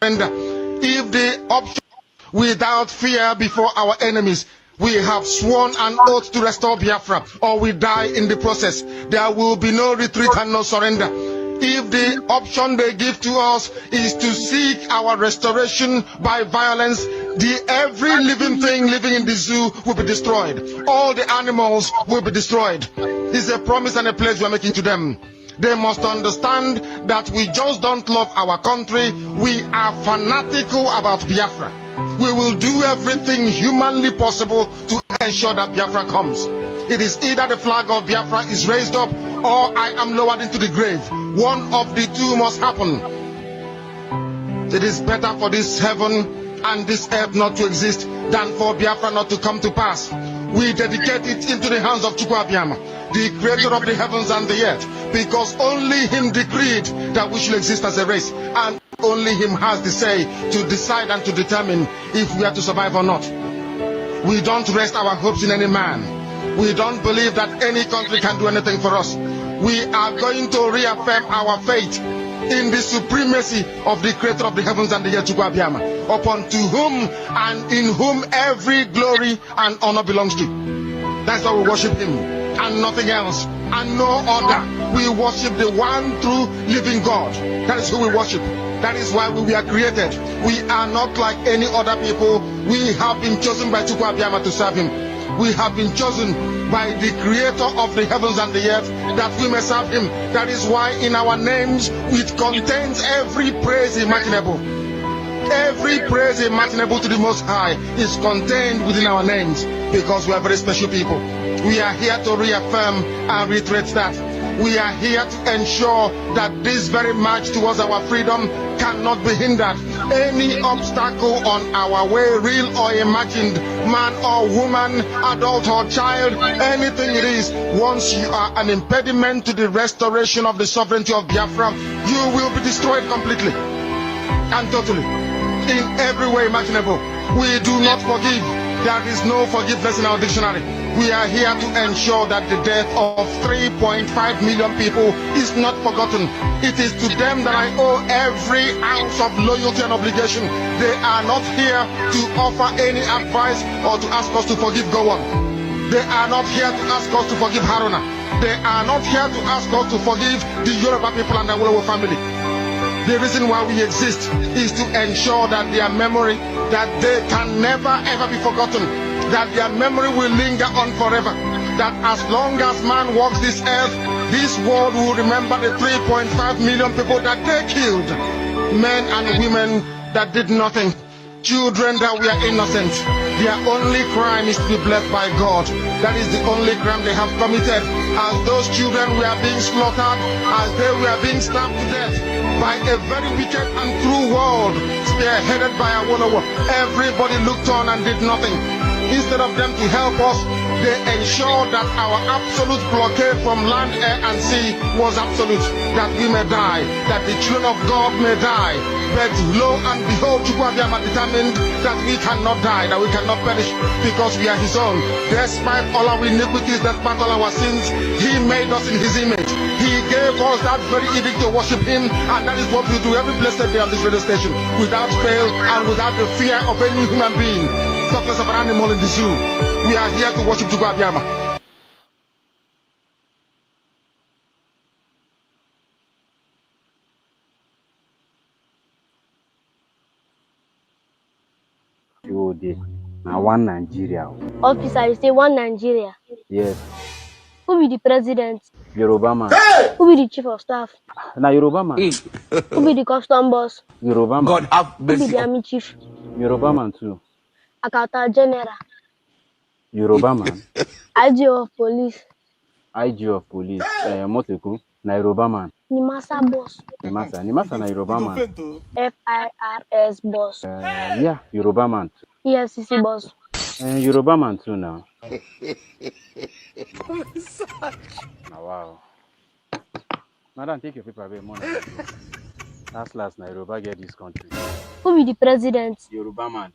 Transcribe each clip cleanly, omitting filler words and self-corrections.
surrender. If the option without fear before our enemies, we have sworn an oath to restore Biafra, or we die in the process. There will be no retreat and no surrender. If the option they give to us is to seek our restoration by violence, every living thing living in the zoo will be destroyed. All the animals will be destroyed. It's a promise and a pledge we are making to them. They must understand that we just don't love our country. We are fanatical about Biafra. We will do everything humanly possible to ensure that Biafra comes. It is either the flag of Biafra is raised up or I am lowered into the grave. One of the two must happen. It is better for this heaven and this earth not to exist than for Biafra not to come to pass. We dedicate it into the hands of Chukwu Abiyama, the creator of the heavens and the earth, because only him decreed that we should exist as a race, and only him has the say to decide and to determine if we are to survive or not. We don't rest our hopes in any man. We don't believe that any country can do anything for us. We are going to reaffirm our faith in the supremacy of the creator of the heavens and the earth, Chukwu Abiyama, upon to whom and in whom every glory and honor belongs to. That's why we worship him and nothing else and no other. We worship the one true living God. That is who we worship. That is why we were created. We are not like any other people. We have been chosen by Chukwu Abiyama to serve him. We have been chosen by the creator of the heavens and the earth that we may serve him. That is why in our names it contains every praise imaginable. Every praise imaginable to the Most High is contained within our names, because we are very special people. We are here to reaffirm and reiterate that. We are here to ensure that this very march towards our freedom cannot be hindered. Any obstacle on our way, real or imagined, man or woman, adult or child, anything it is, once you are an impediment to the restoration of the sovereignty of Biafra, you will be destroyed completely and totally, in every way imaginable. We do not forgive. There is no forgiveness in our dictionary. We are here to ensure that the death of 3.5 million people is not forgotten. It is to them that I owe every ounce of loyalty and obligation. They are not here to offer any advice or to ask us to forgive Gowon. They are not here to ask us to forgive Haruna. They are not here to ask us to forgive the Yoruba people and the Wolowo family. The reason why we exist is to ensure that their memory, that they can never ever be forgotten, that their memory will linger on forever, that as long as man walks this earth, this world will remember the 3.5 million people that they killed, men and women that did nothing, children that were innocent. Their only crime is to be blessed by God. That is the only crime they have committed. As those children were being slaughtered, as they were being stabbed to death by a very wicked and cruel world, spearheaded by Awolowo, everybody looked on and did nothing. Instead of them to help us, they ensured that our absolute blockade from land, air, and sea was absolute, that we may die, that the children of God may die. But lo and behold, Chukwu Abiyama determined that we cannot die, that we cannot perish, because we are his own. Despite all our iniquities, despite all our sins, he made us in his image. He gave us that very edict to worship him, and that is what we do every blessed day on this radio station, without fail and without the fear of any human being, talkless of an animal in the zoo. We are here to worship Chukwu Abiyama. Now one Nigeria. Officer, you say one Nigeria. Yes. Who be the president? Yoruba man. Hey! Who be the chief of staff? Now Yoruba man. Who be the custom boss? Yoruba man. God have Who be mercy. the army chief? Yoruba man too. Accountant general. Yoruba man. IG of police. IG of police. Moteku. Na Yoruba man. Nimasa boss. Nimasa na Yoruba man. FIRS boss. Yeah, Yoruba man too. EFCC boss. Yoruba man too now. Wow. Madam, take your paper away, money. Last na Yoruba get this country. Who be the president? Yoruba man.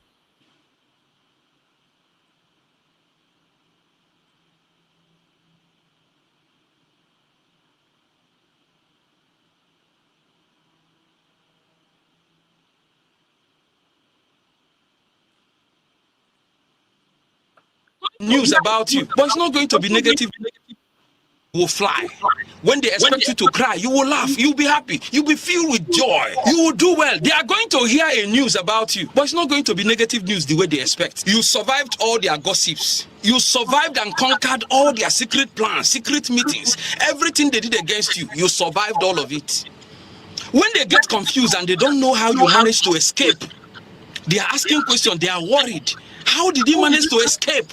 news about you, but it's not going to be negative. You will fly. When they expect you to cry, you will laugh. You'll be happy. You'll be filled with joy. You will do well. They are going to hear a news about you, but it's not going to be negative news the way they expect. You survived all their gossips. You survived and conquered all their secret plans, secret meetings, everything they did against you. You survived all of it. When they get confused and they don't know how you managed to escape, they are asking questions. They are worried. How did he manage to escape?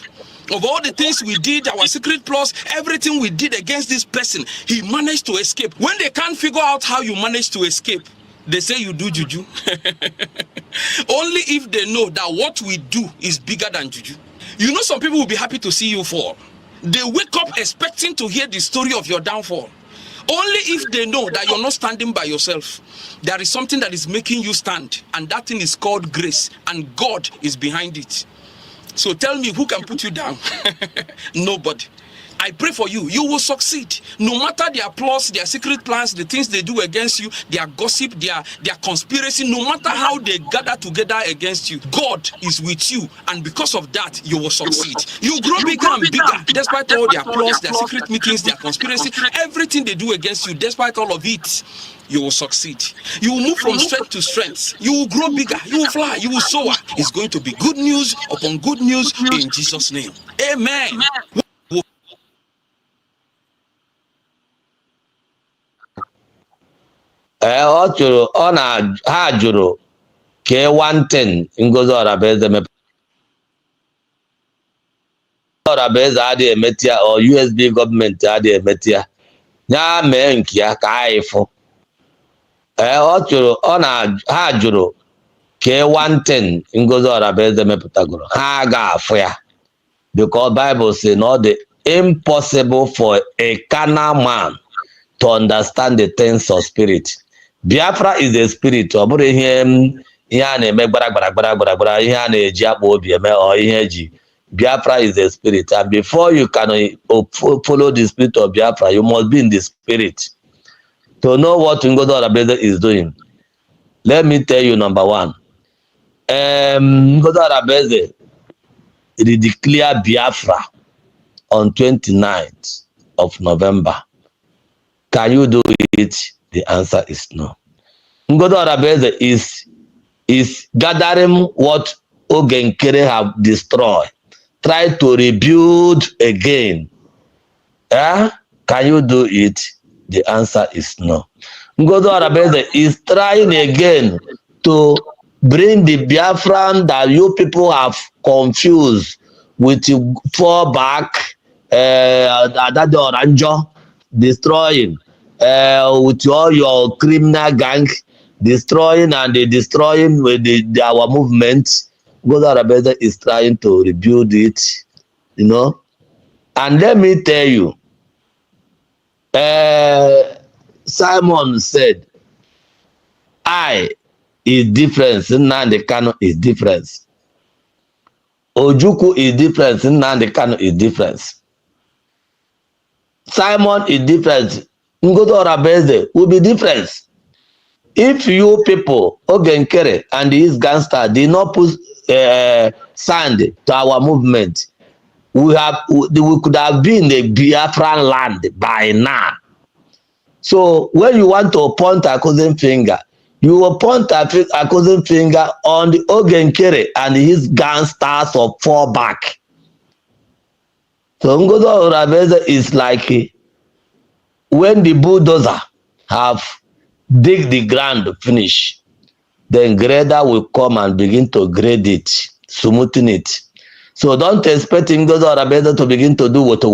Of all the things we did, our secret plus, everything we did against this person, he managed to escape. When they can't figure out how you managed to escape, they say you do juju. Only if they know that what we do is bigger than juju. You know, some people will be happy to see you fall. They wake up expecting to hear the story of your downfall. Only if they know that you're not standing by yourself. There is something that is making you stand, and that thing is called grace, and God is behind it. So tell me, who can put you down? Nobody. I pray for you. You will succeed. No matter their plots, their secret plans, the things they do against you, their gossip, their conspiracy, no matter how they gather together against you, God is with you. And because of that, you will succeed. You grow bigger and bigger, despite all their plots, their secret meetings, their conspiracy, everything they do against you, despite all of it, you will succeed. You will move from strength to strength. You will grow bigger. You will fly. You will soar. It's going to be good news upon good news in Jesus' name. Amen. Ọ jụrụ ha jụrụ ka one thing Ngozi Orabaeze mepụtara. Orabaeze adịghị emeti ya, ọ USB gọọmenti adịghị emeti ya, ya mee nke ya ka anyị fụ. Ha jụrụ ka one thing Ngozi Orabaeze mepụtagoro, ha ga-afụ ya, because Bible say no, the impossible for a carnal man to understand the things of spirit. Biafra is a spirit. Ọ bụrụ ihe a na-eme gbara ihe a na-eji akpa obi eme ọ ihe eji. Biafra is a spirit, and before you can follow the spirit of Biafra, you must be in the spirit to know what Ngozi Orabaeze is doing. Let me tell you, number one, Ngozi Orabaeze declare Biafra on 29th of November. Can you do it? The answer is no. Ngozi Orabaeze is gathering what Ogenkere have destroyed, try to rebuild again. Can you do it? The answer is no. Ngozi Orabaeze is trying again to bring the Biafran that you people have confused with fall back, that the Oranjo destroying. With all your criminal gang destroying with our movement. Ngozi Orabaeze is trying to rebuild it, you know. And let me tell you, Simon said, I is different, Nnamdi Kanu is different. Ojukwu is different, Nnamdi Kanu is different. Simon is different. Ngozi Orabaeze will be different. If you people, Ogenkere and his gangster, did not put sand to our movement, we could have been the Biafran land by now. So when you want to point a cousin finger, you will point a cousin finger on the Ogenkere and his gangsters of fallback. So Ngozi Orabaeze is like when the bulldozer have dig the ground to finish, then grader will come and begin to grade it, smoothen it. So don't expect Ngozi Orabaeze to begin to do woto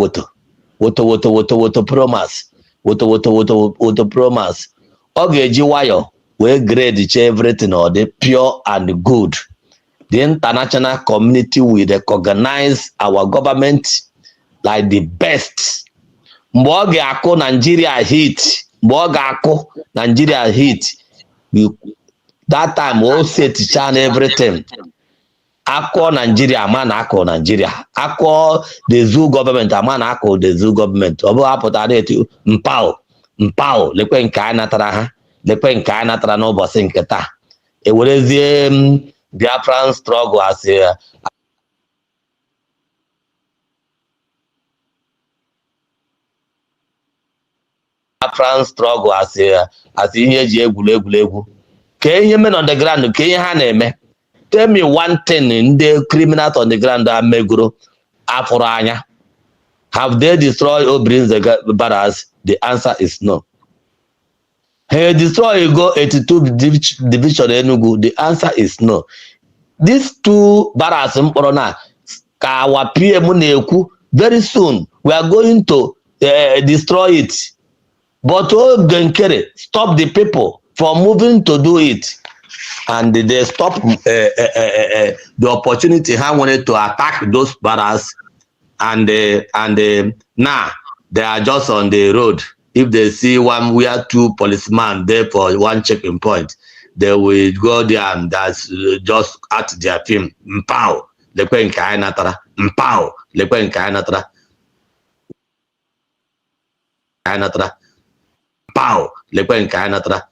promise. Woto promise. Ogeji wayo we grade everything or the pure and good. The international community will recognize our government like the best. Mgbe ọ ga-akụ Nigeria hit, that time we'll set chan everything. Akọ Nigeria, man akọ Nigeria. Akọ the zoo government, man akọ the zoo government. Ọ bụ apụtara etu mpao, lekwe nke anyị natara ha, lekwe nke anyị natara n'ụbọchị nke taa. Ewerezie Biafran struggle as a Biafran struggle as ihe eji egwuregwu. Ka ihe men on the ground, ka ihe ha na-eme. Tell me one thing in the criminals on the ground that meguro afọrọ anya. Have they destroyed or bring the barracks? The answer is no. Hey, destroy go 82 division Enugu. The answer is no. These two barracks mkpọrọ na ka our PM na-ekwu very soon we are going to destroy it. But Genkere stop the people from moving to do it. And they stop the opportunity how wanted to attack those barracks, and now they are just on the road. If they see one, we are two policemen there for one checking point, they will go there and that's just at their film. Mpow, lekwen kainatara. Mpow, lekwen kainatara. Kainatara. Mpow, lekwen kainatara.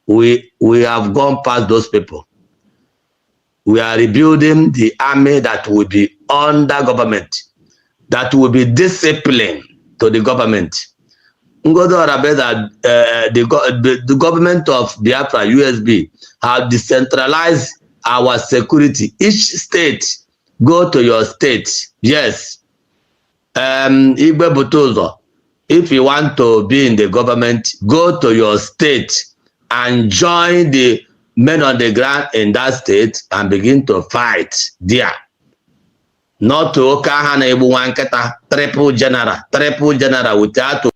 We have gone past those people. We are rebuilding the army that will be under government, that will be disciplined to the government. The government of Biafra, Usbg, have decentralized our security. Each state, go to your state. Yes. If you want to be in the government, go to your state and join the men on the ground in that state and begin to fight there. Not to Okahana Ebuwanketa, triple general without to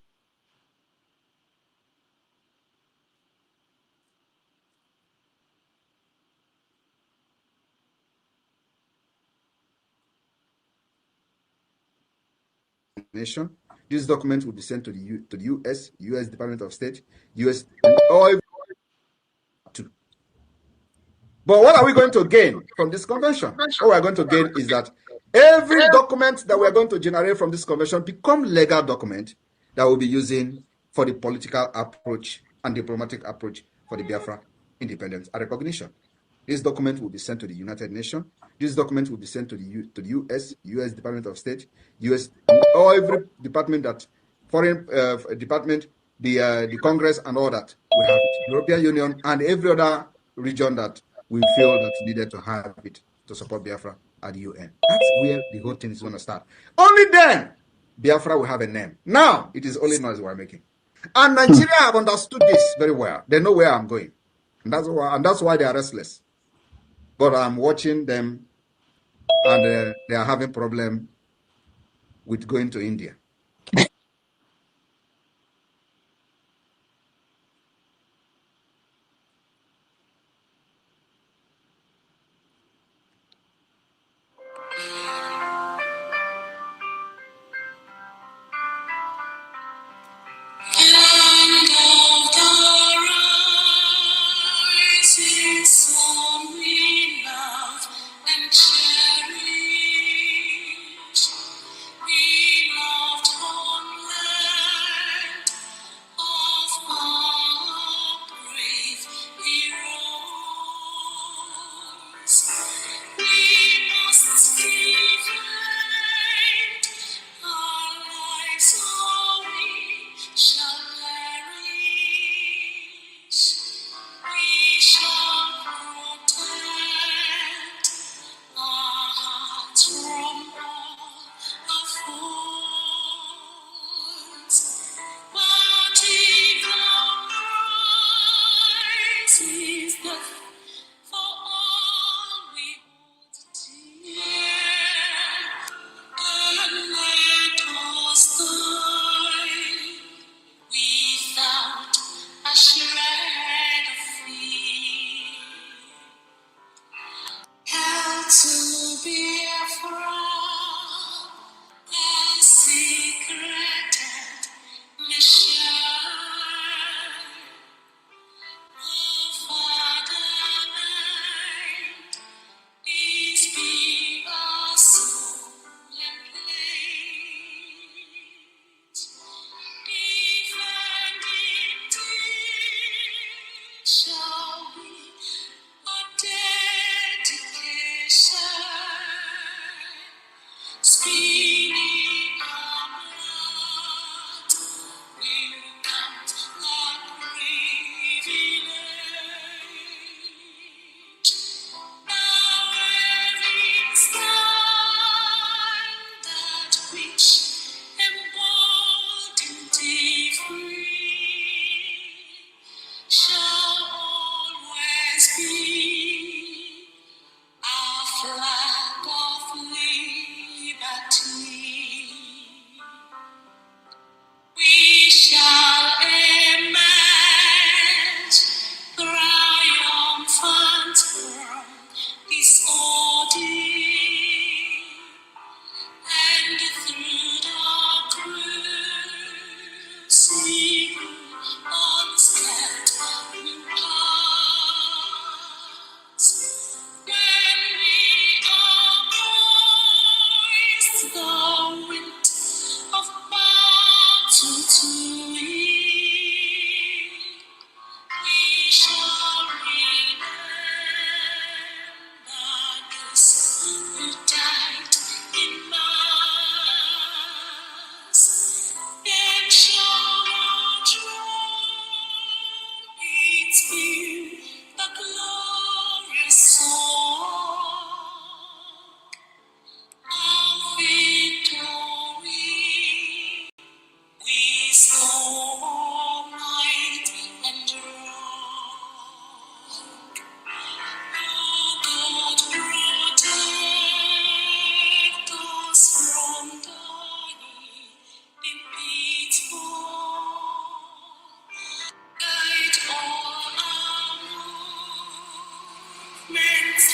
nation. This document will be sent to the US Department of State, US all. But what are we going to gain from this convention? What we are going to gain is that every document that we are going to generate from this convention become legal document that we'll be using for the political approach and diplomatic approach for the Biafra independence and recognition. This document will be sent to the United Nations. This document will be sent to the US Department of State, US, or every department that, foreign department, the Congress and all that. We have it. European Union and every other region that we feel that's needed to have it to support Biafra at the UN. That's where the whole thing is going to start. Only then, Biafra will have a name. Now, it is only noise we're making. And Nigeria have understood this very well. They know where I'm going. And that's why they are restless. But I'm watching them, and they are having problem with going to India.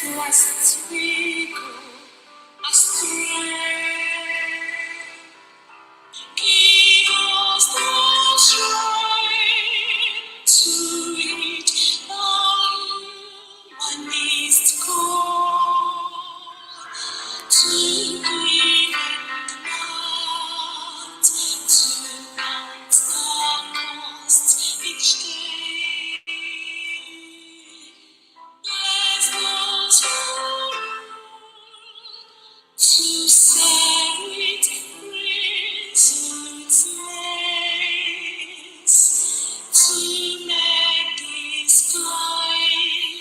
lest we go astray. Give us the strength to reach the humanist goal, to live not, to count the cost each day. Bless those who to set resolute ways, to make this climb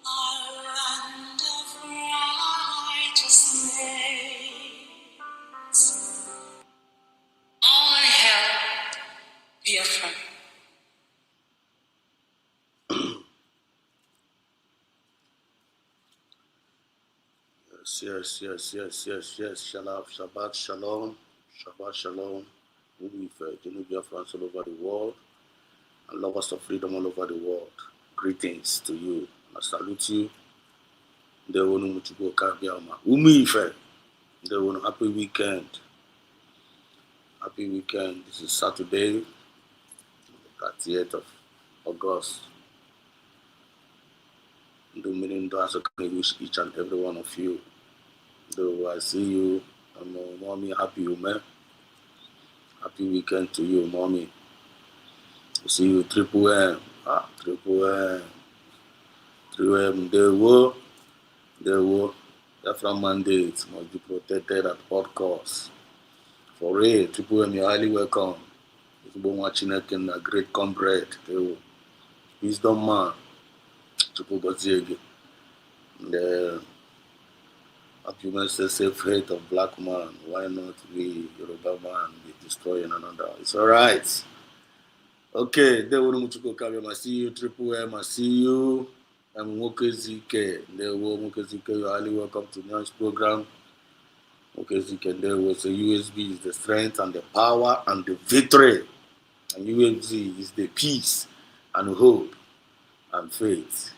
our land of righteousness. All hail Biafra. Yes. Shalom, Shabbat Shalom, Shabbat Shalom. We Biafrans all over the world and lovers of freedom all over the world. Greetings to you. I salute you. They want to go Kabiama. They want happy weekend. Happy weekend. This is Saturday, 30th of August. Do meaning to also wish each and every one of you. Though I see you, mommy, happy you, man. Happy weekend to you, mommy. I see you, Triple M. Triple M. Triple M. They were. Biafra mandate must be protected at all costs. For real, Triple M, you're highly welcome. If you're watching a great comrade, they will. Wisdom man. Triple Brgie. The argument says safe hate of black man. Why not we Yoruba man be destroying another? It's alright. Okay, they will Mutuko Kabiam. I see you, Triple M. I see you. I'm Mokezike. They will Mokezike. You're highly welcome to Nyan's program. Mokezike. There was a USB is the strength and the power and the victory. And USB is the peace and hope and faith.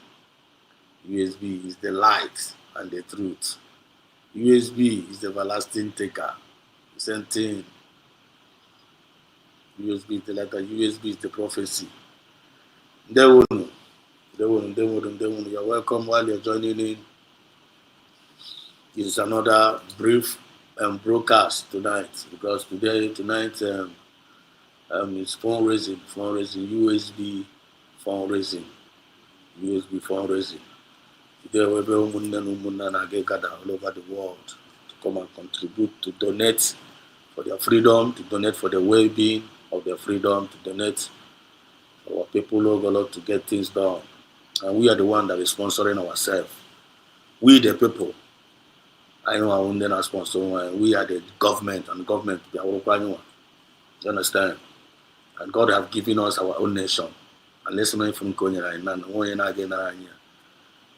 USB is the light and the truth. USB is the everlasting taker. Same thing. USB is the letter. USB is the prophecy. They wouldn't. You're welcome while you're joining in. It's another brief broadcast tonight because tonight is fundraising, USB fundraising. Today, we gather all over the world to come and contribute, to donate for their freedom, to donate for the well-being of their freedom, to donate for our people, oh God, to get things done. And we are the one that is sponsoring ourselves. We the people. I know our own sponsor. We are the government, and government. You understand? And God have given us our own nation. And listening from Konya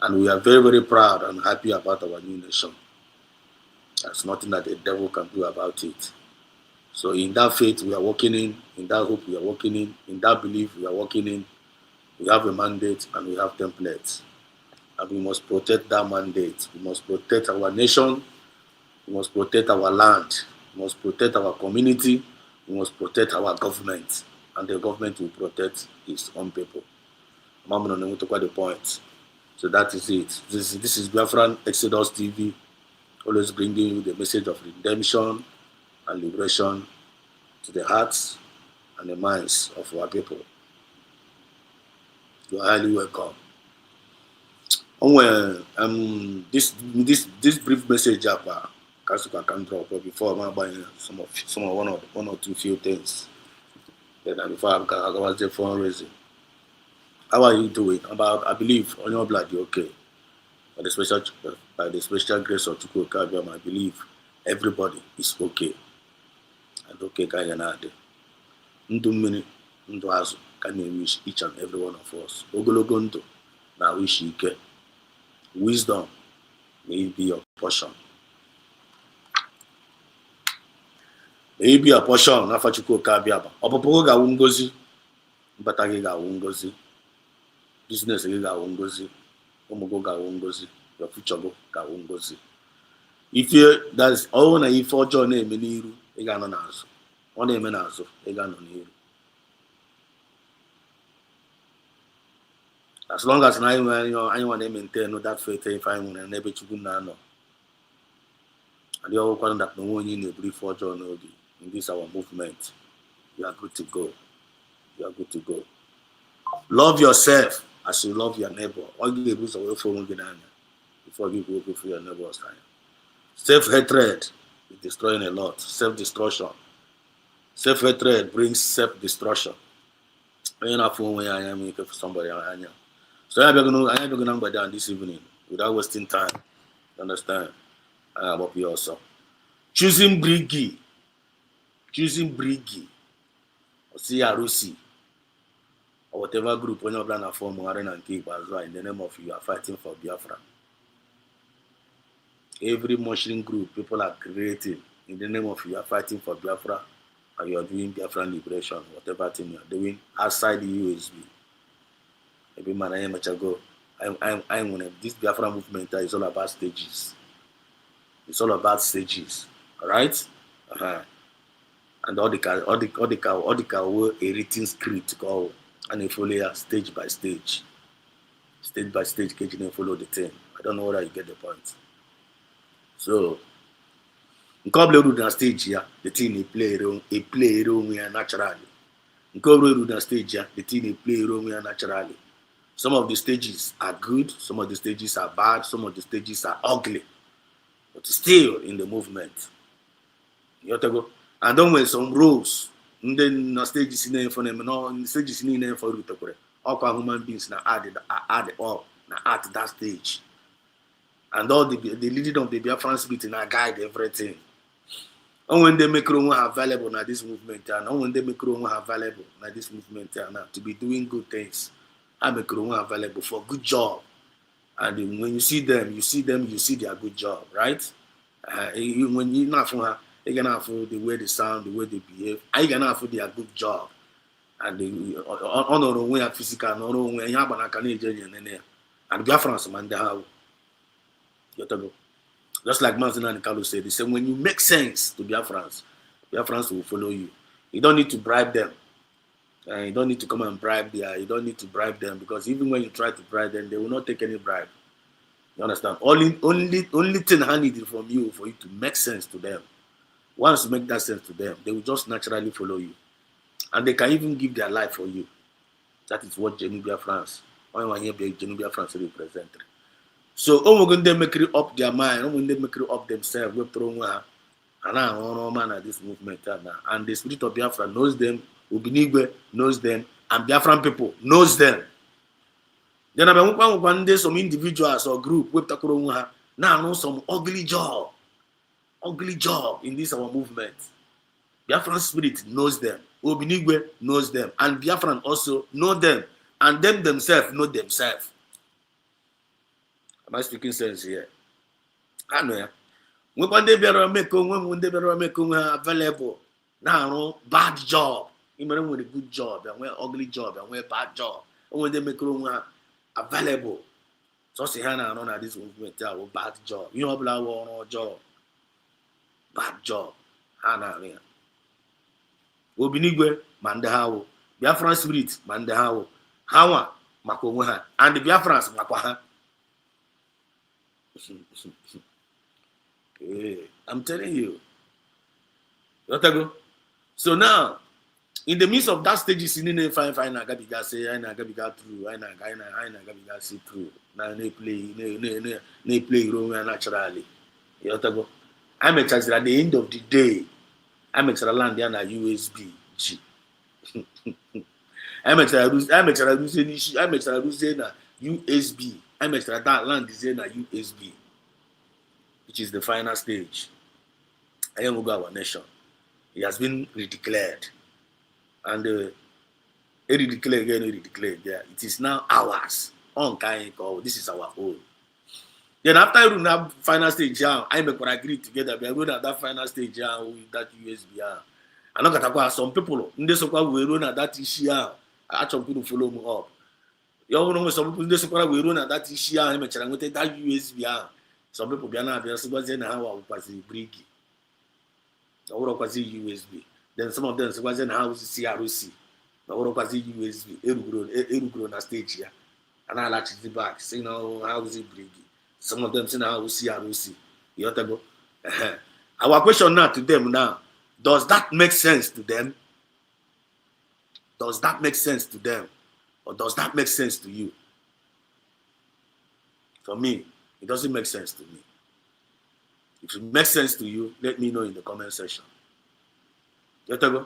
and we are very, very proud and happy about our new nation. There's nothing that the devil can do about it. So in that faith we are walking in that hope we are walking in that belief we are walking in. We have a mandate and we have templates. And we must protect that mandate. We must protect our nation. We must protect our land. We must protect our community. We must protect our government. And the government will protect its own people. I'm going to quite the point. So that is it. This is Biafran Exodus TV, always bringing you the message of redemption and liberation to the hearts and the minds of our people. You are highly welcome. This brief message up, I can drop before I'm buying some one or two few things. Then before I was the fundraising. How are you doing? I believe on your blood you're okay. By the special grace of Chukwu Kabiam, I believe everybody is okay. And okay, Kayanade. Ndumini, Nduazu, can you wish each and every one of us? Ogologondo, na wish you get. Wisdom may it be your portion. May it be your portion, Nafa Chukwu Kabiam. Opopo ga ungozi, batagi ga ungozi. Business ga ungozi. Umugo gawo ngozi. Your future go gawo ngozi. If you that's all na if ọjọọ na-eme n'iru, ị ga-anọ n'azụ. Ọ na-eme n'azụ, ị ga-anọ n'iru. As long as I want to maintain that faith if I want to never to go now. And you all want that no one in a brief or journal in this our movement. You are good to go. You are good to go. Love yourself as you love your neighbor. All you do is away from before you go for your neighbor's time. Self-hatred is destroying a lot. Self-destruction. Self-hatred brings self-destruction. I am for somebody. So I am going to number down this evening without wasting time. Understand? I am up here also. Choosing Brgie, or CROC, or whatever group when you plan to form and keep as well in the name of you are fighting for Biafra. Every mushroom group people are creating in the name of you are fighting for Biafra, and you are doing Biafra liberation, whatever thing you are doing outside the USB. Every man I am this Biafra movement is all about stages. It's all about stages, all right? And all the were a written script called and they follow stage by stage, can follow the thing. I don't know whether you get the point. So, in couple of stage here, the thing they play naturally. In couple of stage here, the thing they play naturally. Some of the stages are good, some of the stages are bad, some of the stages are ugly, but still in the movement. You have to go. And don't wear some rules. And then the stages in for them, no stages in for you to go. All human beings now added up, now at that stage. And all the leading of the Biafran spirit now guide everything. And when they make room available now this movement, and when they make room available now this movement now to be doing good things. I make room available for good job, and when you see them, you see their good job, right? When you not for you can have the way they sound, the way they behave, I can have their good job, and the honor way physical, honor way yabana can and Biafrans man how you go. Just like Martin and Carlos said, they say when you make sense to Biafrans will follow you. You don't need to bribe them. You don't need to come and bribe you don't need to bribe them because even when you try to bribe them, they will not take any bribe. You understand? Only thing I needed from you for you to make sense to them. Once you make that sense to them, they will just naturally follow you. And they can even give their life for you. That is what Genubia France. Why want to hear Genubia France represent? So when they make it up their mind, when they make it up themselves, we throw and now man at this movement and the spirit of Biafra knows them. Ubinigwe knows them, and Biafran people knows them. Then one day some individuals or group now know some ugly job in this our movement. Biafran spirit knows them, Ubinigwe knows them, and Biafran also know them, and them themselves know themselves. Am I speaking sense here? I know. When they make available now, bad job. Even with a good job and we're ugly job and we're bad job. And when they make room available. So see Hannah on this movement bad job. You know no job. Bad job. Hannah here. Obinigwe Mandahawo. Biafran spirit Mandahawo. Hawa Makomuha. And the Biafrans Makwaha. I'm telling you. So now in the midst of that stage, is in fine, I got to say, I got through, I got to see through. Now they play Roman naturally. You have to go. I make sure at the end of the day, I make sure land there na USB G. I make sure I say na USB. I make sure that land is na USB, which is the final stage. I am our nation. It has been redeclared. And redeclared again. Yeah. It is now ours. This is our own. Then after you have final stage, I make what agree together. We are going at that final stage with that USB. I look at some people. In this we run at that issue. Actually, people follow me up. You know, some people just we run at that issue and that USB. Some people be not just was in how was the Brgie. Or was the USB. Then some of them was in how CROC. Or was the USB. Erugro na stage here. And I like the back. See now how is it Brgie. Some of them say now CROC. You want to go? Our question now to them now, does that make sense to them? Does that make sense to them? Or does that make sense to you? For me, it doesn't make sense to me. If it makes sense to you, let me know in the comment section. You want to go?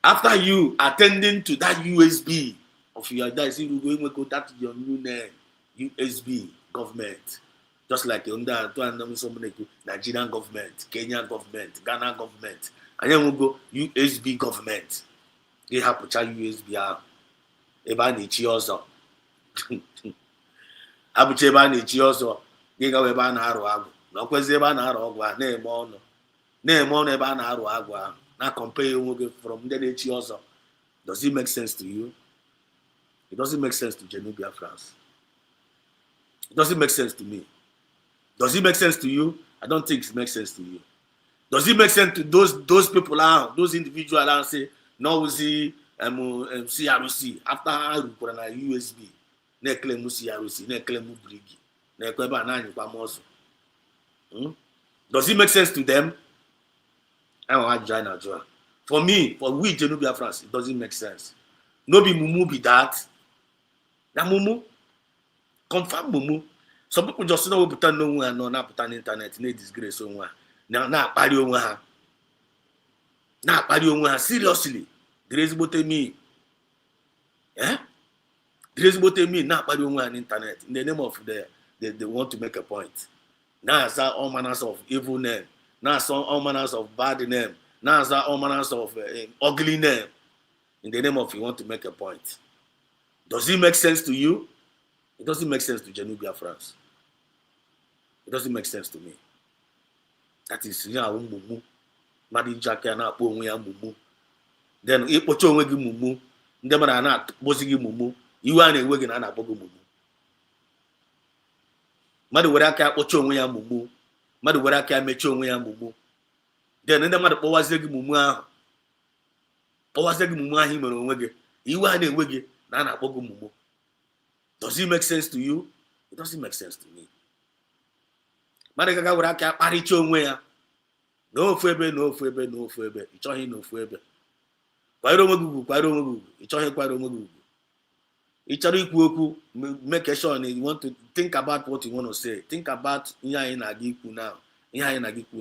After you attending to that USB of your dad, see, we're going to go that to your new name, USB government. Just like under Nigerian government, Kenyan government, Ghana government, and then we go USB government. They have to charge USB. Eba na-echi ọzọ. Abụcha ebe a na-echi ọzọ, gị gawa ebe a na-arụ agwụ. Na ọkwezi ebe a na-arụ ọgwụ a na-eme ọnụ. Na-eme ọnụ ebe a na-arụ agwụ ahụ. Na-compare onwe gị from ndị na-echi ọzọ. Does it make sense to you? It doesn't make sense to Biafrans. It doesn't make sense to me. Does it make sense to you? I don't think it makes sense to you. Does it make sense to those people out, those individuals out say, no, we see CRC after I put a USB, ne claim CRC, ne claim Brgie, ne kweba na nyukwa mozo. Does it make sense to them? I want to join a job. For me, for we Biafrans, it doesn't make sense. No be Mumu be that. Na Mumu, confirm Mumu. Some people just know we put on no one, no, not put on internet, no disgrace on one. Now, party on one. Now, party on one. Seriously, there is about me. Eh? There is about me. Now, party on one internet. In the name of they want to make a point. Now, it's all manners of evil name. Now, it's all manners of bad name. Now, it's all manners of ugly name. In the name of you want to make a point. Does it make sense to you? It doesn't make sense to Biafrans. It doesn't make sense to me. That is Mumu. Madi Jackie na akpọ onwe ya Mumu. Then ikpocha onwe gị Mumu. Ndị mara na akpọzi gị Mumu. Iwe a na-ewe gị na akpọ gị Mumu. Mmadụ were aka akpọcha onwe ya Mumu. Mmadụ were aka emechi onwe ya Mumu. Then ndị mmadụ kpọwazie gị Mumu ahụ. Kpọwazie gị Mumu ahụ mere onwe gị. Iwe a na-ewe gị na akpọ gị Mumu. Does it make sense to you? It doesn't make sense to me. Mmadụ gaga were aka akparịcha onwe ya. N'ofu ebe. Ị chọghị n'ofu ebe. Kwanyere onwe gị ugwu. Ị chọghị kwanyere onwe gị ugwu. Ị chọrọ ikwu okwu, make sure you want to think about what you want to say. Think about ihe anyị na-aga ikwu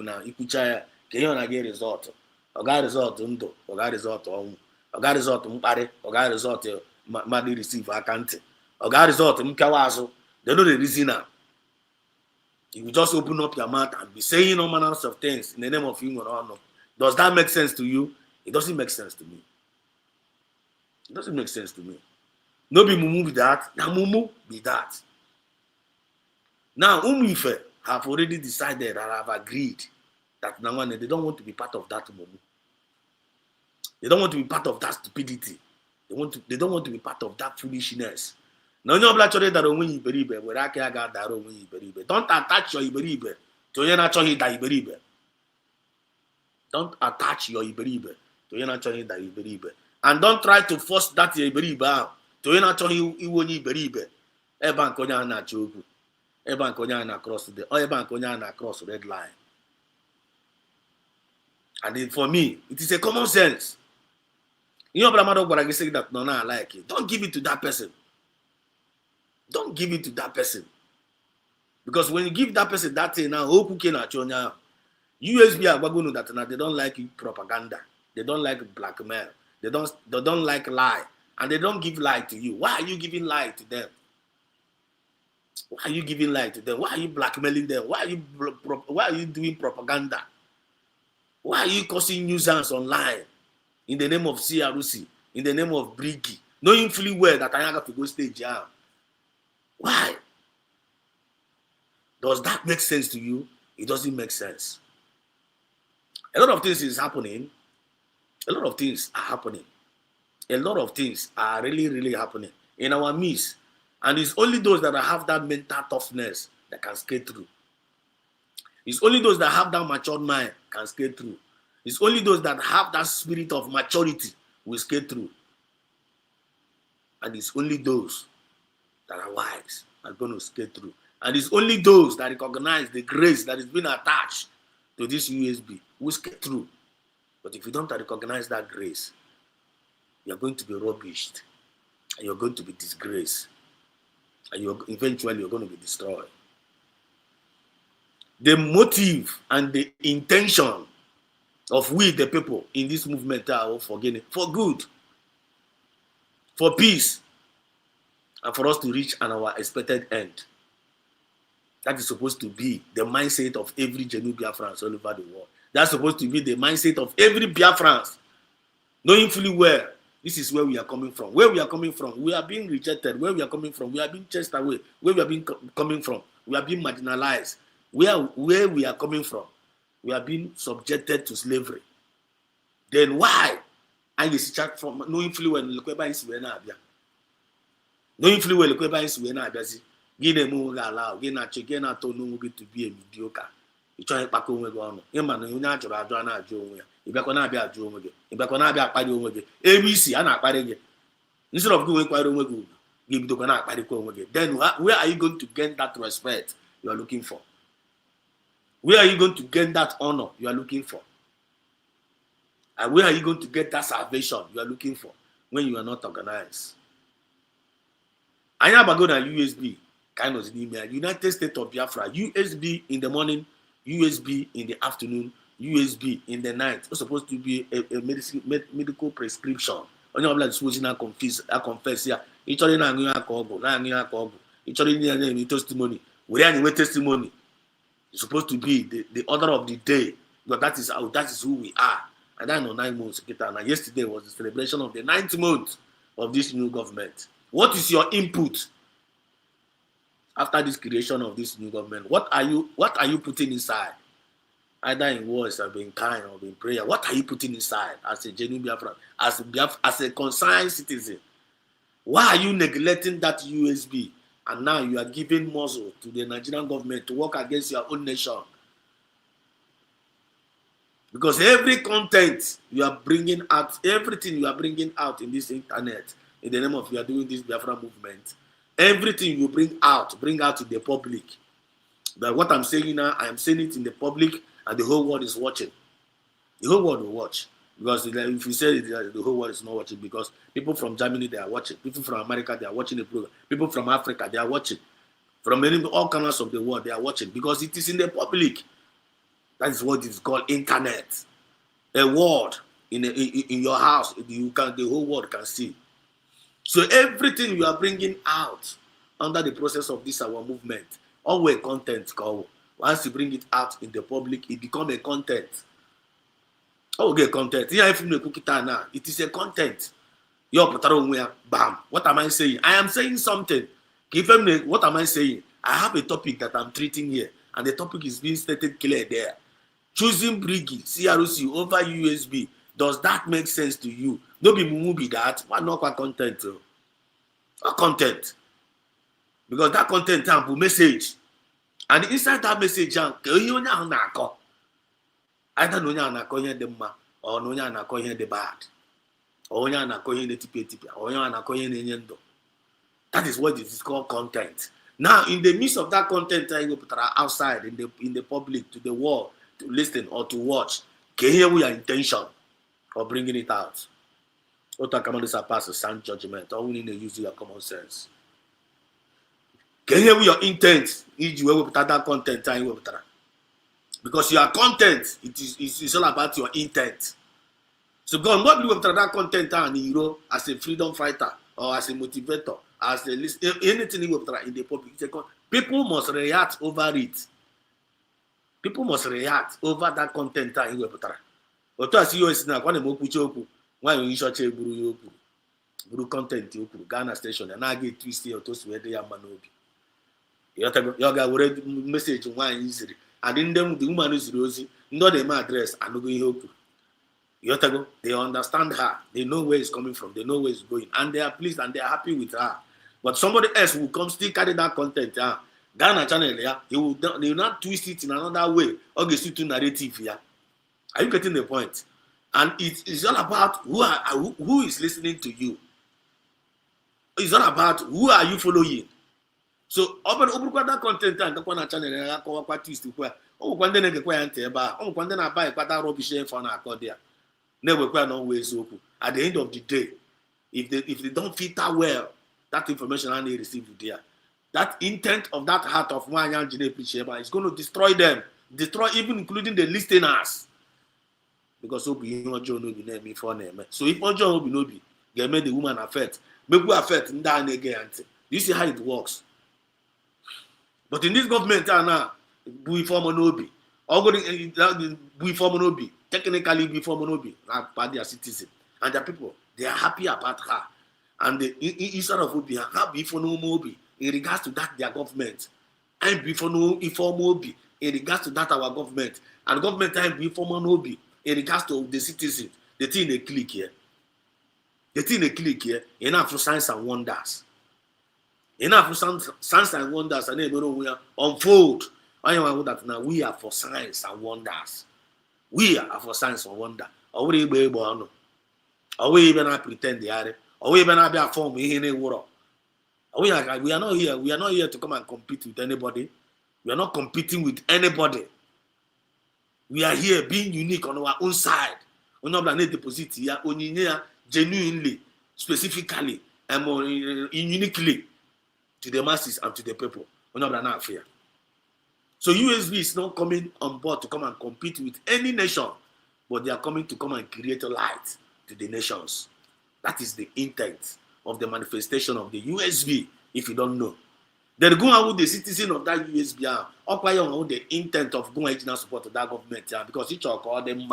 now. Ikwucha ya ka ihe ọ na-aga result. Ọ ga result ndụ, ọ ga result ọnwụ. Ọ ga result mkparị, ọ ga result mmadụ receive aka ntị. Ọ ga result mkewa azụ. They know the reason now. You will just open up your mouth and be saying all manners of things in the name of him or honor. Does that make sense to you? It doesn't make sense to me. It doesn't make sense to me. No be Mumu be that. Now Mumu be that. Now Ife have already decided and have agreed that now they don't want to be part of that Mumu. They don't want to be part of that stupidity. They don't want to be part of that foolishness. Now you black children that only iberibe, where I can get that only iberibe. Don't attach your iberibe to your natural iberibe. Don't attach your iberibe to your natural iberibe. And don't try to force that iberibe out to your natural iberibe. Eban konya na choku. Eban konya na cross the or eban konya na cross red line. And for me, it is a common sense. You know, but I say that no, I like it. Don't give it to that person. Don't give it to that person. Because when you give that person that thing now, USB are going to that now. They don't like propaganda. They don't like blackmail. They don't like lie. And they don't give lie to you. Why are you giving lie to them? Why are you giving lie to them? Why are you blackmailing them? Why are you doing propaganda? Why are you causing nuisance online in the name of CRC, in the name of Brgie, knowing fully well that I have to go stage here? Why? Does that make sense to you? It doesn't make sense. A lot of things is happening. A lot of things are happening. A lot of things are really, really happening. in our midst. And it's only those that have that mental toughness that can skate through. It's only those that have that matured mind can skate through. It's only those that have that spirit of maturity will skate through. And it's only those that are wise are going to skate through. And it's only those that recognize the grace that is being attached to this USB will skate through. But if you don't recognize that grace, you're going to be rubbished. And you're going to be disgraced. And eventually you're going to be destroyed. The motive and the intention of we, the people in this movement, are all for good, for peace, and for us to reach our expected end. That is supposed to be the mindset of every genuine Biafran all over the world. That's supposed to be the mindset of every Biafran, knowing fully well this is where we are coming from. Where we are coming from, we are being rejected. Where we are coming from, we are being chased away. Where we are being coming from, we are being marginalized. Where we are coming from, we are being subjected to slavery. Then why? And you start from knowing fully well Lukweba is where na abia. Knowing fully well Lukweba is where na abia. Gine mu ga allow, gina cheke na to no to be a mediocre. You try to pack onwe go on. E man you na achoro adu na aju onwe ya. E bia ko na abia aju onwe ge. E bia ko na abia akpari onwe ge. ABC a na akpari ge. Instead of going kwari onwe go, give do ko na akpari ko onwe ge. Then where are you going to gain that respect you are looking for? Where are you going to get that honor you are looking for? And where are you going to get that salvation you are looking for when you are not organized? I am going to USB, kind of email. United States of Biafra, USB in the morning, USB in the afternoon, USB in the night. It's supposed to be a medical prescription. On your blood, supposed to confess here. Each other na testimony. We are in testimony. It's supposed to be the order of the day, but that is who we are. And I know 9 months later. And yesterday was the celebration of the 9th month of this new government. What is your input after this creation of this new government? What are you putting inside? Either in words or in kind or in prayer. What are you putting inside as a genuine Biafran, as a concerned citizen? Why are you neglecting that USB? And now you are giving muzzle to the Nigerian government to work against your own nation. Because every content you are bringing out, everything you are bringing out in this internet, in the name of you are doing this Biafra movement, everything you bring out to the public. But what I'm saying now, I am saying it in the public and the whole world is watching. The whole world will watch. Because if you say it, the whole world is not watching, because people from Germany, they are watching. People from America, they are watching the program. People from Africa, they are watching. From all corners of the world, they are watching. Because it is in the public. That is what is called internet. A word in your house, the whole world can see. So everything you are bringing out under the process of this our movement, always content. Once you bring it out in the public, it becomes a content. Okay, content. It is a content. Bam. What am I saying? I am saying something. What am I saying? I have a topic that I'm treating here, and the topic is being stated clear there. Choosing Brgie, CROC over USB. Does that make sense to you? Don't be Mumu be that. Why not content? What content? Because that content have a message. And inside that message, either no one call the ma, or no one call the bad, or no one call the tipe, or no one call the nyendo. That is what it is called content. Now, in the midst of that content, you put outside in the public to the world to listen or to watch. Can you hear your intention of bringing it out? What I come on this pass a sound judgment. All we need to use your common sense. Can you hear your intent? If you will put that content, you will put. Because your content, it's all about your intent. So God, what do you want that content and hero as a freedom fighter or as a motivator, as a list, anything you want in the public? People must react over it. People must react over that content and you want. But as you is now, when you put your when you short a guru content, you Ghana station and I get twisted or toast where they are manobi. You got read message one easily. And in them, the woman is Rosie, not the address, and no going Yotago, they understand her, they know where it's coming from, they know where it's going, and they are pleased and they are happy with her. But somebody else will come still carry that content. Ghana channel, he will not twist it in another way. Or get to narrative. Are you getting the point? And it's all about who is listening to you. It's all about who are you following. So open that content and go on channel twist kwa. Kwande na gekwa ya ntị ebe a. Kwande na buy kwata rubbish for na akọ there. Na-ewekwa no way eziokwu. At the end of the day, if they don't filter well, that information I need receive there. That intent of that heart of one young is going to destroy them, destroy even including the listeners. Because so be Ojo no be name for name. So if Ojo no be, they made the woman affect. Make we affect nda again. You see how it works. But in this government now, before Monobi, before Monobi, technically before Monobi, like their citizen and the people, they are happy about her. And instead of be happy for no Mobi in regards to that their government, and before no inform Mobi in regards to that our government, and government time before Monobi in regards to the citizens, the thing they click here. The thing they click here, enough for signs and wonders. Enough for signs and wonders, and they will unfold. I know that now we are for signs and wonders. We are for signs and wonders. Are we able? Are we even pretend they are? Are we even a form in a world? We are not here. We are not here to come and compete with anybody. We are not competing with anybody. We are here being unique on our own side. We are not deposit here genuinely, specifically, and more uniquely to the masses and to the people. We are not fair. So USB is not coming on board to come and compete with any nation, but they are coming to come and create a light to the nations. That is the intent of the manifestation of the USB, if you don't know. They're going out with the citizen of that USB, or the intent of going to support to that government, because each of all them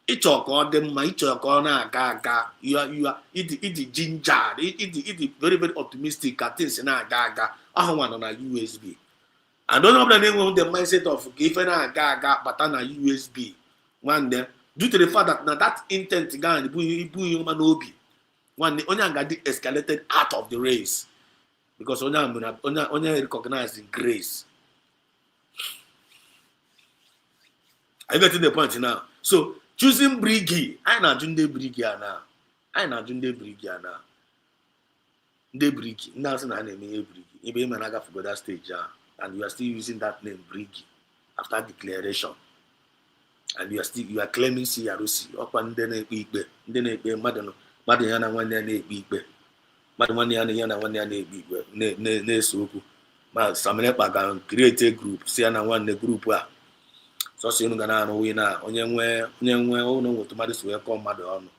each of all them each of all gaga. You are it ginger, it very, very optimistic at things in a gaga. I want on a USB. I don't know the name of the mindset of giving a gaga, but on a USB. One day, due to the fact that now that intent again, human obi. One day, only got the escalated out of the race. Because only recognized the grace. I get to the point now. So, choosing Brgie, I not doing the Brgie now. I not doing the Brgie now. The Brgie. Now, it's not name Brgie. If you man, I got for that stage, and you are still using that name Brgie after declaration, and you are claiming CROC. Upon then a big bed, then a big madam, Madiana one day a big bed, but 1 year and 1 year a big bed, ne soku. But some can create a group, see and one the group where. So soon gonna know we now. On where oh no, to matters will come madam.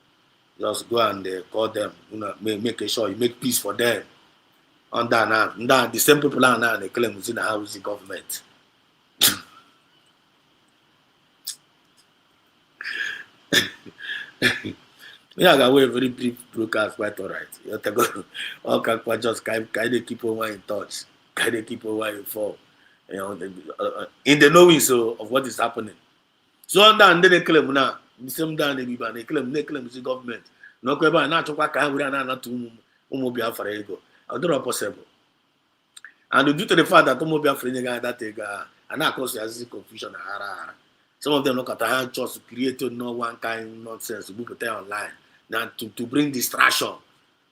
Just go and call them, make sure you make peace for them. On that now, the same people are now they claim within the housing government. Yeah, I got a very brief broadcast, quite all right. You have to go. Okay, just kind of keep over in touch, kind of keep over informed. You know, in the knowing so of what is happening. So on that, and then they claim now, the same down they claim the government. No, quite not to work out not to Biafra ego. I don't know possible. And due to the fact that Biafra that and of course there's confusion. Some of them look at the hand just to create no one kind of nonsense to put online. Now to bring distraction,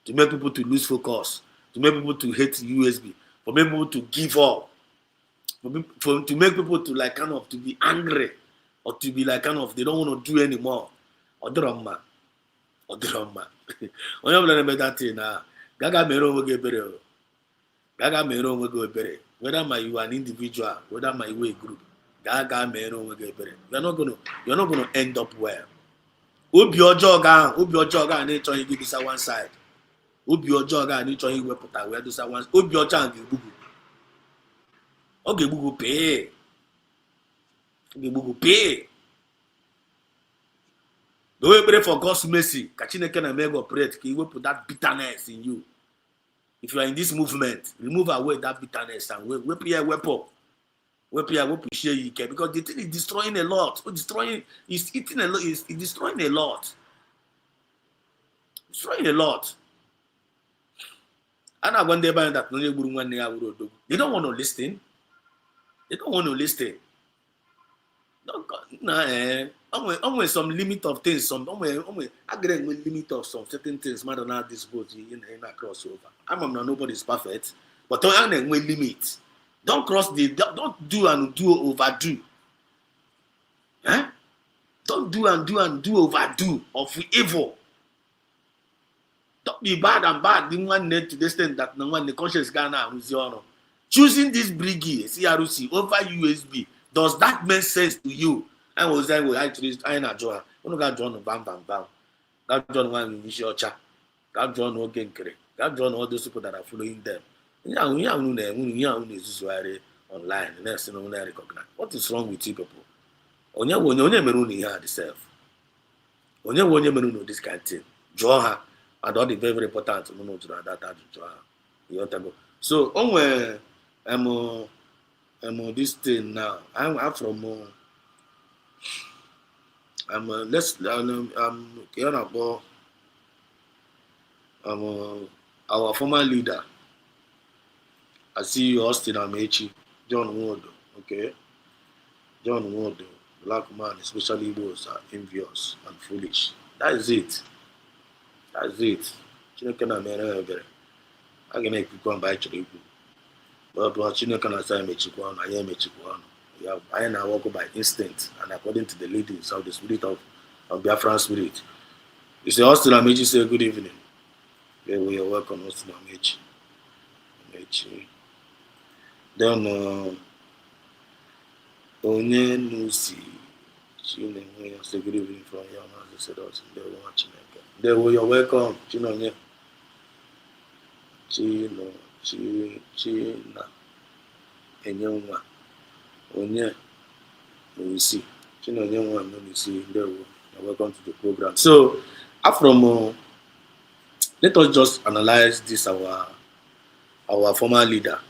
to make people to lose focus, to make people to hate USB, for people to give up, to make people to like kind of to be angry, or to be like kind of they don't want to do anymore. Or drama. When you learn about that thing now, Gaga Mero will get better. Gaga Mero will go better. Whether you are an individual, whether my way group, Gaga Mero will get better. You're not gonna end up well. Ubi your jogger, and they try to give this one side. Ubi your jogger, and they try to put away this one. Ubi your jang, okay, Bugu pay. Okay, Bugu pay. The way pray for God's mercy, Kachine can make operate, He will put that bitterness in you. If you are in this movement, remove away that bitterness and we play a weapon. We play a weapon share you can because the thing is destroying a lot. It's eating a lot, it's destroying a lot. Destroying a lot. And I want them that no one they don't want to listen. They don't want to listen. Always some limit of things. Some I get a limit of some certain things. Matter not this boat in a crossover. I'm not nobody's perfect, but don't have a limit. Don't cross don't do and do overdo. Huh? Don't do and do overdo of evil. Don't be bad and bad. The one need to the extent that no one the conscious Ghana who's your choosing this Brgie CRC over USB. Does that make sense to you? I was saying, well, I not John. When got John bam. Got John one in Vishocha. Got John no Genkere. Got John all those people that are following them. Yeah, online. The next thing I recognize. What is wrong with you people? Onye meruni here itself. Onye meruni this kind of thing. Draw her. And all the very, very important to know that so this thing now. I'm from our former leader. I see you, Austin Amechi, John Wood. Okay, John Wood, black man, especially those are envious and foolish. That is it. That's it. Chineke na mere ebere. A ga na-ekwukwa mgbe anyị chọrọ ikwu. But Chineke na-asa emechikwa ọnụ, anyị emechikwa ọnụ. Anyị na-walk by instinct and according to the leadings of the spirit of Biafran spirit. You say, Austin Amechi, say good evening. Yeah, we are welcome, Austin Amechi. Then, Onye Nusi, Chineke, say good evening from your mouth. They said, Austin, they were watching. There we are welcome. China Enyewa Onye Muisi China Enyewa Muisi. There we are welcome to the program. So from let us just analyze this our former leader.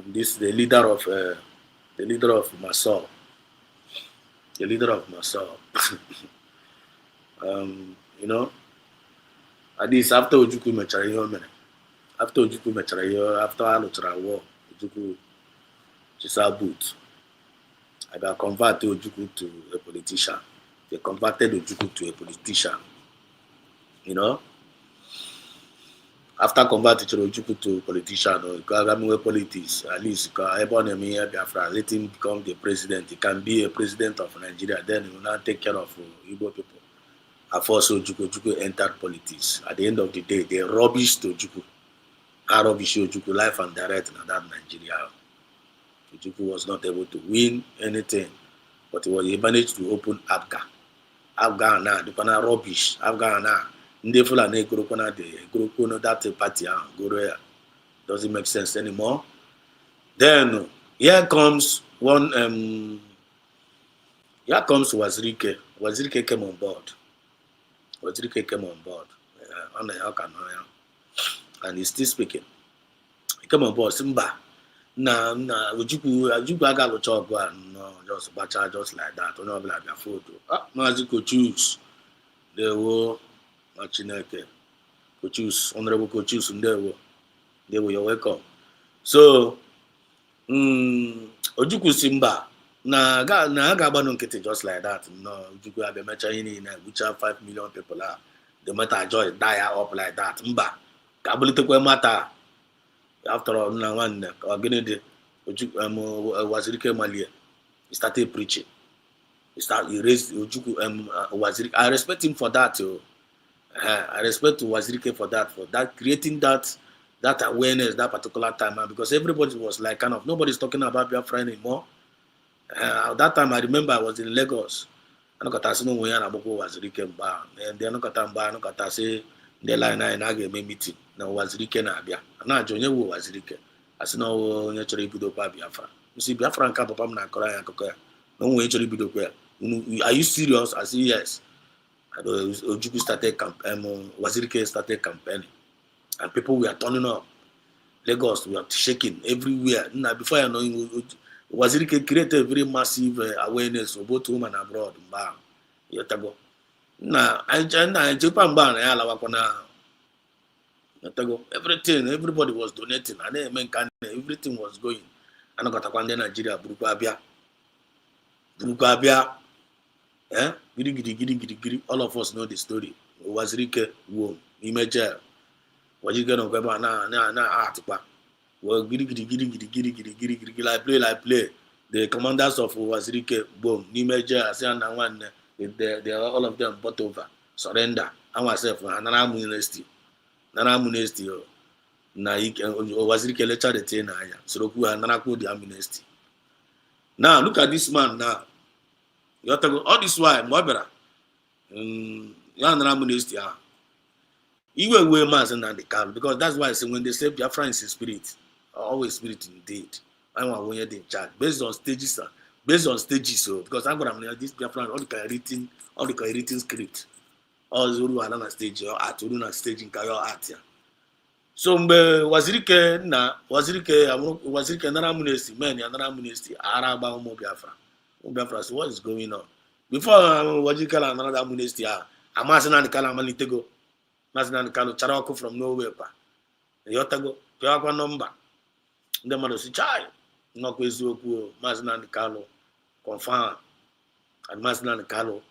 This the leader of Massaw. The leader of Massaw. You know, at least after Ojukwu mechara ihe o mere, after a lụchara war, Ojukwu chisa boot. I got converted Ojukwu to a politician. They converted Ojukwu to a politician. You know, after converting Ojukwu to a politician or government politics, at least Biafra, let him become the president. He can be a president of Nigeria. Then he will not take care of Igbo people. After Ojukwu entered politics. At the end of the day, they rubbished Ojukwu. Rubbish Ojukwu life and direct in that Nigeria. Ojukwu was not able to win anything, but he managed to open Abga. Abga na the pana rubbish. Abga na ndị Fulani Ekorokwana that party Goroya doesn't make sense anymore. Then here comes Wazirike. Wazirike came on board. And he's still speaking. He came on board. Simba. Nah, Ojukwu agalucha ọgụ a no, just bacha just like that. Onye ọbụla bịa photo. Maazị Kochus. Ndewo, Chineke. Kochus, Honorable Kochus, ndewo. Ndewo, you're welcome. So, Ojukwu Simba. Na aga nkịtị just like that. No, Ojukwu abịa mecha ihe niile, bucha 5 million people out. The matter just die up like that. Mba. Ka abụlitekwe mata. After all, na one Ojukwu Wazirike Malia. He started preaching. He raised Ojukwu Wazirike. I respect him for that. I respect Wazirike for that creating that awareness that particular time, because everybody was like kind of nobody's talking about Biafra anymore. At that time, I remember I was in Lagos. I no kata sino moya na boko Wazirike mba. Then no kata mba, no kata say the line na ga meeting na Wazirike na abia. Na ajonye wo Wazirike. Asina wo onye chọrọ ibido kwa Biafra. You see Biafra nka papa m na akọrọ ya akụkọ ya. No onye chọrọ ibido kwa ya. Are you serious? I say yes. Ojukwu started Wazirike started campaigning, and people were turning up. Lagos were shaking everywhere. Now before you know, Wazirike created a very massive awareness for both home and abroad. Now I Japan ban ya alawakwana Everything, everybody was donating, and then everything was going. And I got a Nigeria, Burukabia, giddy. All of us know the story. Wazirike, womb, image, what you get on Weba na article. Well, giddy, like play. The commanders of Wazirike, boom, image, and one, they all of them bought over, surrender. I myself, and I'm university. Na Wazirike lecture the thing anya Soroku Ananaku the amnesty. Now look at this man now. You have to go all this while Mwabera. Amnesty. You were way mass and the car because that's why I say when they say Biafra is spirit, always spirit indeed. I want when you're in charge based on stages, so because I'm gonna this Biafra all the written script, all Zulu are on a stage or art, on stage in Kayo art here. So mgbe wazirike nara amnesty men nara amnesty araba ụmụ Biafra so what is going on before wazirike another amnesty amasị na nkala amalitego masị na nkala chara ọkụ from nowhere pa yotago pịakwa nọmba ndị mmadụ si chai nnọkwa eziokwu masị na nkala confirm and masị na nkala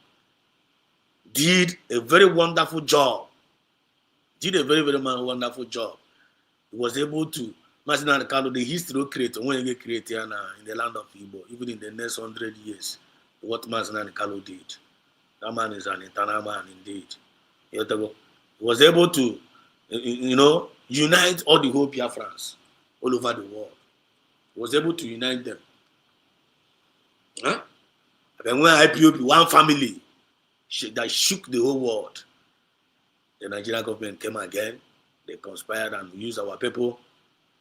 did a very wonderful job. Did a very, very wonderful job. He was able to, Masina Kalo, the history creator, when he created in the land of Igbo, even in the next 100 years, what Masina Kalo did. That man is an eternal man indeed. He was able to, unite all the whole Biafrans all over the world. He was able to unite them. And when IPOB, one family, that shook the whole world. The Nigerian government came again. They conspired and used our people.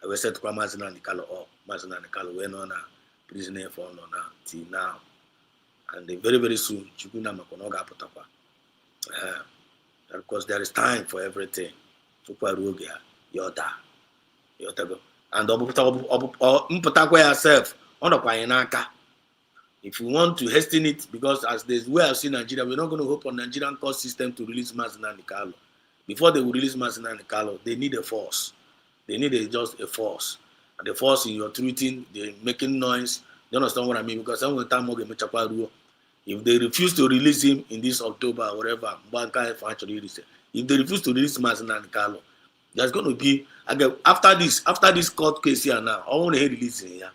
I was said to come Mazina Nikalo up. Mazina Nikalo went on a prisoner for now till now. And very, very soon, Chukuna Makonoga Potapa. Because there is time for everything. Tuparugia, Yota. And Mpatakwa yourself on the Payanaka. If you want to hasten it, because as the way I've seen Nigeria, we're not going to hope on Nigerian court system to release Mazina Nikalo. Before they will release Mazina Nikalo, they need a force. They need just a force. And the force in your tweeting, they're making noise. You understand what I mean? Because some of the time, if they refuse to release him in this October or whatever, if they refuse to release Mazina Nikalo, there's going to be, again, after this court case here now, I want to hear releasing here.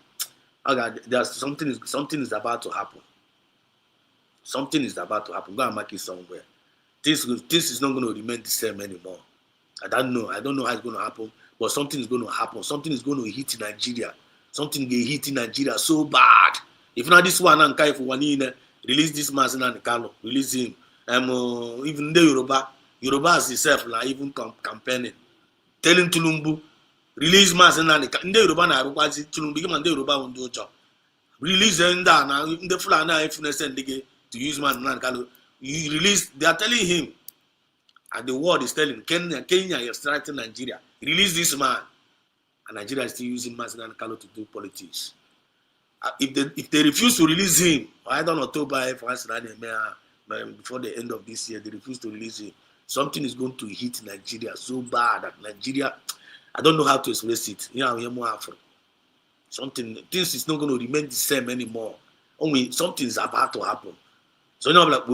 There's something is about to happen. Something is about to happen. Go and mark it somewhere. This is not going to remain the same anymore. I don't know how it's going to happen, but something is going to happen. Something is going to hit Nigeria. Something will hit Nigeria so bad. If not this one, and if one release this man and Carlo, release him. Even the Yoruba as itself, like even campaigning, telling Tulumbu. Release mass and the Yoruba na Rubazi to begin and the Yoruba on do job. Release and now the Fulana if necessary to use man and Kalu. You release, they are telling him, and the world is telling Kenya is threatening Nigeria. Release this man. And Nigeria is still using Mazina and Kalu to do politics. If they refuse to release him, either on October before the end of this year, they refuse to release him. Something is going to hit Nigeria so bad that Nigeria, I don't know how to express it. Things is not going to remain the same anymore. Only something is about to happen. So like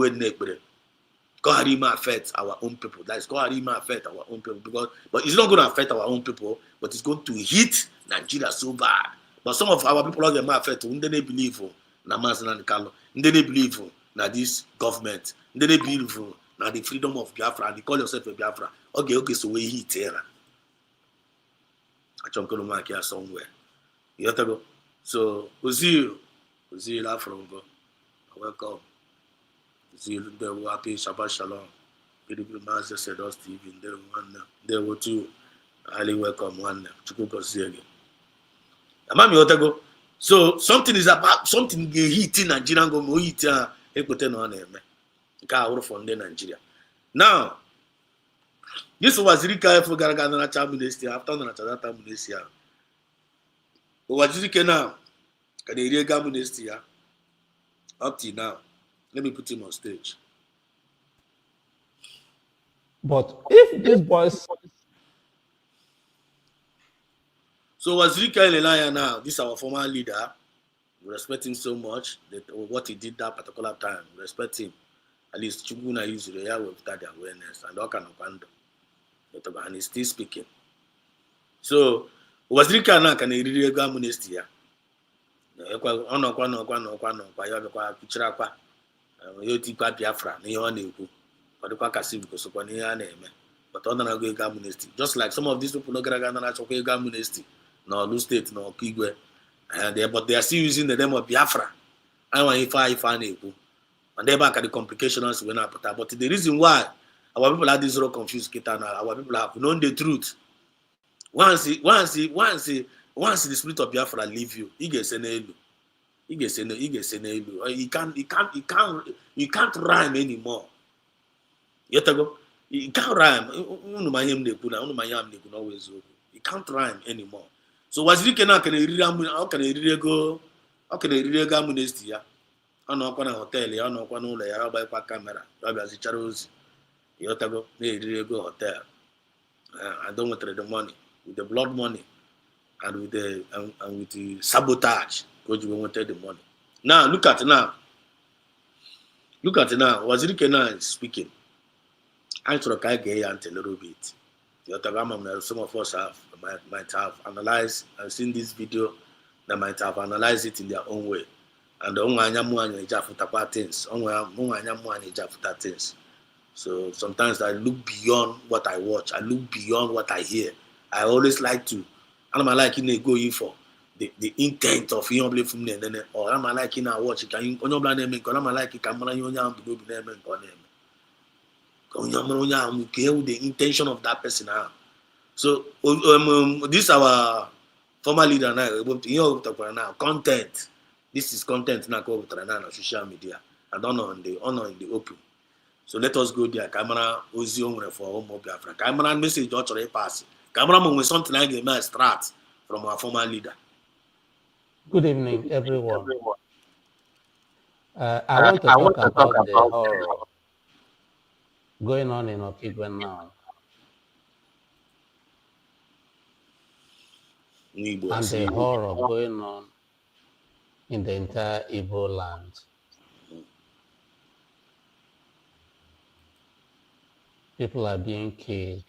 God might affect our own people. That is God might affect our own people but it's not going to affect our own people, but it's going to hit Nigeria so bad. But some of our people are might affect when they believe na Mazina and Carlo, they believe na this government, they believe na the freedom of Biafra, and they call yourself a Biafra. Okay, so we hit here. I don't know mark here somewhere. You have to go. So Uzil from go. Welcome. Uzil, there were happy Shabbat Shalom. Beautiful Master said us Stephen. There were two. Highly welcome one. Chukuko Zegi. Amami Otago. So something hitting Nigerian go hit Ekoten on him. Ka from Nigeria. Now this was Rika for Garagana Chamunestia after the Tamunesia. What is it now? Can they read Gamunestia? Up till now. Let me put him on stage. But if these boys So Wazirika Elelaya now, this is our former leader. We respect him so much that what he did that particular time. We respect him. At least Chuguna used the air without the awareness and all kind of quando. And he's still speaking. So Wazirika now can really go amnesty. Ọnọkwa ya bịakwa pichirakwa ya otikwa Biafra n'ihe ọ na-ekwu ọ dịkwa kasị bikosokwa n'ihe a na-eme but ọ nara go ego amnesty just like some of these people no gara aga nara achọkwa ego amnesty na Olu steeti na Ọkigwe but they are still using the name of Biafra anwa ife a na-ekwu and ebe aka the complications wee na-apụta but the reason why our people are this zero confused kita na our people have known the truth once the spirit of Biafra leave you, you get n'elu. You can't rhyme anymore. You can't rhyme. You can't rhyme anymore. So Wazirike now can read go amnesty ya. Ono kwa na hotel ya, ono kwa na ụlọ ya, ọba kwa camera, ọba zichara ozi. You go hotel. I don't want the money. With the blood money and with the sabotage because we wanted the money. Now look at now. Wazirike now is speaking. I thought I get a little bit. Some of us might have analyzed and seen this video that might have analyzed it in their own way. And things. So sometimes I look beyond what I watch. I look beyond what I hear. I always like to, and I'm like go in for the intent of you from there, or I'm like watch it. Can you I'm like the intention of that person now. So this our former leader now. Content. This is content now on social media and honor in the open. So let us go there. Camera Ozion for home of Biafra. Camera message or pass. Cameraman with something like a man start from our former leader. Good evening, everyone. I want to talk about the horror going on in Okigwe now. And the horror going on in the entire Igbo land. People are being killed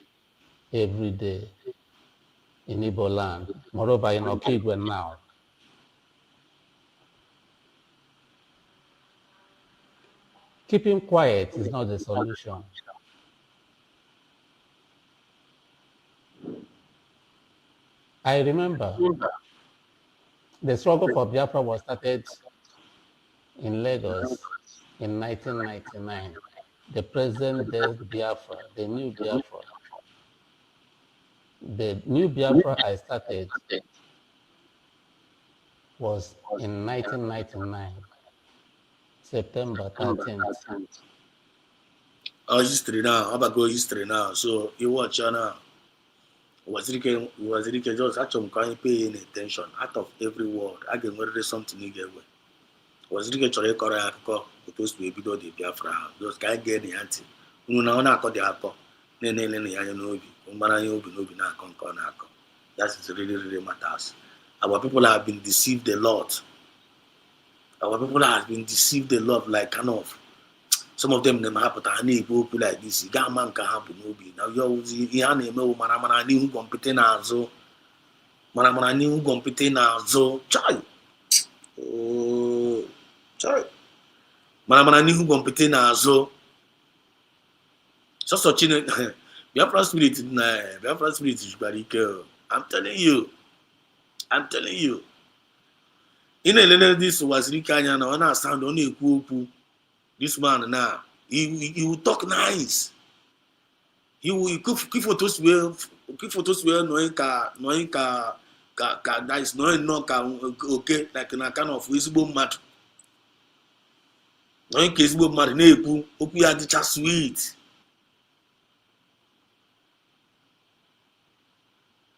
every day in Igbo land, moreover in Okigwe now. Keeping quiet is not the solution. I remember the struggle for Biafra was started in Lagos in 1999. The present-day Biafra, the new Biafra. The new Biafra I started was in 1999, September 13th. Oh, history now. How about go history now? So you watch now. Wazirike just actually can't pay any attention out of every word. I can read something you get away. Wazirike chore kora akọ supposed to be the Biafra. Just can't get the anti. Una ona akọ the akọ. Ne ya n'obi. Umbara ya obi n'obi na akọ na akọ. That is really matters. Our people have been deceived a lot. Our people have been deceived a lot, like kind of. Some of them happen to people like this. Man can happen n'obi. Now you have to mana ni who compete na azo. Mana ni who compete na azo. Chai. Oh, chai. Mana ni who compete na azo. So chine. Biafra spirit is very cool. I'm telling you. In a this was Rikanya now, and I sound only a cool. This man now, he will talk nice. He will keep photos well, knowing ka that is okay, like in a kind of visible matter. Knowing visible matter, nepu, opi are just sweet.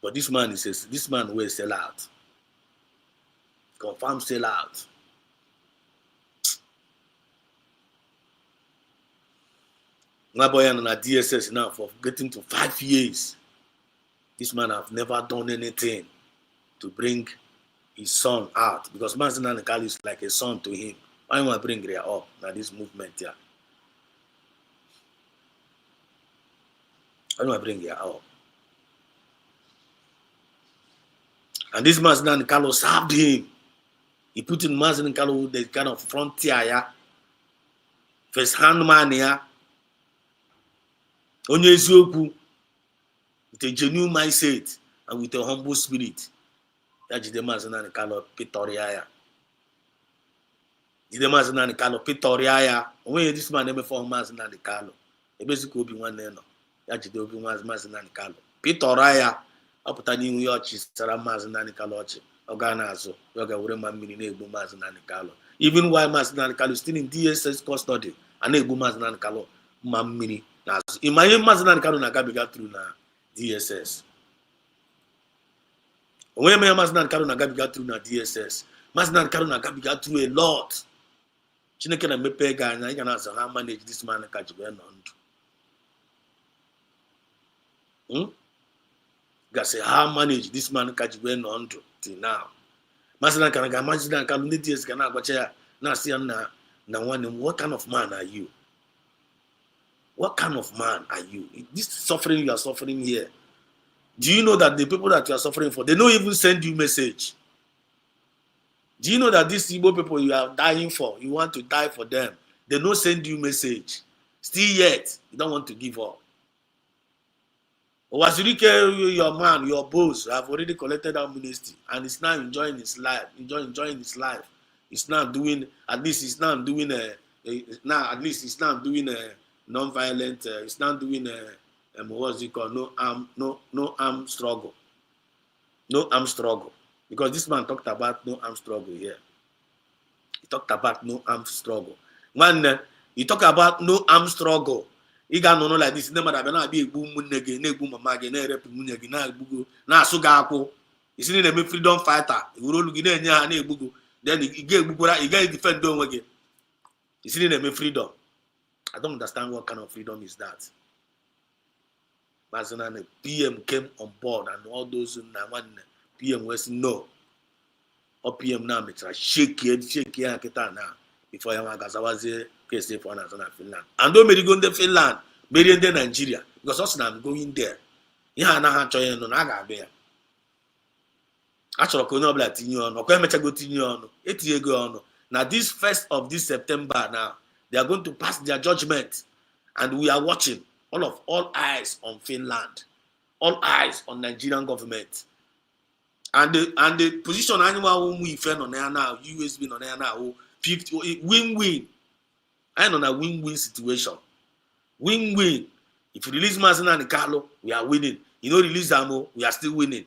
But this man will sell out. Confirm sell out. My boy and a DSS now for getting to 5 years. This man have never done anything. to bring his son out because Mazen Nanekalo is like a son to him. I want to bring her up now this movement here. I want to bring her up. And this Mazen Nanekalo served him. He put in Mazen Nanekalo the kind of frontier here. First hand man here. Onye eziokwu with a genuine mindset and with a humble spirit. That jide Mazen Nanekalo Pretoria ya. Jide Mazen Nanekalo Pretoria ya. When this man never for Mazen Nanekalo. E basically obi nwanne no. Ya jide obi Mazen Nanekalo. Pretoria ya. Ọpụta n'ihu ya ọchị sara Mazen Nanekalo ọchị. Ọ ga na-azụ. Ọ ga-were ma mmiri na-egbu Mazen Nanekalo. Even while Mazen Nanekalo still in DSS custody, a na-egbu Mazen Nanekalo ma mmiri na-azụ. Imagine Mazen Nanekalo na-agabiga through na DSS. Onwe me Mazen Nanekalo na-agabiga through na DSS. Mazen Nanekalo na-agabiga through a lot. Chineke na-emepe ga anya ị ga na-azụ ha manage this man ka ji wee nọ ndụ. Say how manage this man ka ji wee nọ ndụ till now. Mazen Nanekalo ga-amazi Nanekalo ndị DS ga na-agbacha ya na-asị ya na nwanne m, what kind of man are you? What kind of man are you? This suffering you are suffering here. Do you know that the people that you are suffering for, they don't even send you message? Do you know that these Igbo people you are dying for, you want to die for them, they don't send you message? Still yet, you don't want to give up. Wazirike, your man, your boss, have already collected that ministry and is now enjoying his life, enjoying his life. It's now doing, at least it's now doing non-violent, it's now doing what's it called, no arm struggle. No arm struggle. Because this man talked about no arm struggle here. He talked about no arm struggle. When he talked about no arm struggle, he got no like this. Never have be a boom nigga, ne boom magi, ne rep munegi, na bugu, na sugaku. He's in a freedom fighter. He will look in there, ne bugu. Then he gave bugu, he gave defend don't again. He's in a freedom. I don't understand what kind of freedom is that. Mazen PM came on board and all those in one PM was no. Or PM now makes a shake it now. Before Yamagazawazi, KSA for Finland. And don't maybe go to Finland, maybe in Nigeria. Because also I'm going there. Yeah, na choye no naga be. Actually, ko no bla tinyo no. Ko emecha go tinyo no. Etie go no. Now this 1st of this September now, they are going to pass their judgment, and we are watching. All eyes on Finland, all eyes on Nigerian government, and the position anyone we defend on there now, USB on there now, 50 win-win. I know a win-win situation. Win-win. If you release Mazen Nanekalo, we are winning. You know, release Amo, we are still winning.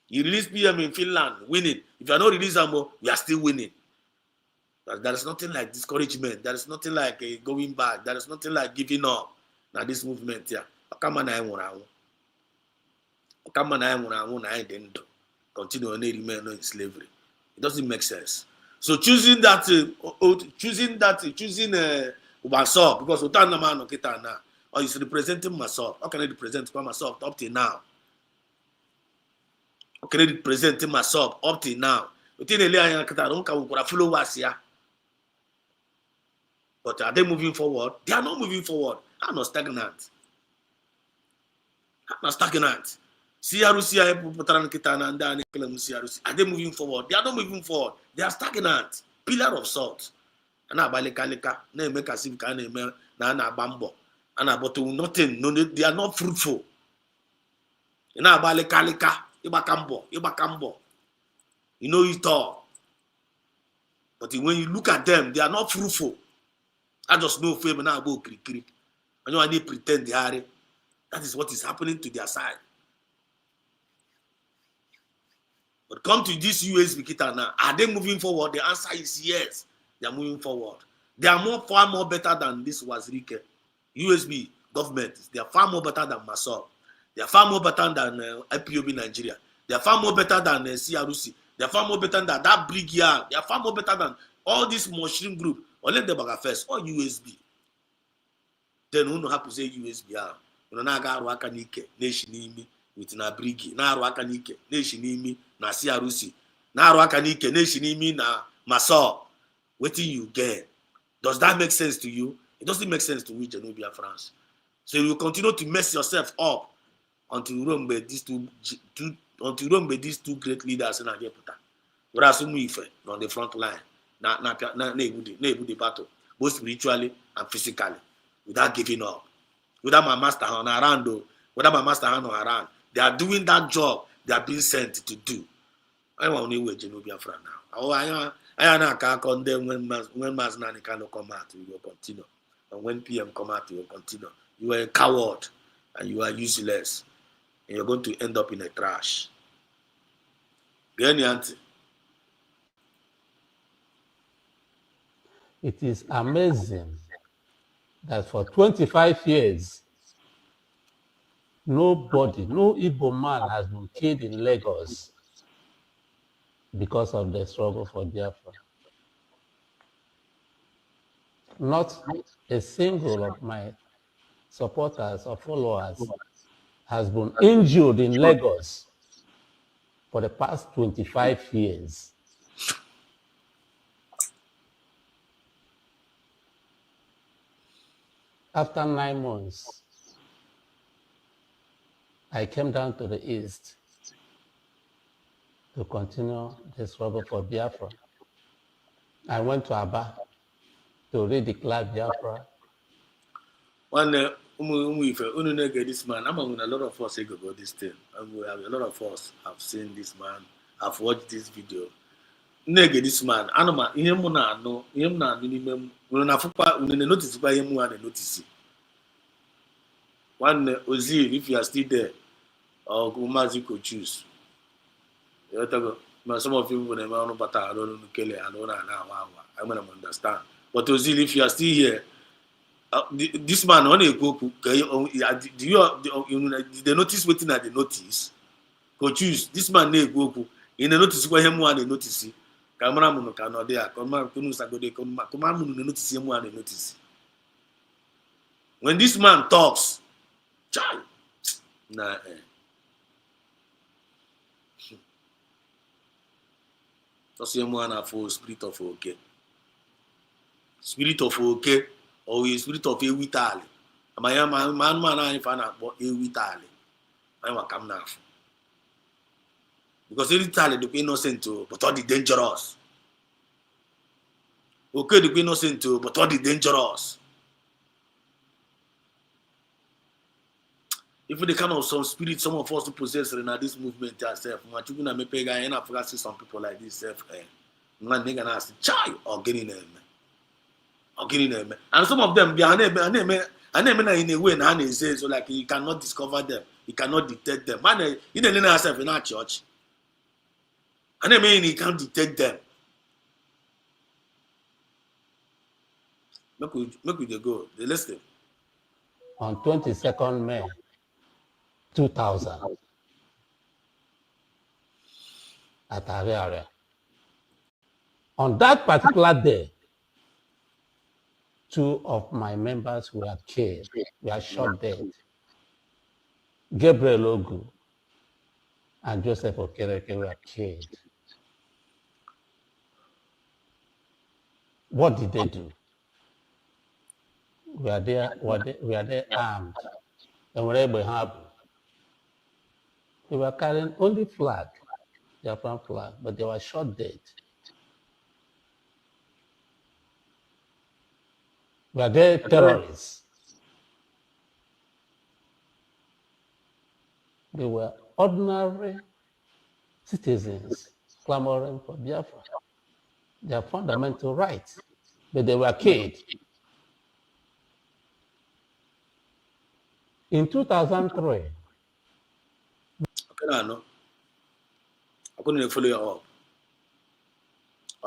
You release PM in Finland, winning. If you are not release Amo, we are still winning. There is nothing like discouragement. There is nothing like going back. There is nothing like giving up. Now this movement here, continue to remain in slavery. It doesn't make sense. So choosing myself, because or is representing myself. How can I represent myself up till now? How can I represent myself up till now? But are they moving forward? They are not moving forward. I'm not stagnant. I'm not stagnant. Are they moving forward? They are not moving forward. They are stagnant. Pillar of salt. They are not fruitful. You know it all. But when you look at them, they are not fruitful. I just know fame now about kiri. I know I need pretend they are. That is what is happening to their side. But come to this USB kita now. Are they moving forward? The answer is yes. They are moving forward. They are far more better than this Wazirike. USB government. They are far more better than Masop. They are far more better than IPOB Nigeria. They are far more better than CRC. They are far more better than that Brgie. They are far more better than all this mushroom group. Or let them back first. Or USB. Then who know how to say USB? You know, Naga Wakanike, Nation Imi. with na Brgie na-arụ aka n'ike na-eshi n'imi na CRC na-arụ aka n'ike na-eshi n'imi na Masọ. Wetin you get? Does that make sense to you? It doesn't make sense to we Genobia France. So you continue to mess yourself up until Rome by these two great leaders in Ageputa. Whereas on the front line, na the battle, both spiritually and physically, without giving up. Without my master on around, without my master hand on around, they are doing that job they are being sent to do. I want to wait Genobia France now. Oh, I can't condemn when Mass Nani cannot come out, we will continue. And when PM come out, we will continue. You are a coward and you are useless. And you're going to end up in a trash. Get any auntie? It is amazing that for 25 years, nobody, no Igbo man has been killed in Lagos because of the struggle for Biafra. Not a single of my supporters or followers has been injured in Lagos for the past 25 years. After 9 months, I came down to the east to continue the struggle for Biafra. I went to Aba to redeclare Biafra. One if you get this man, I'm going a lot of us go about this thing. And we have a lot of us have seen this man, have watched this video. Nege this man, anoma ihe mu na ano, ihe mu na ano ni mem. Unu na fupa, unu ne notice pa ihe mu na notice. One Ozil, if you are still there, or Umazi could choose. Some of you will never know, but I don't know Kelly. I don't know now. I'm gonna understand. But Ozil, if you are still here, this man only go. Do you notice waiting at the notice? Go choose. This man ne go. In the notice where him one notice. Camera muno cannot there. Camera kunu sagode. Camera muno notice him one notice. When this man talks, child, nah. That's him one for spirit of okay. Spirit of okay. Or a spirit of a vitali. Man, I find out about a vitali. I want to come now. Because a vitali the innocent too, but all the dangerous. Okay, the innocent too, but all the dangerous. If the kind of some spirit, some of us to possess in this movement yourself, and I forgot to see some people like this self. Man, nigga, na child or getting them. And some of them, in a way, and he says, so like you cannot discover them, you cannot detect them. Man, you don't know yourself in our church. And I mean, you can't detect them. Make we go. They listen. On 22nd May 2000, at Ariaria. On that particular day, 2 of my members were killed, were shot dead. Gabriel Ogu and Joseph Okereke were killed. What did they do? We are there armed, and wherever we have, they were carrying only flag, Japan flag, but they were shot dead. Were they terrorists? They were ordinary citizens clamoring for Biafra, their fundamental rights, but they were killed. In 2003, Okay, no. I'm going to follow you up.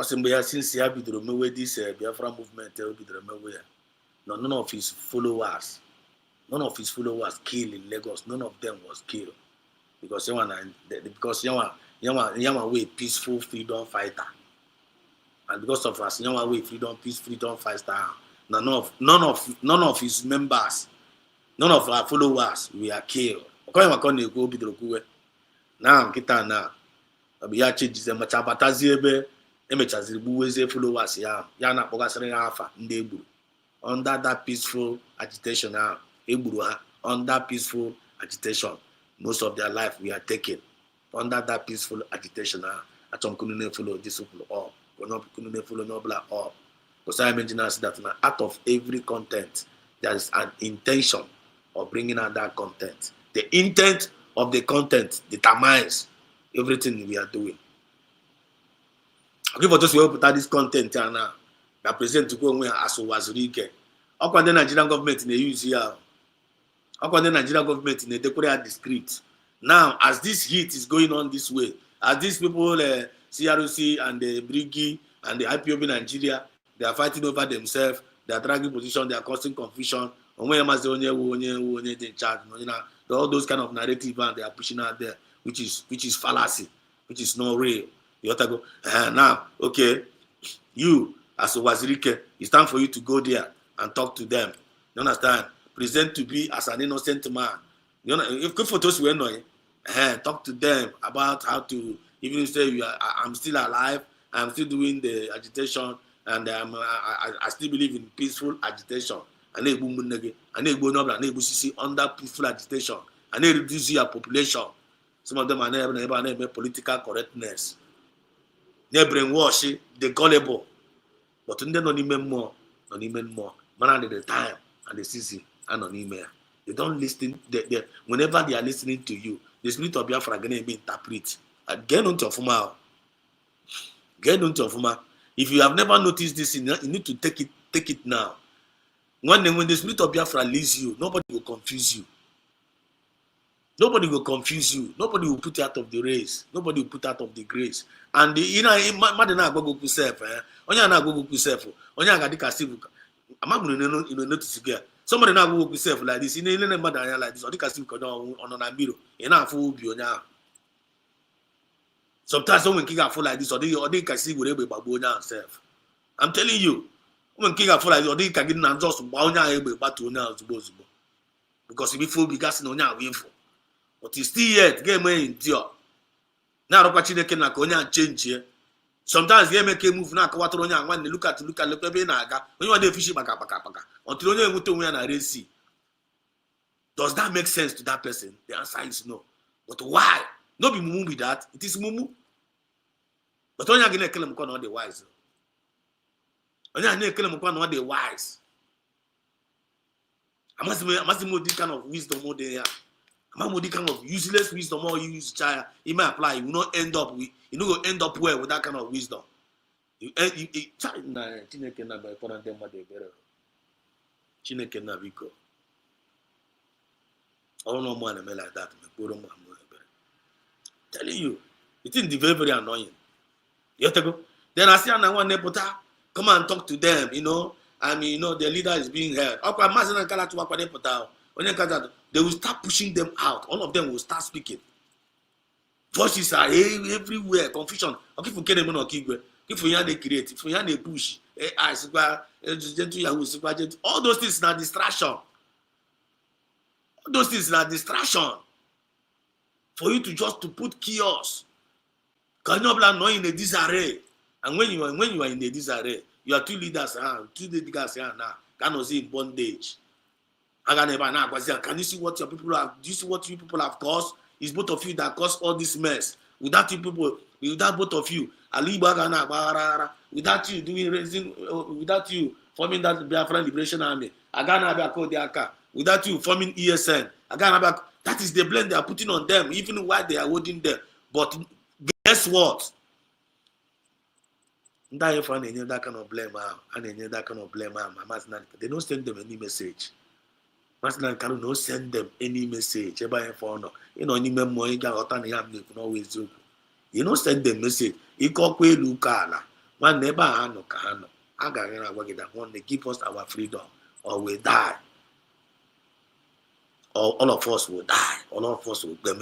Since you have been the this Biafra movement, none of his followers killed in Lagos. None of them was killed because Yawa way peaceful freedom fighter, and because of us, Yawa way freedom fighter. None of his members, none of our followers were killed. Coin Wakon go be the Kuwe. Now, Kita now. Abiyachi Dizemacha Bataziebe, Emechazibu, followers, Yana Bogasari Alpha, Ndebu. Under that peaceful agitation now, under peaceful agitation, most of their life we are taking. Under that peaceful agitation now, I don't follow this all. We're not follow no black all. Because I mentioned that out of every content, there is an intention of bringing out that content. The intent of the content determines everything we are doing. Okay, for just we put out this content now. That present to go where as was Rike. How can the Nigerian government in the use here? How can the Nigerian government in the decorate the script? Now, as this heat is going on this way, as these people, CROC and the Brgie and the IPOB Nigeria, they are fighting over themselves, they are dragging position, they are causing confusion. And when in charge, all those kind of narrative and they are pushing out there, which is fallacy, which is not real. You have to go now, okay, you as a Wazirike, it's time for you to go there and talk to them. You understand? Present to be as an innocent man. You know, if good photos were annoying, talk to them about how to, even say I'm still alive, I'm still doing the agitation, and I still believe in peaceful agitation. And they under peaceful agitation, and they reduce your population. Some of them are never political correctness. They brainwash, they gullible. But when they don't even more. Man at the time and the season and on email. They don't listen. Whenever they are listening to you, the spirit of Biafra are going to be interpreted. Get on to Fuma. Get on to Fuma. If you have never noticed this, you need to take it now. When the spirit of Biafra leads you, nobody will confuse you. Nobody will confuse you. Nobody will put you out of the race. Nobody will put out of the grace. And Madina go self, Onya na go self. Onya ga dika sivu. Amamu no notice again. Somebody na go self like this. In any madanya like this. Odika sivu on na miro. Ina afu bi onya. Sometimes someone kick full like this, or they can see whatever babu self. I'm telling you, when kick full like this, or they can get and just bound able to now because if you feel because no now we for. But you still yet game endure. Now Rokachi can na konya change here. Sometimes they make a move now. Kawatonya when they look at naga when you are the fishing baka until you to win a race. Does that make sense to that person? The answer is no. But why? No be Mumu with that. It is Mumu. But when you are going to kill him, not the wise. When you are going to kill him, not the wise. I must move this kind of wisdom more than I must this kind of useless wisdom more you use child. It may apply. You will not end up with. You know, end up well with that kind of wisdom. Chineke na by for them what they better. Chineke na biko. All no more like that. Telling you, it is very, very annoying. You have to go. Then I see one nepota come and talk to them, you know, and you know the leader is being heard. They will start pushing them out. All of them will start speaking. Voices are everywhere, confusion. Okay, for Kenem or Kigwe, if we are the create, if we are the push, all those things are distraction. All those things are distraction. For you to just to put chaos. Can you not in a disarray? And when you are in a disarray, you are two leaders now, cannot see in bondage. Can you see what your people have? Do you see what you people have caused? It's both of you that caused all this mess. Without you people, without both of you, without you doing raising, without you forming that Biafra Liberation Army, without you forming ESN, that is the blame they are putting on them, even while they are holding them. But guess what? That kind of blame, they don't send them any message. Master can not send them any message. You know, any memory you always do. You don't send them message. You call Lukala. One never no kahano. I got that one they give us our freedom or we die. Or all of us will die. All of us will go.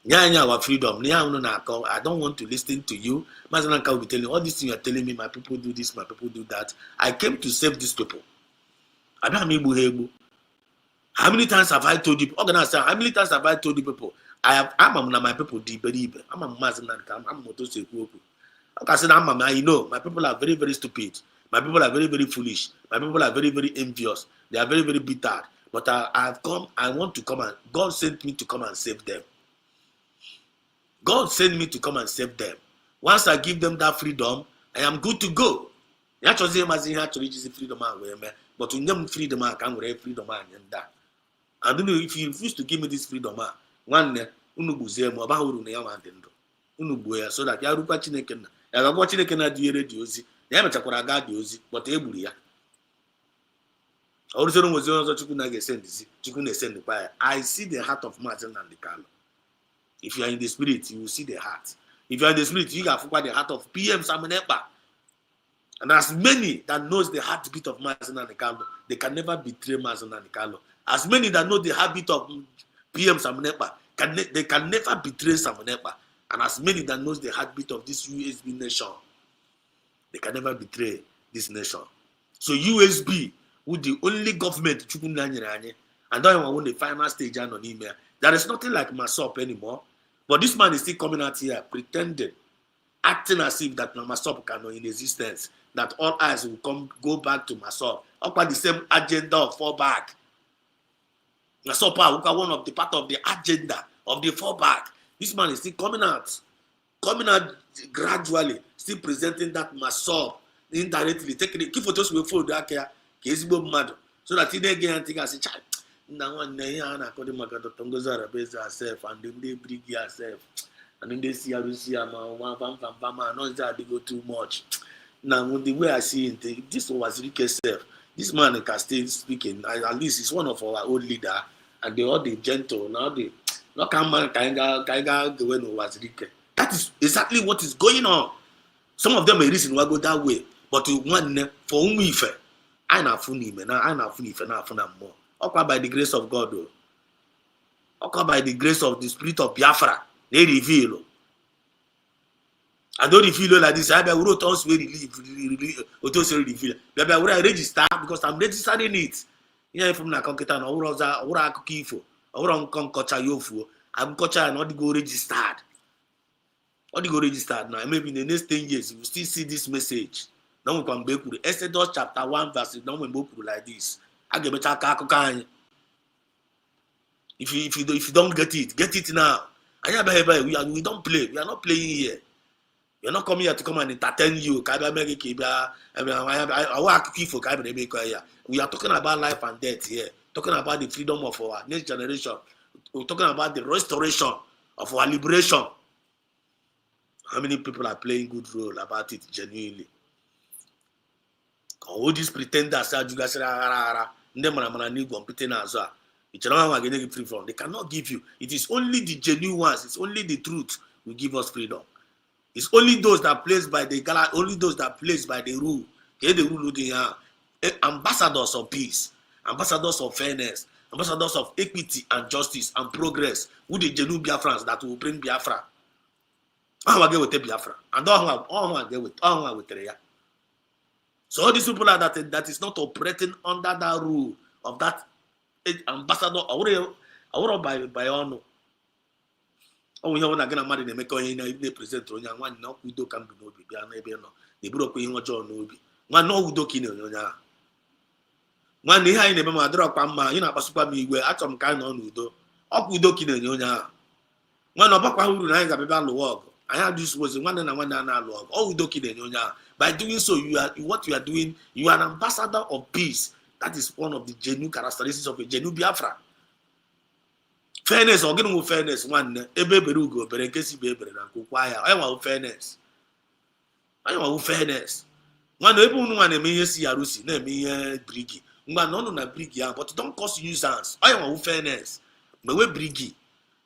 Our freedom. I don't want to listen to you. Master will be telling all these things you are telling me. My people do this. My people do that. I came to save these people. I don't How many times have I told you? Organizer, how many times have I told you people? I'm my people deep. I'm a Muslim. I'm Moto Seku. I said, you know, my people are very, very stupid. My people are very, very foolish. My people are very, very envious. They are very, very bitter. But I want to come and God sent me to come and save them. God sent me to come and save them. Once I give them that freedom, I am good to go. You have to say, freedom, but when them freedom, I can't get freedom. I don't know if you refuse to give me this freedom. One, unubuze mo ba huru na ya ma ndendo. Unubu ya so that ya rukwa Chineke na. Ya ga Chineke na di radio ozi. Ya mechakwara ga di ozi, but e gburu ya. I see the heart of Martin and the Carlo. If you are in the spirit, you will see the heart. If you are in the spirit, you have the heart of PM Samanepa. And as many that knows the heartbeat of Martin and the Carlo, they can never betray Martin and the Carlo. As many that know the habit of PM Samanepa, they can never betray Samanepa. And as many that knows the heartbeat of this USB nation, they can never betray this nation. So USB, with the only government, and then when the final stage on email, there is nothing like Masop anymore. But this man is still coming out here pretending, acting as if that Masop cannot in existence, that all eyes will go back to Masop. Up the same agenda of fallback. Masop one of the part of the agenda of the fallback. This man is still coming out gradually, still presenting that Masop indirectly, taking it. Keep photos with food that care. So that he again think as a child. Now one day I call him Tongoza Rebeza herself and then they Brgie herself. And then they see Arusia not that they go too much. Now the way I see it, this was Rike self. This man can still speaking. At least he's one of our old leader, and they all the gentle. Now they not come man Kaiga the way no was Rike. That is exactly what is going on. Some of them may reason why go that way, but one for whom we fair. I na funny man, I na funny for now more. Okay, by the grace of God, though. Okay, by the grace of the spirit of Biafra, they reveal. I don't reveal like this. I wrote us where reveal. Maybe I will register because I'm registering it. Yeah, from na concrete na ura akukifo. Ura nkonkocha yofu. I'm kocha and not go registered. Not go registered now. Maybe in the next 10 years you will still see this message. Now we can be able to Exodus chapter 1 verse. Now we go like this. I give it a if you don't get it now. We don't play. We are not playing here. You're not coming here to come and entertain you. We are talking about life and death here. Talking about the freedom of our next generation. We're talking about the restoration of our liberation. How many people are playing good role about it genuinely? All these pretenders they cannot give you. It is only the genuine ones, it's only the truth will give us freedom. It's only those that placed by the only those that placed by the rule. Okay, the rule they are ambassadors of peace, ambassadors of fairness, ambassadors of equity and justice and progress, with the genuine Biafrans that will bring Biafra. I get with Biafra, and all get with Reya. So all these people are that is not operating under that rule of that ambassador or by honor. Oh, we have not married the Meko they present on young one, no, we do come to know no. They broke in what John Nobi. One no do kin on ya. One day I never drop Pama, you know, Pasupa me where at some kind on Udo. Up with Dokin on ya. One of Papa who denies about the work. I have this was one and one log. All Dokin on ya. By doing so, what you are doing, you are an ambassador of peace. That is one of the genuine characteristics of a genuine Biafra. Fairness, or getting with fairness, one, Ebeberugo, but in case you be able to acquire, I want fairness. I want fairness. One, everyone want to me, see Arusi, name me, Brgie. One, no, Brgie, but don't cost nuisance. I want fairness. But we Brgie.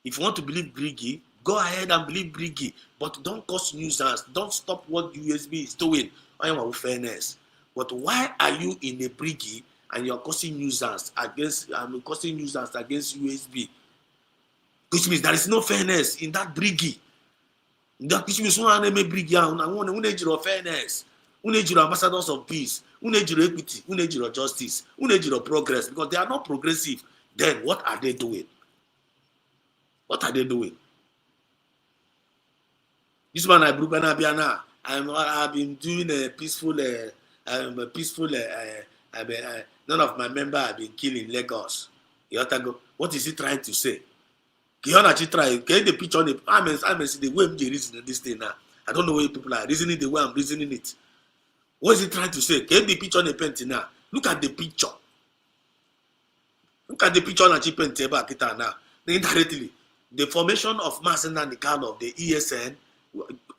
If you want to believe Brgie, go ahead and believe Brgie, but don't cause nuisance. Don't stop what USB is doing. I want fairness. But why are you in a Brgie and you're causing nuisance against USB? Which means there is no fairness in that Brgie. That which means one name Brgie. I want to fairness. We need your ambassadors of peace. We need your equity. We need your justice. We need your progress because they are not progressive. Then what are they doing? What are they doing? This man I broke Biana. I've been doing a peaceful none of my members have been killed in Lagos. What is he trying to say? Get the picture on the I see the way I'm reasoning this thing now. I don't know why people are reasoning the way I'm reasoning it. What is he trying to say? Get the picture on the painting now. Look at the picture. Look at the picture on the painting now. Indirectly, the formation of Masina Nikano of the ESN.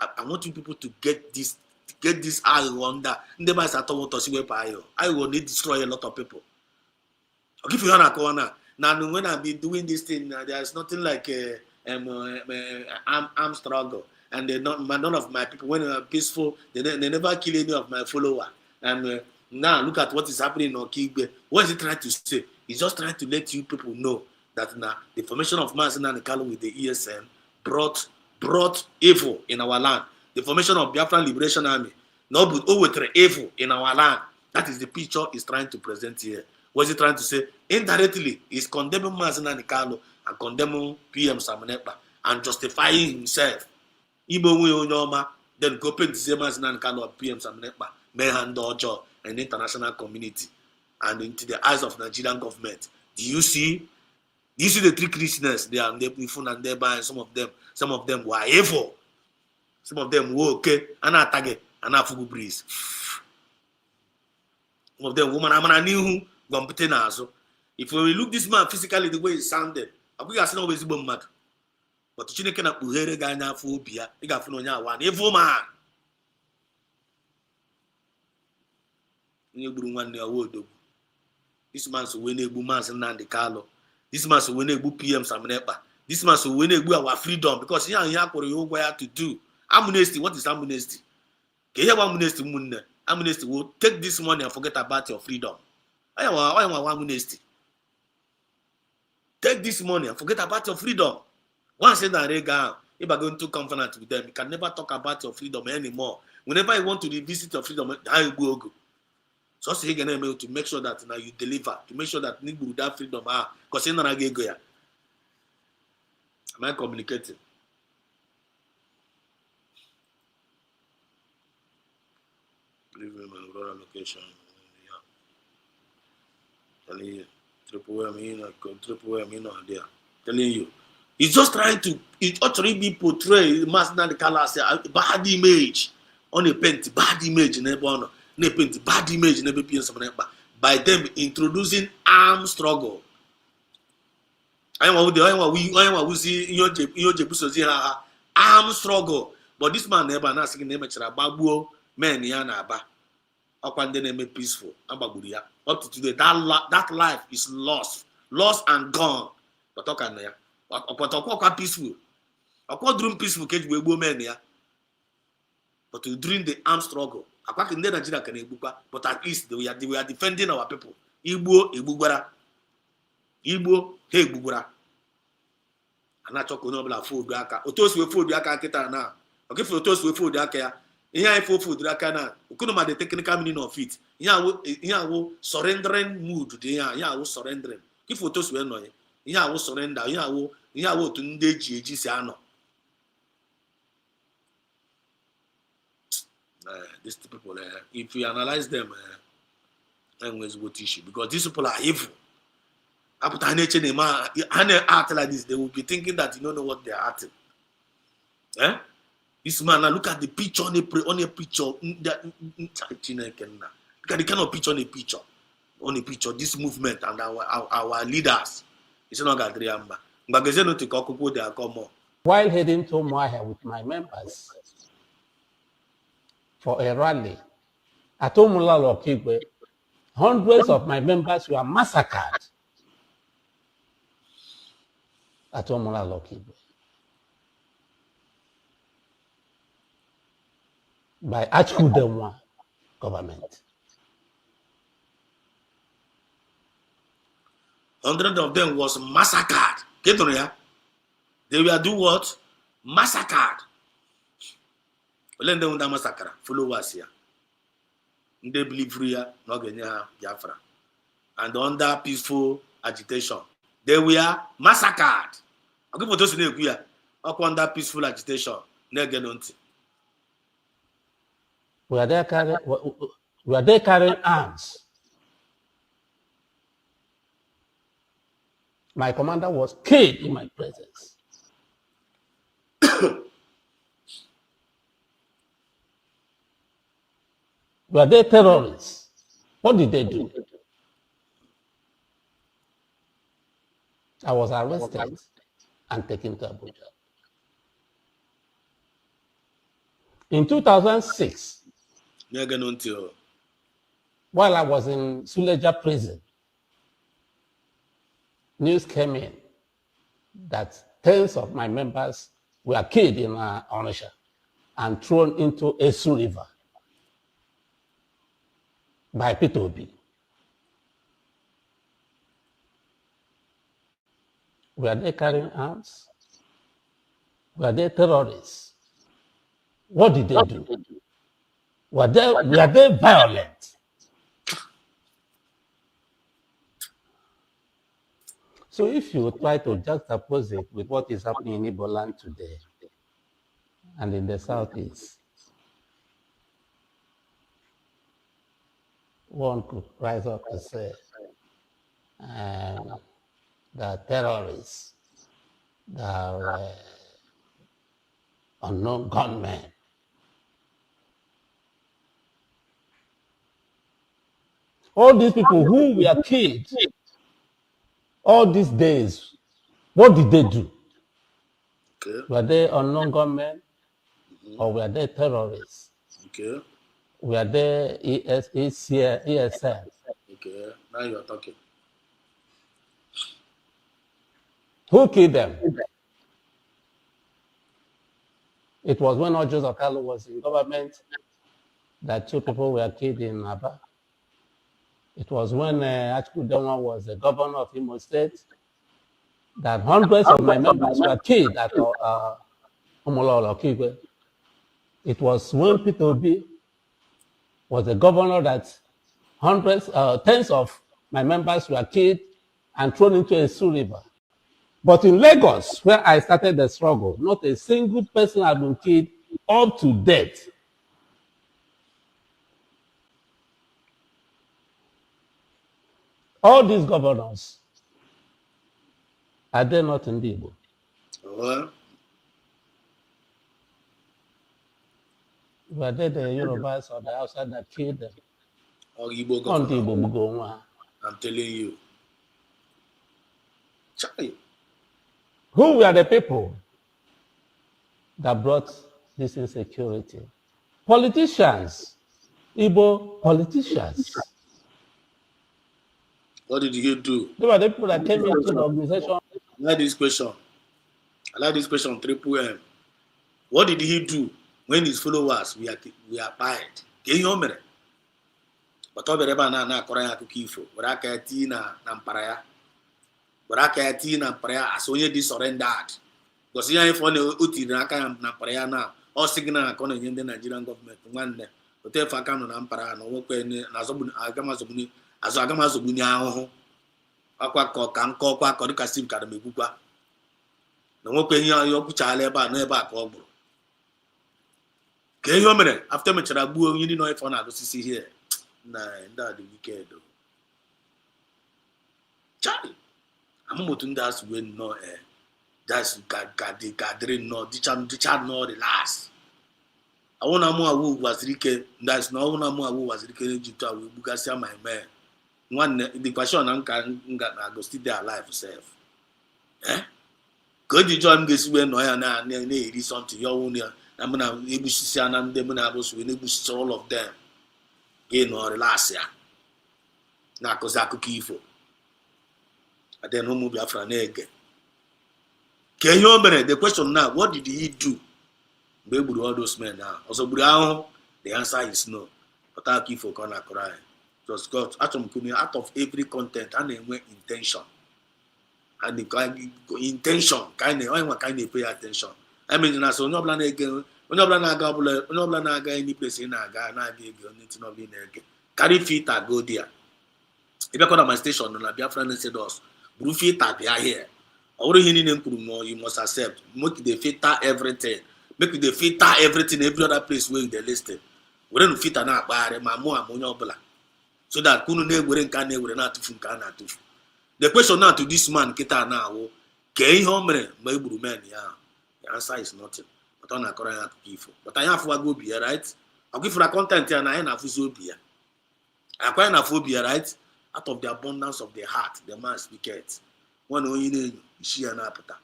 I want you people to get this I wonder. I will need destroy a lot of people. I'll give you a corner. Now, when I've been doing this thing, there's nothing like arm struggle. And none of my people, when they are peaceful, they never kill any of my followers. And now, look at what is happening in Okigbe. What is he trying to say? He's just trying to let you people know that now the formation of Masina Nikalo with the ESN brought evil in our land. The formation of Biafra Liberation Army but evil in our land. That is the picture he's trying to present here. What is he trying to say? Indirectly, he's condemning Masina Nikalo and condemning PM Samunepa and justifying himself. Then go pay the same Masina Nikalo and PM Samunepa, Mehandojo, and the international community, and into the eyes of Nigerian government. Do you see the three Christians? They are and thereby, and some of them were evil. Some of them were okay, and I target, and I fugu breeze. Some of them woman, I knew who. If we look this man physically the way he sounded, we are saying always mad. But to Chineke na puhere ganya phobia, he got no one evil man. This man's when a woman's in Nandi Carlo. This man's when a PM Samnepa. This man's when a our freedom because here and here what to do. Amnesty, what is amnesty? Can you have amnesty? Amnesty will take this money and forget about your freedom. I want amnesty. Take this money and forget about your freedom. Once said that if you are going to covenant with them, you can never talk about your freedom anymore. Whenever you want to revisit your freedom, I will go. So he can able to make sure that now you deliver, to make sure that you that freedom because you're not going to go. Am I communicating? Location. Telling you, there. Telling you, he's just trying to. It actually be portrayed Masina Nikalo as a bad image on a paint, bad image in everyone, bad image in every piece of by them introducing armed struggle. We see armed struggle, but this man never asking them babuo men yana ba. Peaceful. Up to today, that life is lost and gone. But peaceful. Dream peaceful but during the armed struggle, but at least we are defending our people. Igbo, hey Bugura. And I talk on food aka. Otos we food aka kita na. Okay, for otos we food aka. Here food aka na. Ukunoma the technical meaning of it. Here surrendering mood. Here surrendering. If otos we no. Here surrender. Here to ndeji eji se ano. These people, if you analyze them, always go issue because these people are evil. After act like this, they will be thinking that you don't know what they are acting. This man, now look at the picture on a picture. Look at the kind of picture on a picture. This movement and our leaders. It's not Gadriamba. While heading to Mwahia with my members for a rally at Omula Lokigwe, hundreds of my members were massacred at Omula Lokigwe by Achudemwa government. Hundreds of them was massacred. They were do what? Massacred. Let them massacre. Followers here. They believe free, not Biafra. And under peaceful agitation, They were massacred. I'll give those in upon that peaceful agitation. Were they carrying arms? My commander was killed in my presence. Were they terrorists? What did they do? I was arrested and taken to Abuja. In 2006, while I was in Suleja prison, news came in that tens of my members were killed in Onitsha and thrown into Esu River by P2B. Were they carrying arms? Were they terrorists? What did they do? Were they violent? So if you try to juxtapose it with what is happening in Igbo land today and in the Southeast, one could rise up to say that terrorists, the unknown gunmen, all these people who were killed all these days, what did they do? Okay. Were they unknown gunmen or were they terrorists? Okay. Were they ESL? Okay, now you're talking. Who killed them? It was when Joseph Okalu was in government that 2 people were killed in Aba. It was when Achku Doma was the governor of Imo State that hundreds of my members were killed at Omololo Kigwe. It was when P2B was the governor that tens of my members were killed and thrown into a Esu River. But in Lagos, where I started the struggle, not a single person had been killed up to date. All these governors, are they not in the Igbo? Were they the Yorubas or the outside that killed them? Igbo governor. I'm telling you. Charlie. Who were the people that brought this insecurity? Politicians, Igbo politicians. What did he do? They were the people that came into the organization. I like this question, Triple M. What did he do when his followers were bad? Can you remember? But all the rebel na Korea kukifo. Wara kati na mparaya. Wara kati na mparaya asonye surrendered. Because here for the uti na aka na mparaya na all signal akona nyende Nigerian government nwanne. Hotel fa no na mparaya no wokwe ni na zobuni agamazobuni azagamasobuni ahụhụ akwa ka nkọ kwa ka dịka sim kada megwukwa na nwekwe ihe ya ọkwụchala ebe a n'ebe a ka ọ gburu ka ihe o mere after mechara gbuo onye ndị nọ ife ọ na-agụsisi ihe na ndị a dị wicked chai amụmụtụ ndị asụ wee nnọọ that's gadịrị nnọọ dịcha nnọọ the last awụ na mụ awụ gwaziri ike that's na ọwụ na mụ awụ gwaziri ike n'Egypt awụ egbugasịa my man one the question I'm go still there alive self. Could you join me when no na something your own I'm gonna able to see and them all of them. Gain no relax ya. Na cause I could keep for. And then Mumu Biafra again. Can you remember the question now? What did he do? Maybe all those men now. Also, the answer is no. But I keep for corner crying. Because God, out of every content, and then intention. And the intention, kind of pay attention. I mean, na so no plan again. No plan aga any place in aga na again. Anything of in again. Carry feet go there. If I call my station, na Biafra said us. buru filter bịa here ọ bụrụ ihe niile m kwuru no you must accept make the filter everything make the filter everything every other place where you dey listen were nu filter na-akpagharị ma mụ ama onye ọbụla so that kunu na-egwere nke a na-egwere na-atụfu nke a na-atụfu the question now to this man kịta na-awụ kee ihe o mere mgbe e gburu men ya the answer is nothing but ọ na-akọrọ ya akụkọ ifo but anyị afụwago obi ya right ọkwa ifụra content ya na anyị na-afụzi obi ya akwa anyị na-afụ obi ya right out of the abundance of the heart the man speaketh nwana onye na-enyo isi ya na-apụta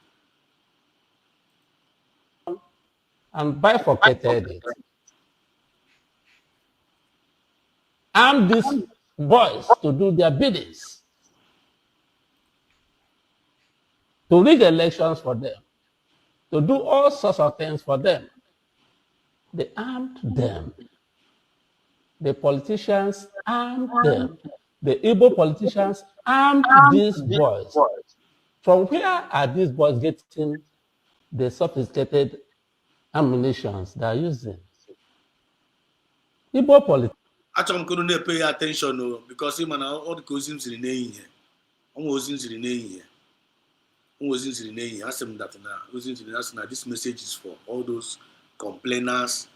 and bifurcated it. Arm these boys to do their biddings, to rig elections for them, to do all sorts of things for them. They armed them. The politicians armed them. The Igbo politicians armed these boys. From where are these boys getting the sophisticated ammunitions they are using? Igbo politicians. Achọrọ m ka unu na-epe ya attention o because ịma na ọ dị ka ozi m ziri n'ehihie ọnwa ozi m ziri n'ehihie asị m that na ozi m ziri asị na this message is for all those complainers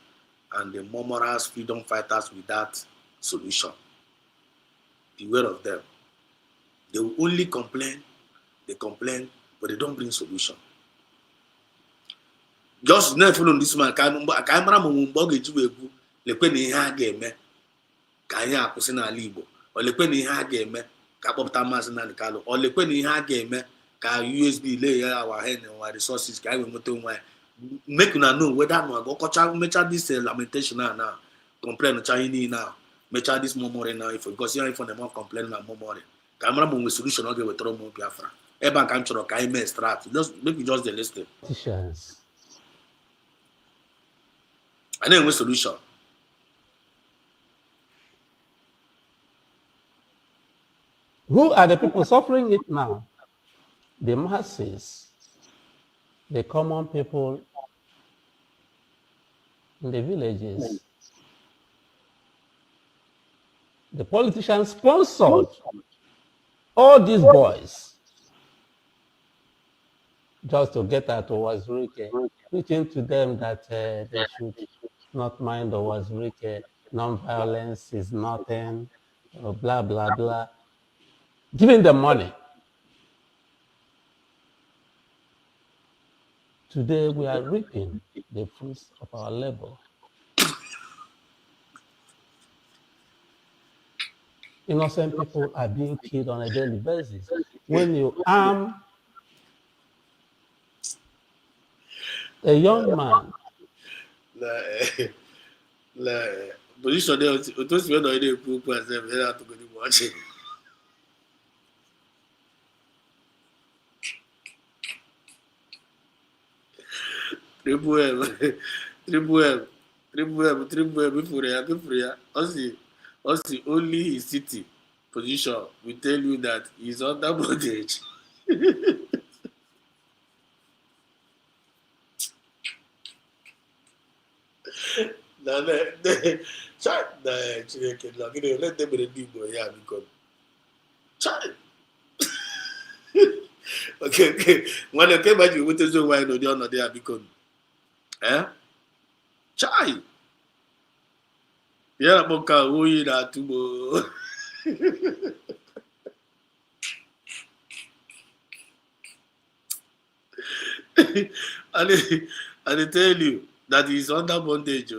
and the murmurers, freedom fighters without solution. Beware of them. They will only complain, but they don't bring solution. Just never follow this man. Ka anyị mara mgbe ọ ga-eji wee kwu lekwe na ihe a ga-eme ka anyị akwụsị n'ala Igbo o lekwe na ihe a ga-eme ka akpọpụta Maazị Nnamdi Kanu o lekwe na ihe a ga-eme ka USB lay ya our hand and our resources ka anyị nweta onwe anyị make una know whether no ọkọcha mecha this lamentation now complain cha ihe niile now mecha this murmuring now because here for them complain na murmuring ka mara mo solution ọ ga-wetara ụmụ Biafra ebe a ka m chọrọ ka anyị mee extract just make we just the listen I know a solution. Who are the people suffering it now? The masses, the common people in the villages. The politicians sponsored all these boys just to get out of Wazirike, preaching to them that they should not mind the Wazirike, non-violence is nothing, blah, blah, blah. Giving them money. Today we are reaping the fruits of our labor. Innocent people are being killed on a daily basis. When you arm a young man, position there, those who are the poor person, they have to go to watch. Triple M, before ya. Also, only his city position will tell you that he's under bondage. Let them ready boy here because child. Okay. When I came back, you went to the wine or the other there because child. Yeah, Boka, who you that too? And they tell you that he's under bondage.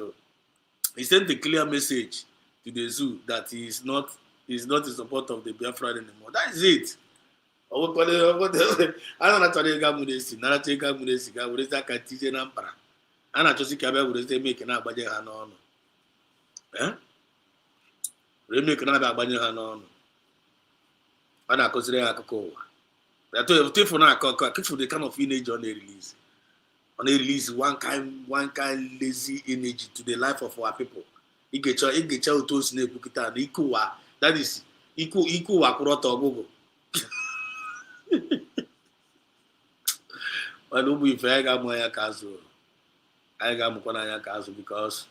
He sent a clear message to the zoo that he's not in support of the Biafra anymore. That is it. I don't know what to Munesi, Naracheka Munesi, Gaburesa Katije Nampara. And I just Kabe would say make an Abaja Hanon. Remake another Abaja Hanon. And I consider Akoko. I told you for now, for the kind of image on the release. On the release, one kind lazy energy to the life of our people. It get you to snake Bukita, Ikuwa. That is Ikuwa Kuroto Gogo. I don't believe I got my castle. I got Mukwana castle because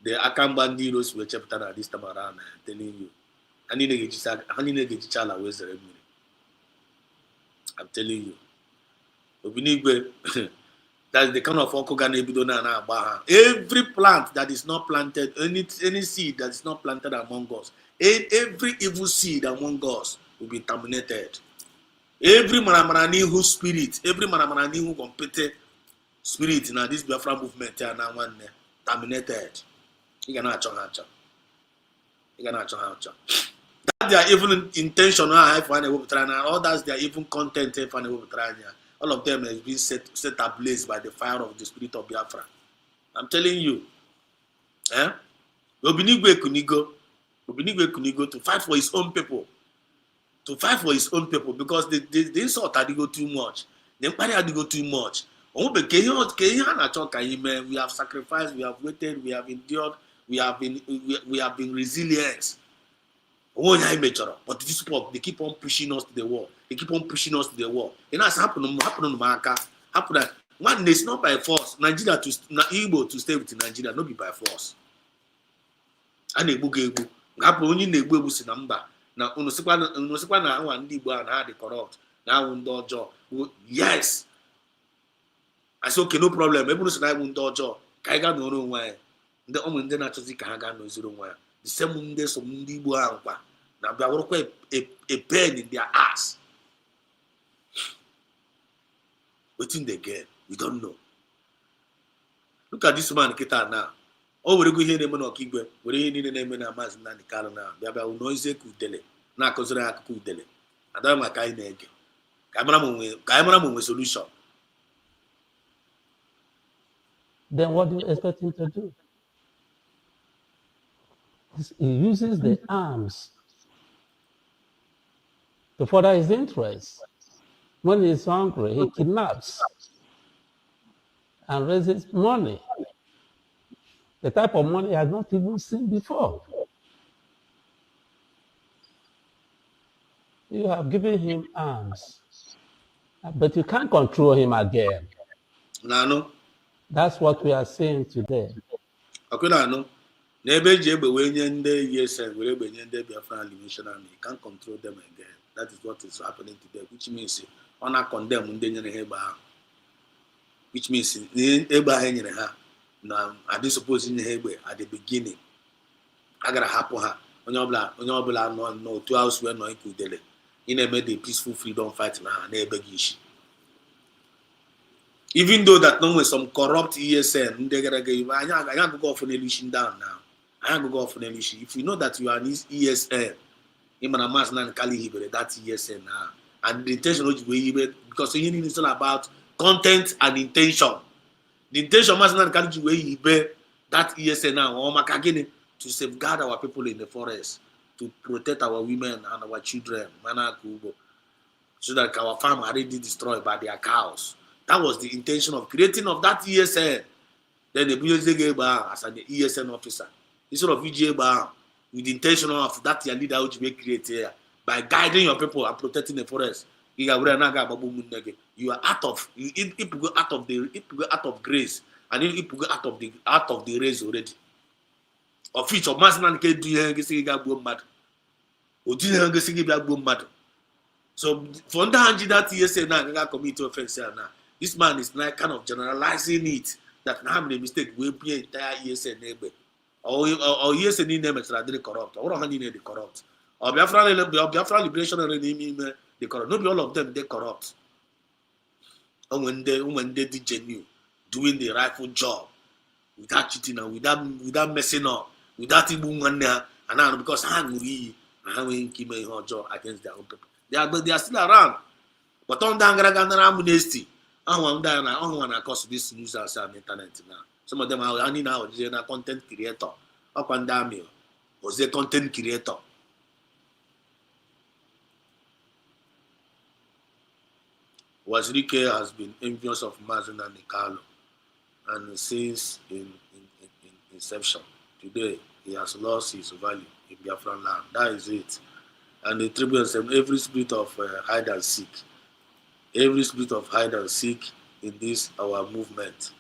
the Akambandiros were chapter at this time around telling you. I need to get Chala was the remedy. I'm telling you. Obinigwe, that's the kind of okogana ebido na agba. Every plant that is not planted, any seed that is not planted among us, every evil seed among us will be terminated. Every maramaranihu spirit, every maramaranihu compete spirit in this Biafra movement na one terminated. You cannot change. You cannot change. That's their evil intention. All that's their evil content. All of them has been set ablaze by the fire of the spirit of Biafra. I'm telling you. Obinigwe Kunigo to fight for his own people. To fight for his own people because the insult had to go too much. The empire had to go too much. We have sacrificed, we have waited, we have endured, we have been resilient. But this people, they keep on pushing us to the wall. They keep on pushing us to the wall. And that's happening. One, it's not by force. Nigeria to Igbo to stay with Nigeria, not be by force. And they book Igbo. Only the Igbo was in number. Now, unosikwa na awa ndị Igbo na the corrupt. Now, Undojo. Yes. I said, okay, no problem. Maybe it's not Undojo. Kaiga no one. The only thing that is Kaga no zero one. The same days of ndị Igbo ahụ. Now, they are a pen in their ass. Waiting they get. We don't know. Look at this man Kita now. Oh, we're going to hear no Kigwe. We're hearing the name of Amaz and the Kalana. Baba will noise a kudele. Now, consider a kudele. I don't like I neg. Cameraman with solution. Then what do you expect him to do? He uses the arms to further his interests. When he is hungry, he kidnaps and raises money. The type of money he has not even seen before. You have given him arms, but you can't control him again. No. That's what we are saying today. Okay, no. Never jebe when you yes and wherever you Biafra Liberation Army, you can't control them again. That is what is happening today, which means honor condemn which means now I do suppose in the at the beginning. I gotta happen her. On your blood, no 2 hours where no equal delay. You never made a peaceful freedom fight now, neighbor gish. Even though that no some corrupt ESN, they gotta give I can't go for an illusion down now. I can't go for an illusion. If you know that you are an ESN, Imanamas and Kali Hibre, that's ESN now. And the intention which we because it's all about content and intention. The intention must not carry away that ESN now or Makagini to safeguard our people in the forest, to protect our women and our children, so that our farm already destroyed by their cows. That was the intention of creating of that ESN. Then the BSG as an ESN officer, instead of VGA with the intention of that your leader which we create here by guiding your people and protecting the forest. You are out of it go out of grace and it go out of the race already. Of which of mass man can do mad. So from that ESN now commit offense now. This man is now kind of generalizing it that now the mistake will be entire ESN neighbor. Or ESN name is corrupt. Or how they corrupt. Or Biafra Liberation Army they corrupt. Not all of them they corrupt. And when they did genuine, doing the rightful job, without cheating and without messing up, without even one there, and now because hungry, and having keep a job against their own people. They are still around. But on the amnesty, I want to cause this news on the internet now. Some of them are only now a content creator. Up and down me, was a content creator. Wazirike has been envious of Mazen and Nikalo, and since in inception, today he has lost his value in Biafran land. That is it. And the tribune said, every spirit of hide and seek, every spirit of hide and seek in this our movement,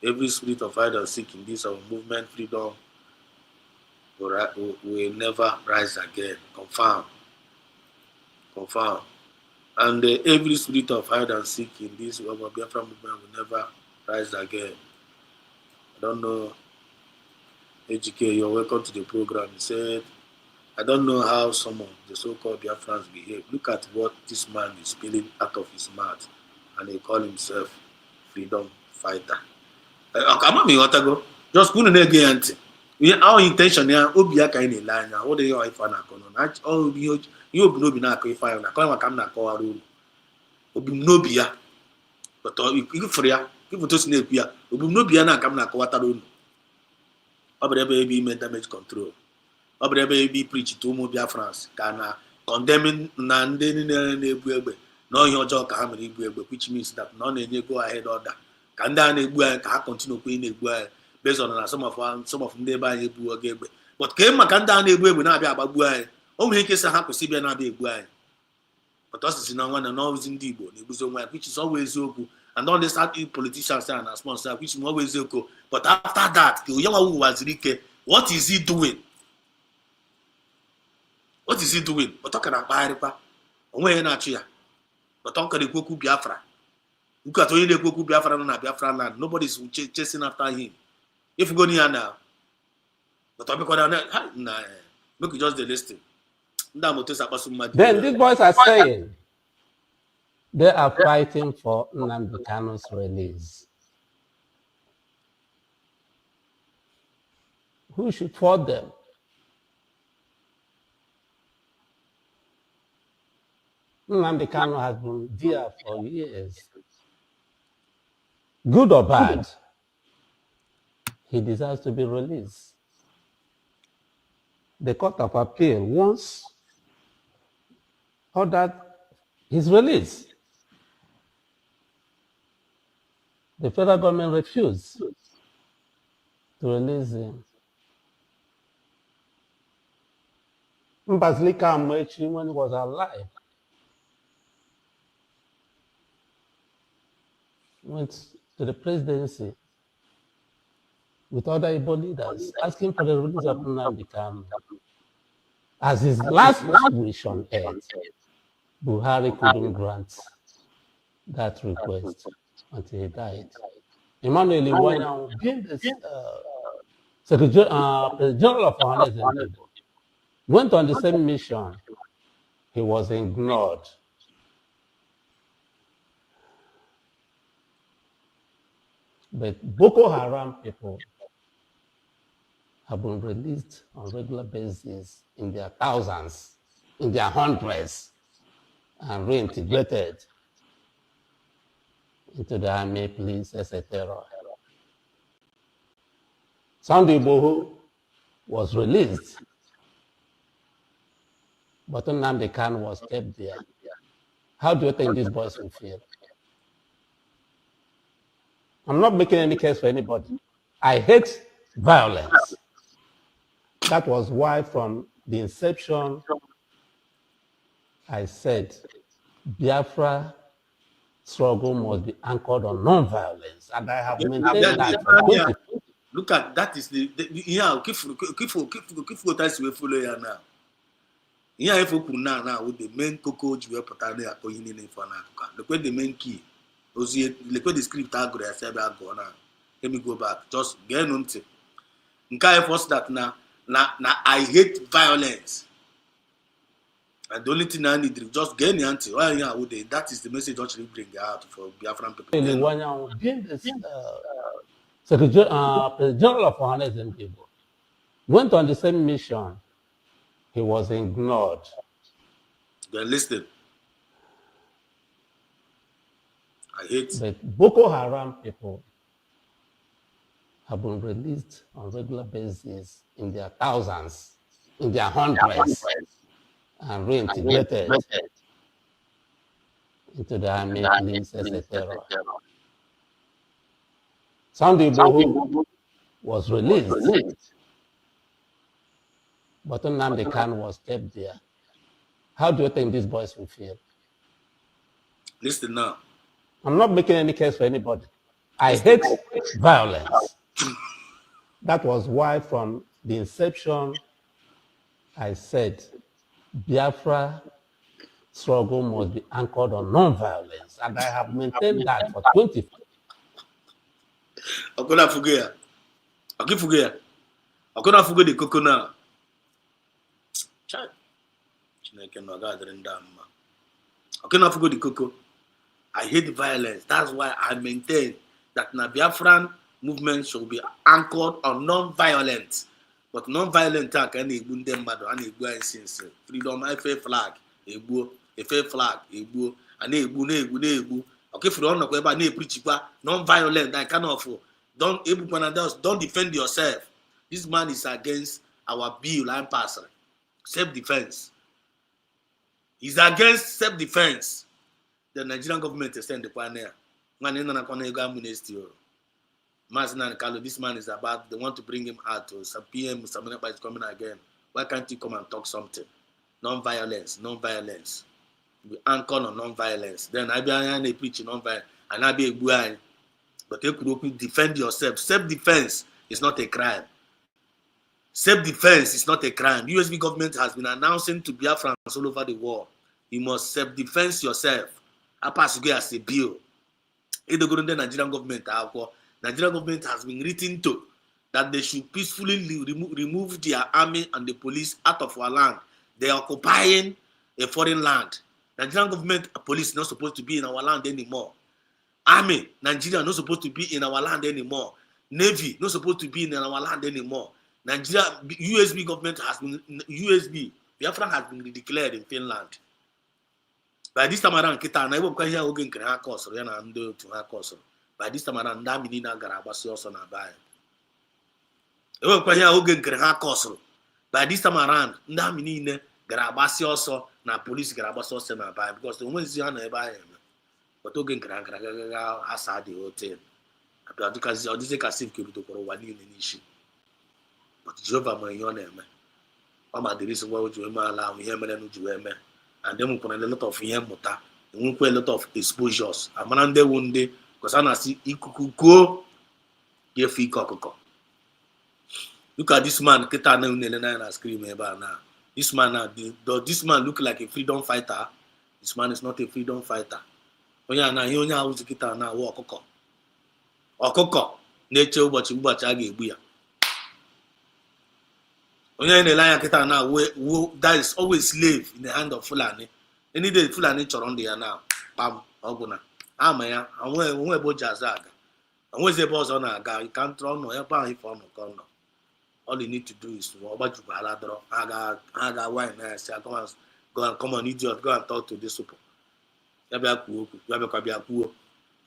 every spirit of hide and seek in this our movement, freedom will never rise again. Confirm. And every spirit of hide and seek in this Biafra movement will never rise again. I don't know. HK, you're welcome to the program. He said, I don't know how some of the so-called Biafrans behave. Look at what this man is spilling out of his mouth, and he call himself freedom fighter. I'm not go. Just put an again. Our intention here, Obia kind of line. What do you if I not oh, you no be na if I na call my camera call room. Obi no bia. But you for ya, give to snake bia. Obi no bia na camera call water room. Obi be damage control. Obi be preach to mo Biafrans. Kana condemning na ndị na-egbu egbe. No ihe ọjọọ ka ha mere igbu egbe, which means that no na-enye go ahead order. Ka ndị a na-egbu anyị ka ha continue kwe na-egbu anyị based on na some of ndị ebe anyị egbu oge egbe. But ka maka ndị a na-egbu egbe na-abịa agbagbu anyị, o nwere ike sị ha kwụsị ịbịa na-abịa egbu anyị. But ọ sịsị na nwa na n'ọzi ndị Igbo na-egbuzi onwe anyị, which is always eziokwu. And all these politicians and sponsors, which is always eziokwu. But after that, ka onye nwa waziri ike, what is he doing? What is he doing? But ọ ka na-akpagharịkwa onwe ya na-achụ ya. But ọ ka na-ekwu okwu Biafra. Look at onye na-ekwu okwu Biafra nọ na Biafra land. Nobody's chasing after him. If you go near now, but I'll be quite nah, look, just the listing. Then these boys are saying they are fighting for Nnamdi Kanu's release. Who should fought them? Nnamdi Kanu has been there for years. Good or bad, he deserves to be released. The Court of Appeal once ordered his release. The federal government refused to release him. Mbazlika Amechi, when he was alive, went to the presidency with other Igbo leaders, asking for the release of Nnamdi Kanu. As his last wish on earth, Buhari couldn't grant that request until he died. Emmanuel Iwanya, being the Secretary General of Fundraising, went on the same mission. He was ignored. But Boko Haram people have been released on a regular basis in their thousands, in their hundreds, and reintegrated into the army, police, etc. Sunday Igboho was released, but Nnamdi Kanu was kept there. How do you think these boys will feel? I'm not making any case for anybody. I hate violence. That was why from the inception, I said Biafra struggle must be anchored on non-violence. And I have maintained that for 20 Look at that is the yeah, keep that's we follow here now. Yeah, if we now with the main cockroach we put there for in for now. Look where the main key. Look where the script I go there go now. Let me go back. Just get on to. Nka force that now I hate violence. And the only thing I need is just get the anti. Well, yeah, that is the message that should bring out for Biafran people. Being the Secretary General of Fundraising people went on the same mission. He was ignored. Then listen. I hate. But Boko Haram people have been released on a regular basis in their thousands, in their hundreds, and reintegrated into the army, police, etc. Sunday Igboho was released, but Nnamdi Kanu was kept there. How do you think these boys will feel? Listen now. I'm not making any case for anybody. I hate violence. That was why from the inception, I said Biafra struggle must be anchored on non-violence, and I have maintained that for 25 Okuna Fugia. Okifugia. Okuna Fuga the Kokona. Child. Chineke no gathering down. Okuna Fuga the Koko. I hate violence. That's why I maintain that the Biafran movement should be anchored on non-violence. But non-violent attack and a bundem mado and a guy since freedom a fair flag, a fair flag, and a boo. Okay, for don't know about preach non-violent, I cannot afford. Don't defend yourself. This man is against our bill and passer. Self-defense. He's against self-defense. The Nigerian government is sending the pioneer. Man, in an amnesty. This man is about, they want to bring him out. Some PM, some is coming again. Why can't you come and talk something? Non-violence. We anchor on non-violence. Then I be preaching non-violence, and I be a guy. But you could defend yourself. Self-defense is not a crime. Self-defense is not a crime. USB government has been announcing to Biafrans all over the world. You must self-defense yourself. I pass to go as a bill. If the Nigerian government has been written to that they should peacefully remove their army and the police out of our land. They are occupying a foreign land. Nigerian government police not supposed to be in our land anymore. Army, Nigeria not supposed to be in our land anymore. Navy not supposed to be in our land anymore. Nigeria, USB government has been, Biafra has been declared in Finland. By this time around, kita na ibo kwa hiya oge nkere ha kosoro ya na ndo otu ha kosoro. By this time around, nda mini na gara agbasi ọsọ na bai. Ibo kwa hiya oge nkere ha kosoro. By this time around, nda mini ne gara agbasi ọsọ na police gara agbasi ọsọ na bai because the onwezi ha na ebe ahụ eme. But oge nkere gara asa the hotel. Abia dukazi odise ka save kebuto kworo wa niile n'ishi. But Jehovah ma ihe ọ na-eme. Ọ ma the reason why o ji eme ala ahụ ihe mere na uji wee mee. And then we put a lot of muta, and we put a lot of exposures. Amanande one day, because I see ikukuko, give free cocoa. Look at this man, Ketana and screaming about now. This man now, does this man look like a freedom fighter? This man is not a freedom fighter. Oh yeah, now he only has to get now walk or cocoa. Nature, but you watch Agibuya. Onye na-ele kita na that is always slave in the hand of Fulani. Any day Fulani chọrọ ndị ya na pam ọgwụna ama ya onwe ebe o ji aza aga onwezi ebe ọzọ na-aga you can't run no ebe ahụ ife ọnụ ka ọ nọ. All you need to do is ọgbajukwa ala dọrọ aga wine na ya si go and come on idiot go and talk to this people. Ya bịa kwuo okwu ya bịakwa bịa kwuo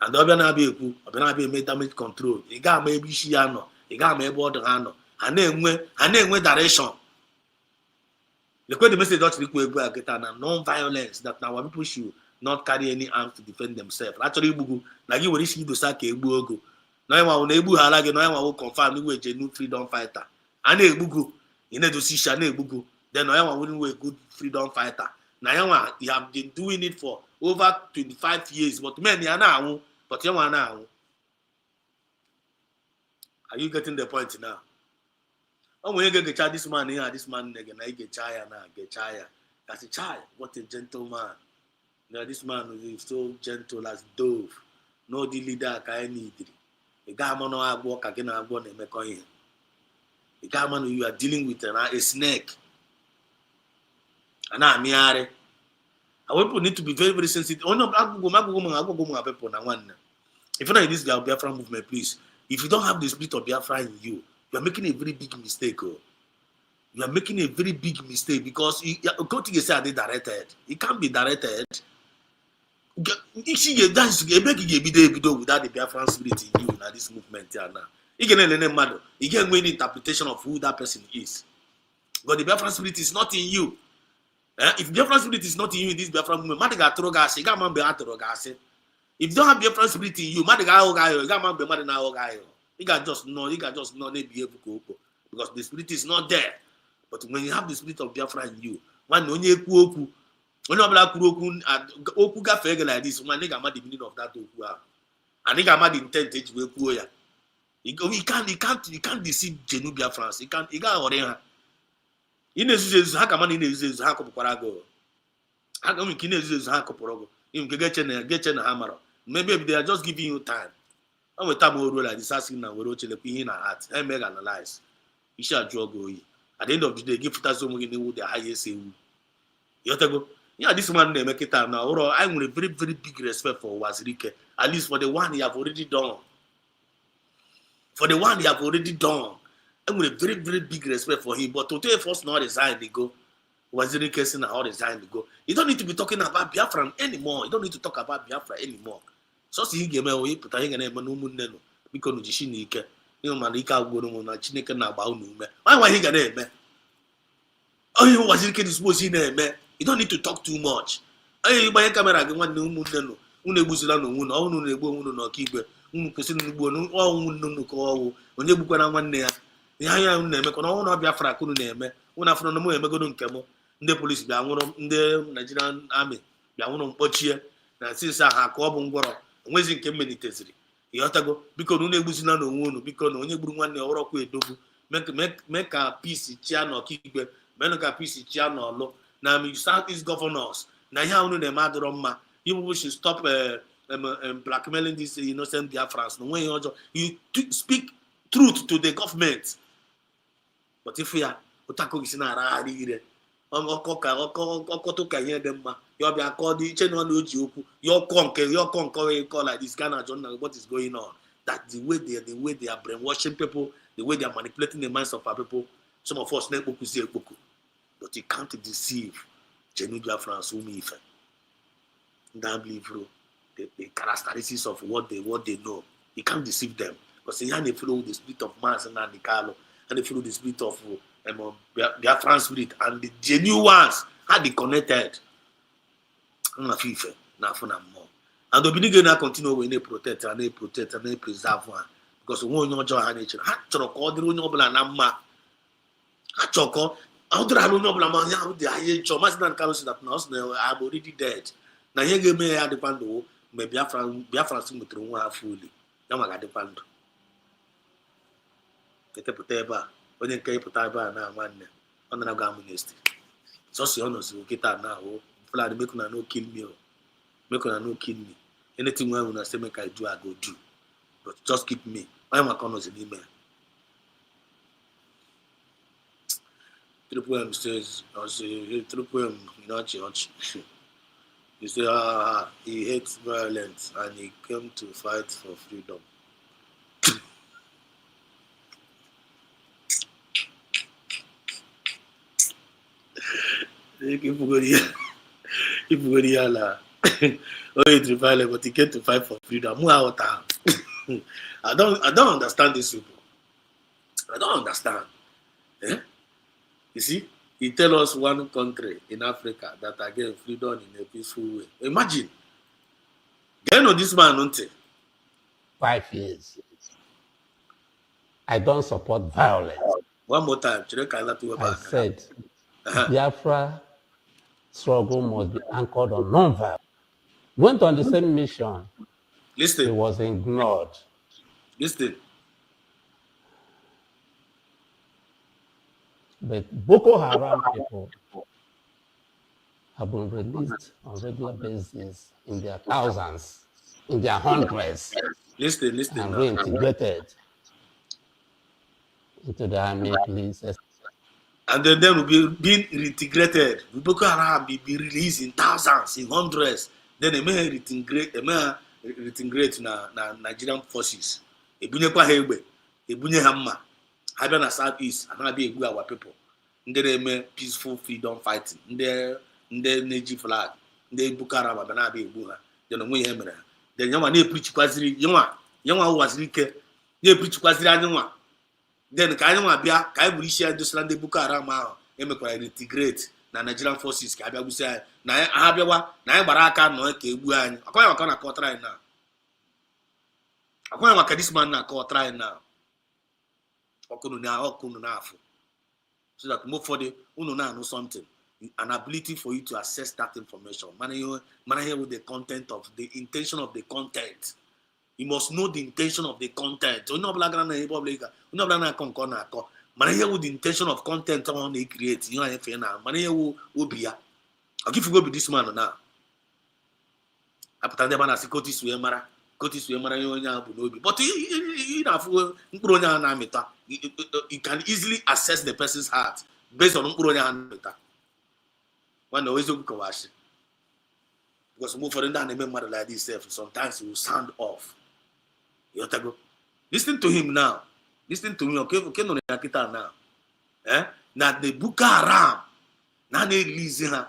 and ọbịa na-abịa ekwu ọbịa na-abịa eme damage control ị ga-ama ebe isi ya nọ ị ga-ama ebe ọdụ ha nọ ha na-enwe direction. The message that we get na non-violence that now our people should not carry any arms to defend themselves. Actually, like you will see the sack a bugo. Now I want to halage, now I will confirm you a genuine freedom fighter. And a bugo, you need to see Shane bugo. Then I want to a good freedom fighter. Now you have been doing it for over 25 years, but many are now, but you are now. Are you getting the point now? Oh, when you get this man here, this man again, I get chaya now, get chaya. That's a child. What a gentleman. Now this man is so gentle as dove. No the leader can need it. The guy man no work again and go and make on. The guy man you are dealing with a snake. And I'm here. Our people need to be very, very sensitive. Oh no, I go people now one. If you're not in this Biafra movement, please. If you don't have the spirit of Biafra in you, you are making a very big mistake. Oh. You are making a very big mistake because you go to say they directed. It can't be directed. You see, that's without the Biafran spirit in you now this movement here now. You can learn matter. You can win interpretation of who that person is. But the Biafran spirit is not in you. If Biafran spirit is not in you in this Biafran movement, man got trogasi. You got man be trogasi. If you don't have Biafran spirit in you, man got ogayo. You got man be man na ogayo. You can just know they be able to go because the spirit is not there. But when you have the spirit of Biafra in you, one only oku like this, one nigga mad the meaning of that oku. And nigga mad the intent to go ya. You can't deceive Genu Biafrans. You can't oreha. In the how come in the how come I don't mean is Hakoporogo. You get in a hammer. Maybe they are just giving you time. I'm a time old like this asking now, we're watching the pin in our heart. I make analyze. You shall draw go. At the end of the day, give us some with the highest. You go. Yeah, this man they make it time now. I'm with a very, very big respect for Wazirike. At least for the one he have already done. For the one he have already done. I'm with a very, very big respect for him. But today, first not resign, they go. Wazirike saying how resign, they go. You don't need to be talking about Biafra anymore. You don't need to talk about Biafra anymore. So see game away, but I ain't gonna no because no Jishinike. You know, Manika go na Chineke na ba unu me. Why he gonna me? Oh, you Wazirike is supposed in me. You don't need to talk too much. Hey, you buy a camera again one no no. Unu ebusila no unu, unu na egbo unu no kigbe. Unu kwesi no egbo no, unu ko onye gbukwa na nwanne ya. Ya unu na-eme ko na unu Biafra kunu na-eme. Unu afro no mo emegodo nke mo. Ndị police bịa nwụrụ, ndị Nigerian army bịa nwụrụ mkpochie na since ha ka ọ bụ ngwọrọ onwezi nke mmeliteziri ịghọtago biko na unu egbuzina na onwe unu biko na onye gburu nwanne ya ọrọkwa edogbu mee ka peace chia na ọkaikpe mee ka peace chia na ọlụ na Southeast governors na ihe unu na-eme adịrọ mma you should stop blackmailing these innocent Biafrans na onweghị ọjọọ you speak truth to the government but if ya ụtakọ gị si na-aragharị ire ọkọtụ ka ihe dị mma ya ọbịa akọ dị iche na ọ na-oji okwu ya ọkọ nke call like this Ghana John what is going on that the way they are brainwashing people the way they are manipulating the minds of our people some of us na-ekpokuzi ekpoku but you can't deceive genuine Biafrans ume ife don't believe the characteristics of what they know you can't deceive them because they follow the spirit of Mars and the Carlo and they follow the spirit of Biafran spirit and the genuine ones had the connected. I'm not FIFA, not for more. And the beginning now continue when they protect and they preserve one because one no joy nature. Hatchoko, all the nobla nama. Hatchoko, how do I know nobla man? How the high chomas than Carlos that now I'm already dead. Now here give me a depando, maybe Biafran sing with one fully. Now I got the pando. Get a poteba. Onye nke ịpụta ebe a na nwanne ọ na-aga amnesty sọsị ọnọzi okịta na ahụ Fulani make una no kill me anything wey una say make I do I go do but just keep me onye maka ọnọzi n'ime ya Triple M says Triple M church he say he hates violence and he came to fight for freedom. If we go here, but he came to fight for freedom. I don't understand these people. I don't understand. You see, he tell us one country in Africa that are getting freedom in a peaceful way. Imagine. Get on this man, don't 5 years. I don't support violence. One more time. I said, Biafra struggle must be anchored on non-violence. Went on the same mission. Listen. It was ignored. Listen. But Boko Haram people have been released on regular basis in their thousands, in their hundreds, listen, and reintegrated into the army, police, and then will be being reintegrated. Boko Haram be released in thousands, in hundreds. Then they may reintegrate na Nigerian forces. Ebunye kwa hegbe, ebunye hamma. Have na Southeast, and I be a our people. They may peaceful freedom fighting. They Neji flag. They Boko Haram, and I be a buha. Then we hammer. Then you preach quasi Yama was Rike. They preach quasi Anuma. Then Kaima Bia, Kaiburisha, just land the Boko Haram, integrate na Nigerian forces. Kabia will say, Na Abiawa, Na Baraka, no Kebuan. I can't try now. I can't this man now, try now. So that move for the know something, an ability for you to assess that information. Man with the content of the intention of the content. You must know the intention of the content. You know, black and public. You know, black man with the intention of content on they create. You know, if you know, man will be I'll give you go be this man now. I put on the man as a cotis we mara yonya bu no be. But you know nkronya na meta. You can easily assess the person's heart based on nkronya na meta. When always go kawashi. Because move for the name mother like this sometimes he will sound off. You have to go. Listen to him now. Listen to me. Okay, no nakita now. Now the Boko Haram, now they release her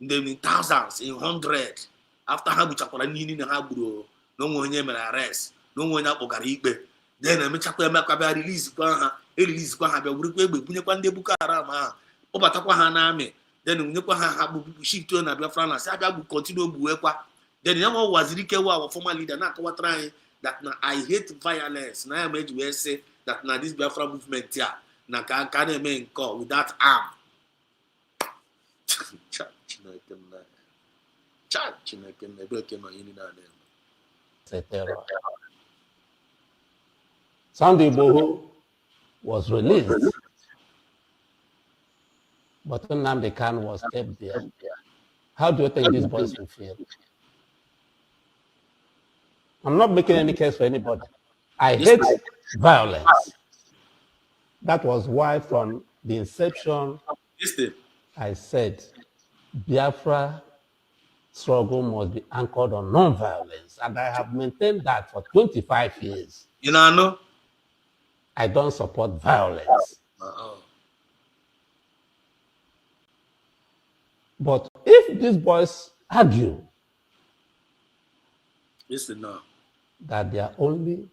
in thousands, in 100. After how much akora nini na haburo, no one nye mena arrest, no one na ogaribe. Then I chakwa makaba release kwa ha be wurikwe be bunye kwa nde Boko Haram ha. Obatakwa ha na ame. Then unye kwa ha bu shift na Biafra na say abia bu continue bu kwa. Then yamo wazirike wa our former leader na kwa trying that na I hate violence. Na I made we say that na this Biafra movement here na can eme nko without arm. Sunday Boho was released, but Nnamdi Kanu was kept there. How do you think these boys will feel? I'm not making any case for anybody. I hate violence. That was why from the inception, I said Biafra struggle must be anchored on non-violence. And I have maintained that for 25 years. You know? I don't support violence. But if these boys argue that their only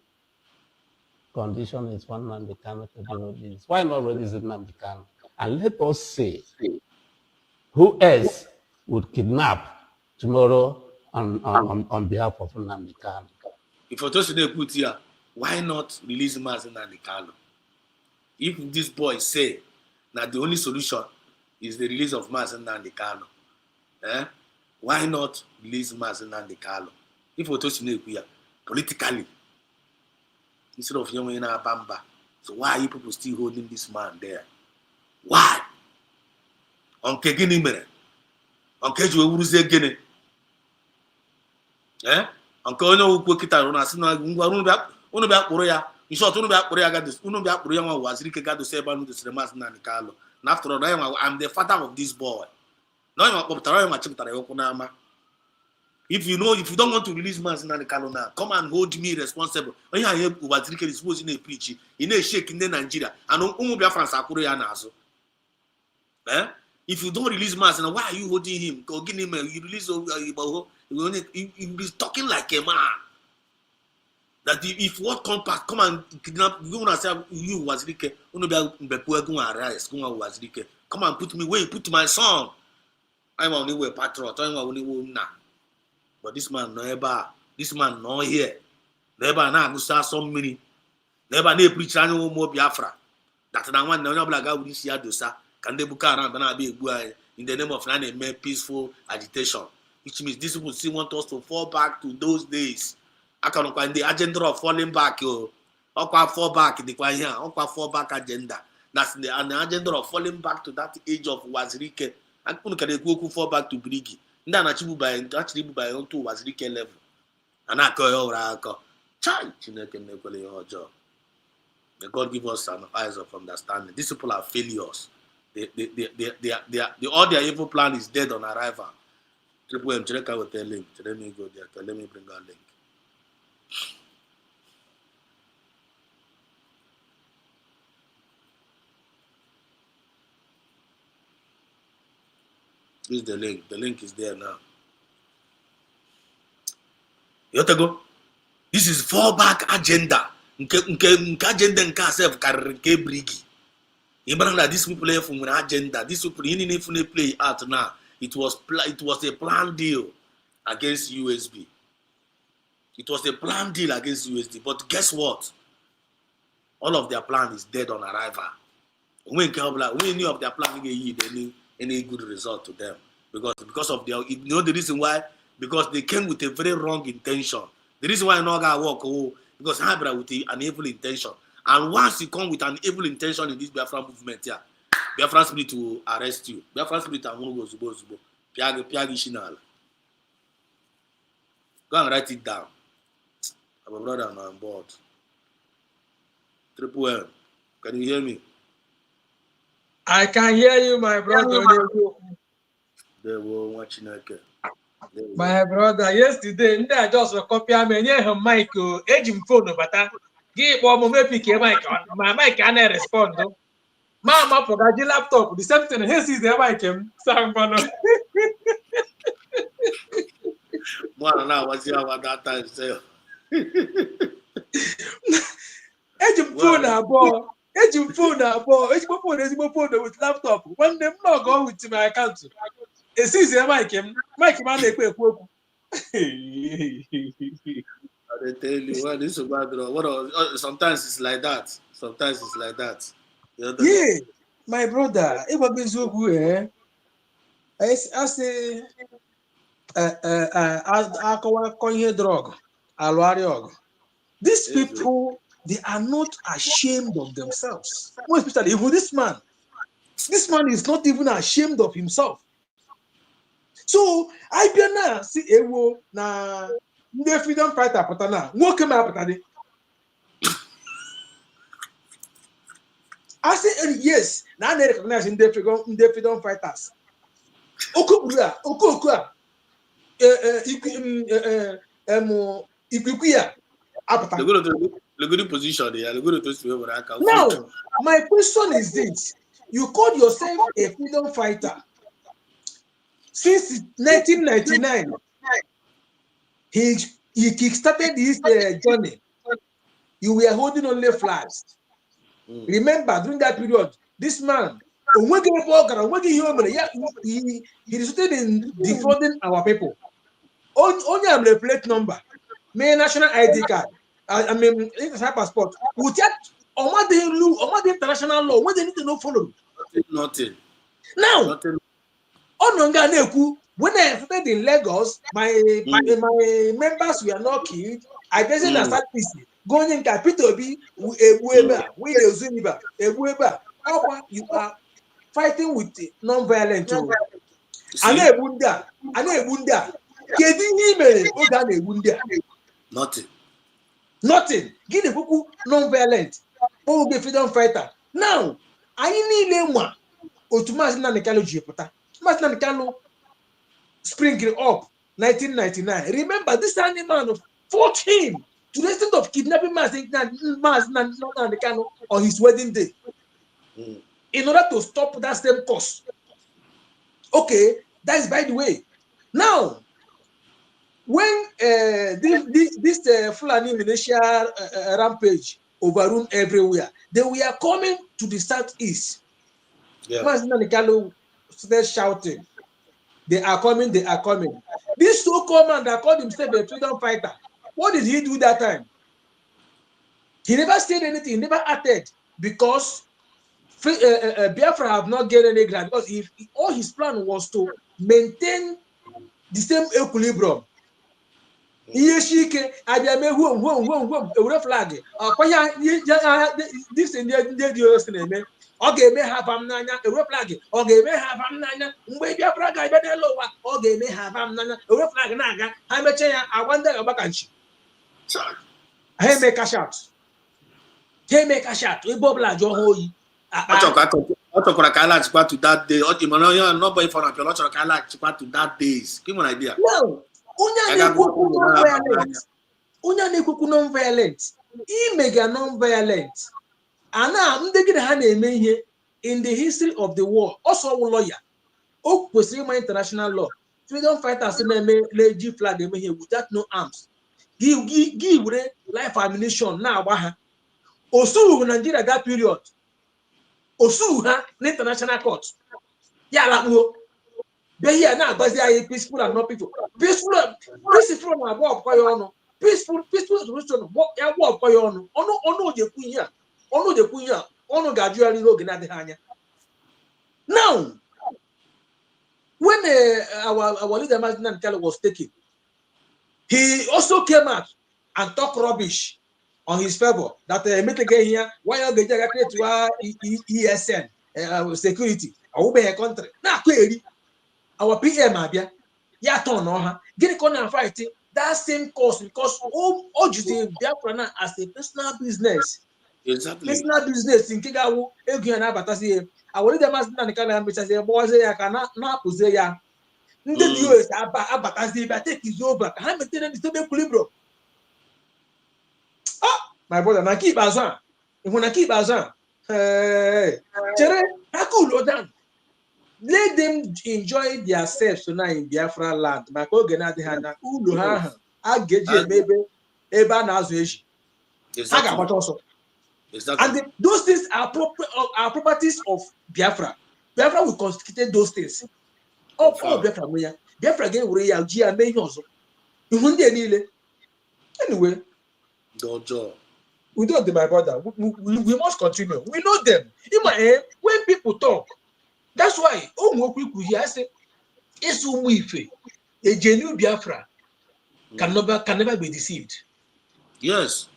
condition is one Nnamdi Kanu to be released, why not release Nnamdi Kanu? And let us say who else would kidnap tomorrow on behalf of Nnamdi Kanu. If you today put here, why not release Nnamdi Kanu? If this boy say that the only solution is the release of Nnamdi Kanu, why not release Nnamdi Kanu? If you today here, politically, instead of young in Bamba, so why are you people still holding this man there? Why? On Kegini mere. On Keju Uruze Gene. On Kono Ukita Rona Sina Unubak Korea. In short, Unubak Korea got this Unubak Korea was Rika to say about the Seremas Nanikalo. And after all, I'm the father of this boy. No, I'm a Okunama. If you don't want to release Nanikalo now, come and hold me responsible. When you have Ubazrika is supposed to preach in a shake in Nigeria, and Biafra Sakuria Nazo. If you don't release Mas, why are you holding him? Go give him you release you'll be talking like a man. That if what compact come and kidnap you was Rike, come and put me where you put my son. I'm only way Patriotic, I'm only now. But this man no here. Never now start so many. Never ne preach any more Biafra. That na one no black guy will see adosa. Can they book around and be in the name of land peaceful agitation? Which means this people still want us to fall back to those days. I can't find the agenda of falling back, fall back in the fall back agenda. That's the agenda of falling back to that age of Wazirike. And can fall back to Brgie. Then actually by on to Wazirike level. And I call Chai job. May God give us an eyes of understanding. These people are failures. All their evil plan is dead on arrival. Triple M, check out the link. Let me go there. Let me bring our link. This is the link. The link is there now. You have to go. This is fallback agenda. Agenda nka self karike Brgie. Remember that these people have an agenda. These people in play out now. It was a planned deal against Usbg. It was a planned deal against Usbg. But guess what? All of their plan is dead on arrival. We knew of their plan any good result to them. Because of their, the reason why? Because they came with a very wrong intention. The reason why no guy walk because Habra with an evil intention. And once you come with an evil intention in this Biafra movement here, Biafra spirit will arrest you. Biafra spirit and Mumu zubo. Piagi Shinal. Go and write it down. My brother, I'm on board. Triple M. Can you hear me? I can hear you, my brother. They were watching again. My brother, yesterday, ndị a just copy me nye him mic o, eji m phone bata. Gị kpọọ m mepic mic, ma mic a na-respond. Ma mapụgaji laptop, the same thing, he sees the mic m. Sangwano. More now, what's your about that time? Say, Eji m phone abụọ. Eji m phone abụọ. Ezigbo phone with laptop. One day m log on with my account. E sees the mic m. Mic m a na-ekwu okwu. they tell you, well, this is bad. Sometimes it's like that. Sometimes it's like that. Yeah, my brother, it was eziokwu eh. I say akọwa ihe drug, alụgharị ọgụ. These people, they are not ashamed of themselves. More especially even this man. This man is not even ashamed of himself. So I bịa na si ewo na ndị freedom fighter pụta na nwoke ma apụta dị. I say yes, na I recognize in the freedom fighters. Oku a Ikuya apụta. The good position there. The good to Now, my question is this: you call yourself a freedom fighter since 1999. He kickstarted his journey. You were holding only flags. Remember, during that period, this man, he resulted in defrauding our people. Only have a plate number, my national ID card, I mean international passport. Without the international law, what they need to know follow. Nothing. Now, when I started in Lagos, my members were not killed. I basically started peace. Going in capital B, you are fighting with non-violent. Nothing. Give the non-violent. Oh, the freedom fighter. Now, I need lemma. Spring up 1999. Remember, this animal fought him to the extent of kidnapping on his wedding day in order to stop that same course. Okay, that is by the way. Now, when this Fulani militia rampage overrun everywhere, they were coming to the southeast. Started shouting, they are coming, they are coming. This so-called man that called himself a freedom fighter, what did he do that time? He never said anything, he never acted, because Biafra have not gained any ground, because if all his plan was to maintain the same equilibrium. This flag. This in okay, may have nanya a flag. Okay, may have nanya. Maybe a flag I better lower. Okay, may have nanya a flag naga. I'm a chair. I wonder about country. Hey, make a shot. Hey, make a shot. We bobla Johoy. I talk to that day. Not boy for a lot of to that days. Give me an idea. No. Non-violent. Mega non-violent. And now, in the history of the war, also a lawyer. Oh, my international law. Freedom fighters legit flag without no arms. Give life ammunition now. Osu Nigeria that period. Osu international court. Yeah, they here now, but they are peaceful and not people. Peaceful and walk by on. Peaceful solution. Walk by on. Ono the kunya. Ono the kunya. Ono gradually looking at the hanya. Now, when our leader Martin Kelly was taken, he also came out and talked rubbish on his favor that mitigate here. Why are they create to ESN security? I will be a country. Now, clearly. our PM abia ya turn on her get corner fight that same cause because all you say Biafra now as a personal business. Exactly. Personal business in Kigawu, Egian Abatasi. I will them as Nanika which I say, boys, I cannot puze ya. The US Abatasi, but take his over. I'm a tenant to be Kulibro. Ah, my brother, now keep Azan. When I keep Azan, hey, Chere, I cool down. Let them enjoy themselves tonight in Biafra land. My Kogena de Hana, Uluha, I get you maybe Eba Nazuish. I got what also. Exactly. And those things are properties of Biafra. Biafra will constitute those things. All Biafra, Biafra again will real main also. Anyway, we don't, my brother. We must continue. We know them. When people talk, that's why I say, it's Umuife. A genuine Biafra can never be deceived. Yes.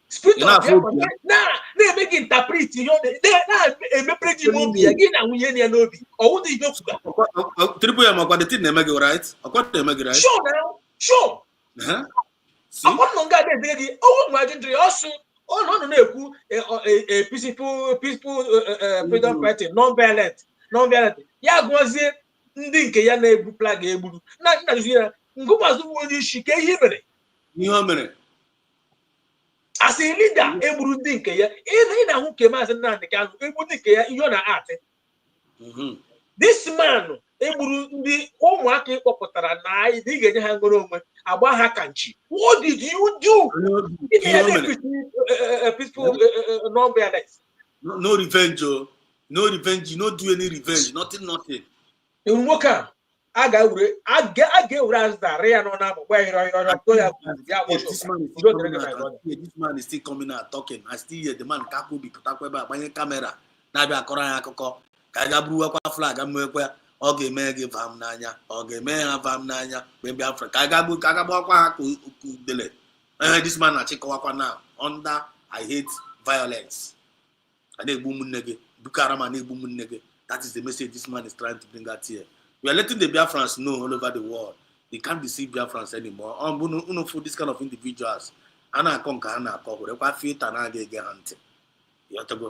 Spirit of Biafra na make interpret you know they make Brgie movie again and we any no be or what do you know Triple M the thing they make it right right sure now sure upon no guy dey oh my country also oh no na-ekwu a peaceful freedom fighting non-violent ya gụzie ndị nke ya na-ebu flag egburu na ya ngụmazụ onye isi ka ihe mere as a leader, egburu ndị nke ya ị na-ahụ nke maazị Nnamdi Kanu egbu ndị nke ya ihe ọ na-atị this man egburu ndị ụmụaka ịkpọpụtara na ị ga-enye ha ngoro onwe agba ha ka nchi. What did you do? Peaceful non-violence. No revenge, no revenge, no do any revenge, nothing. In Woka, I get as the real no now. This man is still coming out talking. I still hear the man Kaku be put up by camera. Now be a Koran Koko. Kagabru flag, I'm okay, man, give him Nanya, okay, man, have him Nanya, maybe Africa. Kagabu delete. This man at Chikawaka now. Under I hate violence. I need boom nege, Bukarama need boom nege. That is the message this man is trying to bring out here. We are letting the Biafrans know all over the world. They can't deceive Biafrans anymore. For this kind of individuals.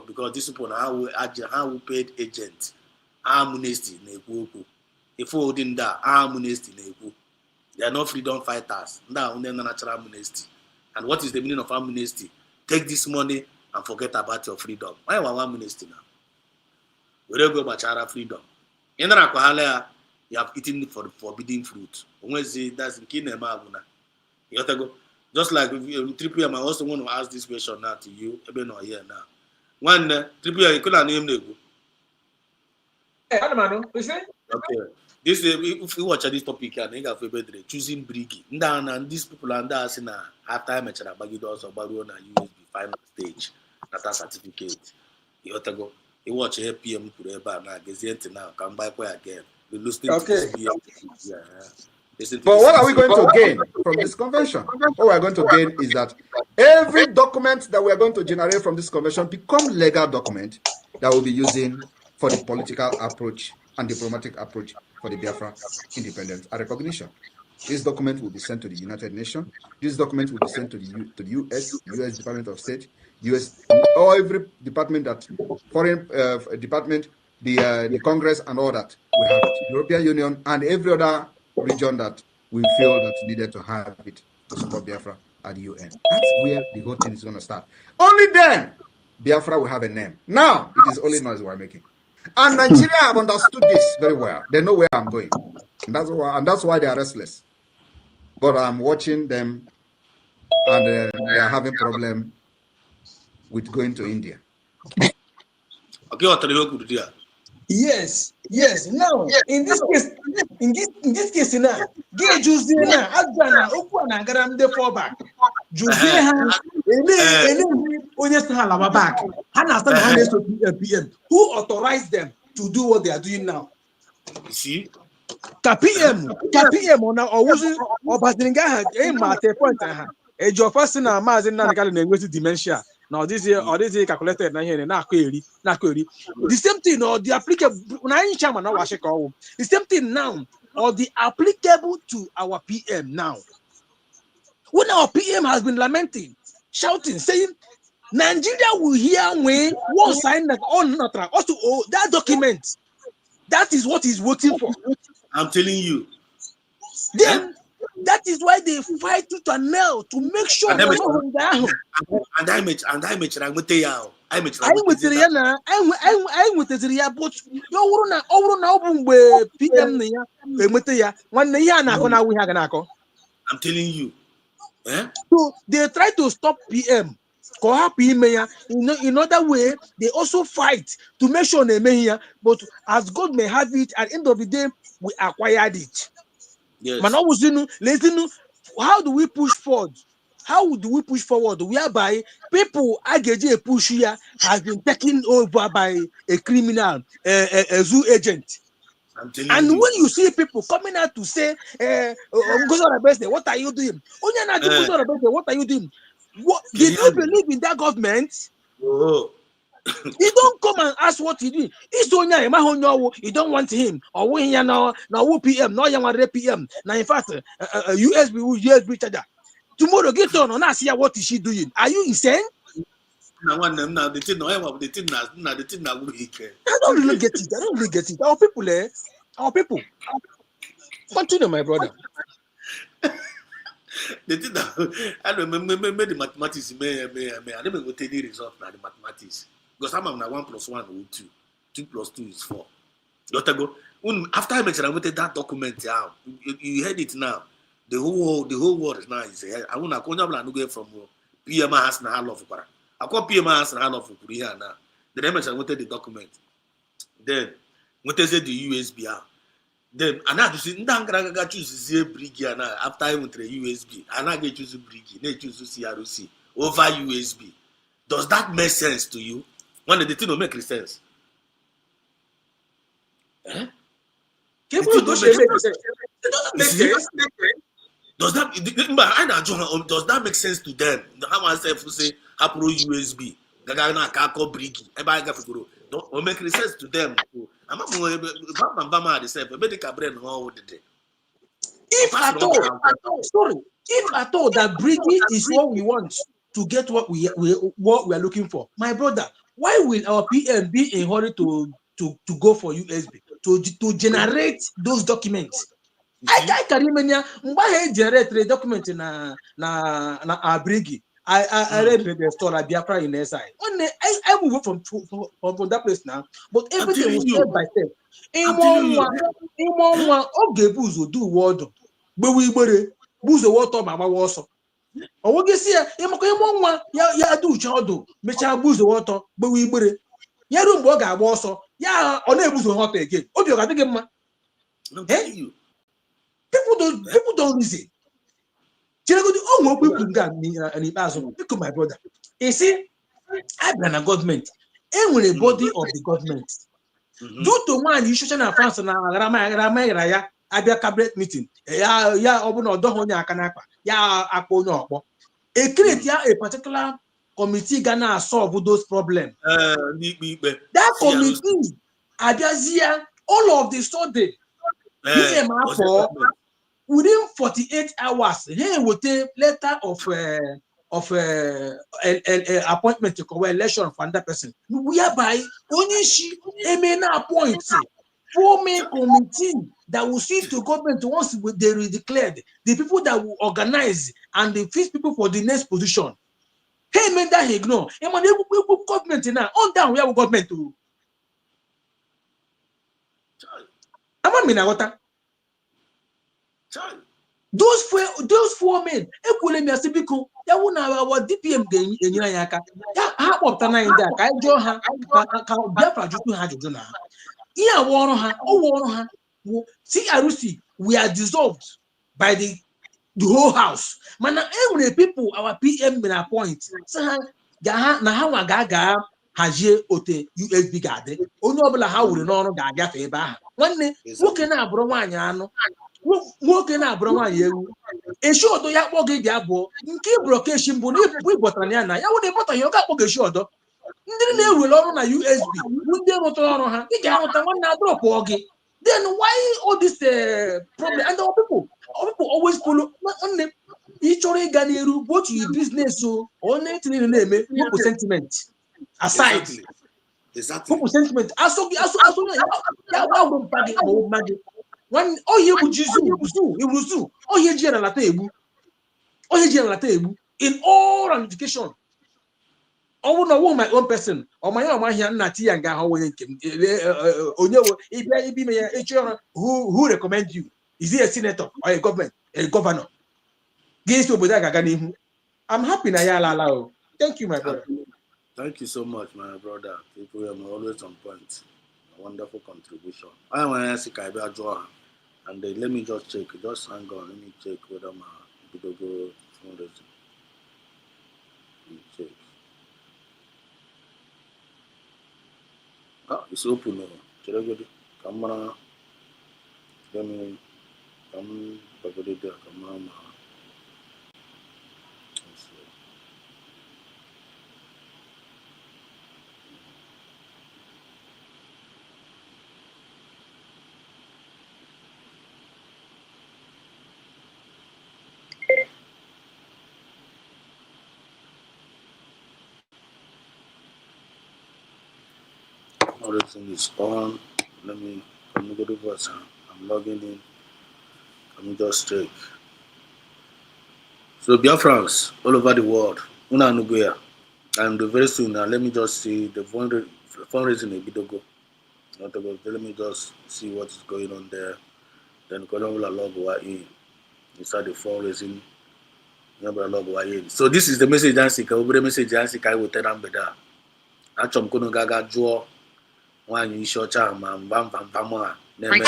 Because these people how we paid agents. Amnesty. If we didn't die, amnesty. They are not freedom fighters. Now, only natural amnesty. And what is the meaning of amnesty? Take this money and forget about your freedom. Why are we amnesty now? We don't go about freedom. You have eaten for the forbidden fruit. That's in Kinema. You have to go. Just like 3PM, I also want to ask this question now to you. Even not here now. One 3PM, you couldn't name the go. Okay. This if you watch this topic, and choosing Brgie. And these people are asking after I mentioned Bagidos or Barona USB final stage, data certificate. You have to go. You watch a PM now, now, come back again. Okay. But what are we going to gain from this convention? What we are going to gain is that every document that we are going to generate from this convention become legal document that we'll be using for the political approach and diplomatic approach for the Biafra independence and recognition. This document will be sent to the United Nations. This document will be sent to the U.S. Department of State, or every department that foreign department, the Congress and all that. We have the European Union and every other region that we feel that needed to have it to support Biafra at the UN. That's where the whole thing is going to start. Only then, Biafra will have a name. Now, it is only noise we're making. And Nigeria have understood this very well. They know where I'm going. And that's why they are restless. But I'm watching them, and they are having problem with going to India. Okay, what are you going to do? Yes. Now, in this case, now, get Jose now, Adana, Okwana, Garam fallback. Jose back. PM. Who authorized them to do what they are doing now? You see? KPM ona owuzi obazinga ha e mate point ha ejo first na mazi na ngal na enwezi dementia Now this year or this year calculated na here na query. The same thing or the applicable na in chairman now the same thing now or the applicable to our PM now. When our PM has been lamenting, shouting, saying Nigeria will hear when one sign that on also that document. That is what he's waiting for. I'm telling you. Then that is why they fight to a nail to make sure And they I are not on down. I'm with you. I'm with Rihanna. I'm with Rihanna, but you na PM ya. One year na kona we haganako. I'm telling you. So they try to stop PM. In other way, they also fight to make sure they may here. But as God may have it, at the end of the day, we acquired it. Yes. How do we push forward? How do we push forward? Whereby people a push here has been taken over by a criminal, a zoo agent. I'm telling And you. when you see people coming out to say, what are you doing? What are you doing? What did you believe in that government? Oh. You don't come and ask what he did. It's only you don't want him or when you know now PM, no young PM. Now in fact, USB charger. Tomorrow get on us here. What is she doing? Are you insane? Now the thing now I don't really get it. Our people. Continue, my brother. The thing that I remember the mathematics I never got any result now the mathematics. Because I'm now 1 + 1 or 2. 2 + 2 is 4. After I mentioned that document out, you heard it now. The whole world is now is I want to go from PM has na love for. I call PM has na love for here now. The image I wanted the document. Then what is it the USB out? Then another see ndanga choose Brgie now after I went to USB. And I get choose Brgie, they choose CROC over USB. Does that make sense to you? One of the thing don't make sense. Does that make sense to them? How myself say Apro USB? Gagana Kako Brigi. Everybody got to don't make sense to them. I'm not going to say, but they can bring all the day. If at all that Brigi is what we want to get what we are looking for, my brother, why will our PM be in hurry to go for USB to generate those documents? I can remember why generate the document na Brigi. I read the story Biafra in SI. I move from that place now, but everything was step by step. In one okay, buzo do word. But we buzo water mama waso. Or what you see, ya do chado, mecha buzo water, but we bere. Ya room boga waso, ya unable to hot again. Obio I think you. People don't reason. My brother. You see, I blame a government. And with a body of the government. Due to one issue in France and Raya, Abia cabinet meeting. Open or don't a create a particular committee gonna solve those problems. That committee, Abia all of the study. Within 48 hours, he will take letter of appointment to cover election for another person. Whereby only she may not appoint 4-man committee that will see to government once they declared the people that will organize and the fix people for the next position. Hey, man, that he ignore. And when they government now, on down we have government to. I'm a water. Those 4 men, equally me as because ya wuna our DPM game in Yaka. How about Tana I draw her, Biafra just to have Juna. Here, warn her. See, Arusi, we are dissolved by the whole house. Man, every people, our PM been appoint. So, na how gaga haje ote USB gade. Only obla how we know gaga feba. One day, looking at Bromania. nwoke na-abụrụ nwaanyị ewu eshi ọdọ ya kpọ gị dị abụọ nke ibrokeshi mbụ na ịbọtara ya na ya wụ na ịbọtaghị ọ ga-akpọ gị eshi ọdọ ndị na-ewere ọrụ na USB bụ ndị rụtara ọrụ ha ị ga-arụta nwanne adọrọpụọ gị then why all this problem and our people always follow nne ị chọrọ ịga n'iru go to your business o onye tinye na-eme wepụ sentiment aside wepụ sentiment asụ ya gbagbo mpa gị ma ụma gị ohe bụ ji zu ohe ji na lata egbu in all ramification ọnwụ na ọwụ my own person ọmanye ọmahịa nna ti ya nga ahụ onye nke m onye ịbịa ime ya echi ọrụ who recommend you is he a senator or a governor ga-esi obodo a ga-aga n'ihu I'm happy na ya alala o thank you my brother. Thank you so much my brother. People are always on point. A wonderful contribution. I want to ask you about draw and let me just check. Just hang on. Let me check whether my video go fundraising. Let me check. Ah, it's open now. Should I go there? Camera. Let me come back there. Camera. Everything is on. Let me go to voice. I'm logging in. Let me just check. So Biafrans all over the world, una nuguya, and very soon now. Let me just see the fundraising a bit ago. Let me just see what is going on there. Then go log in inside the fundraising. Log in. So this is the message I see. Over the message I see. I will tell them better. Actually, I'm going to gaga draw. One you short time, bam bam bam. Please open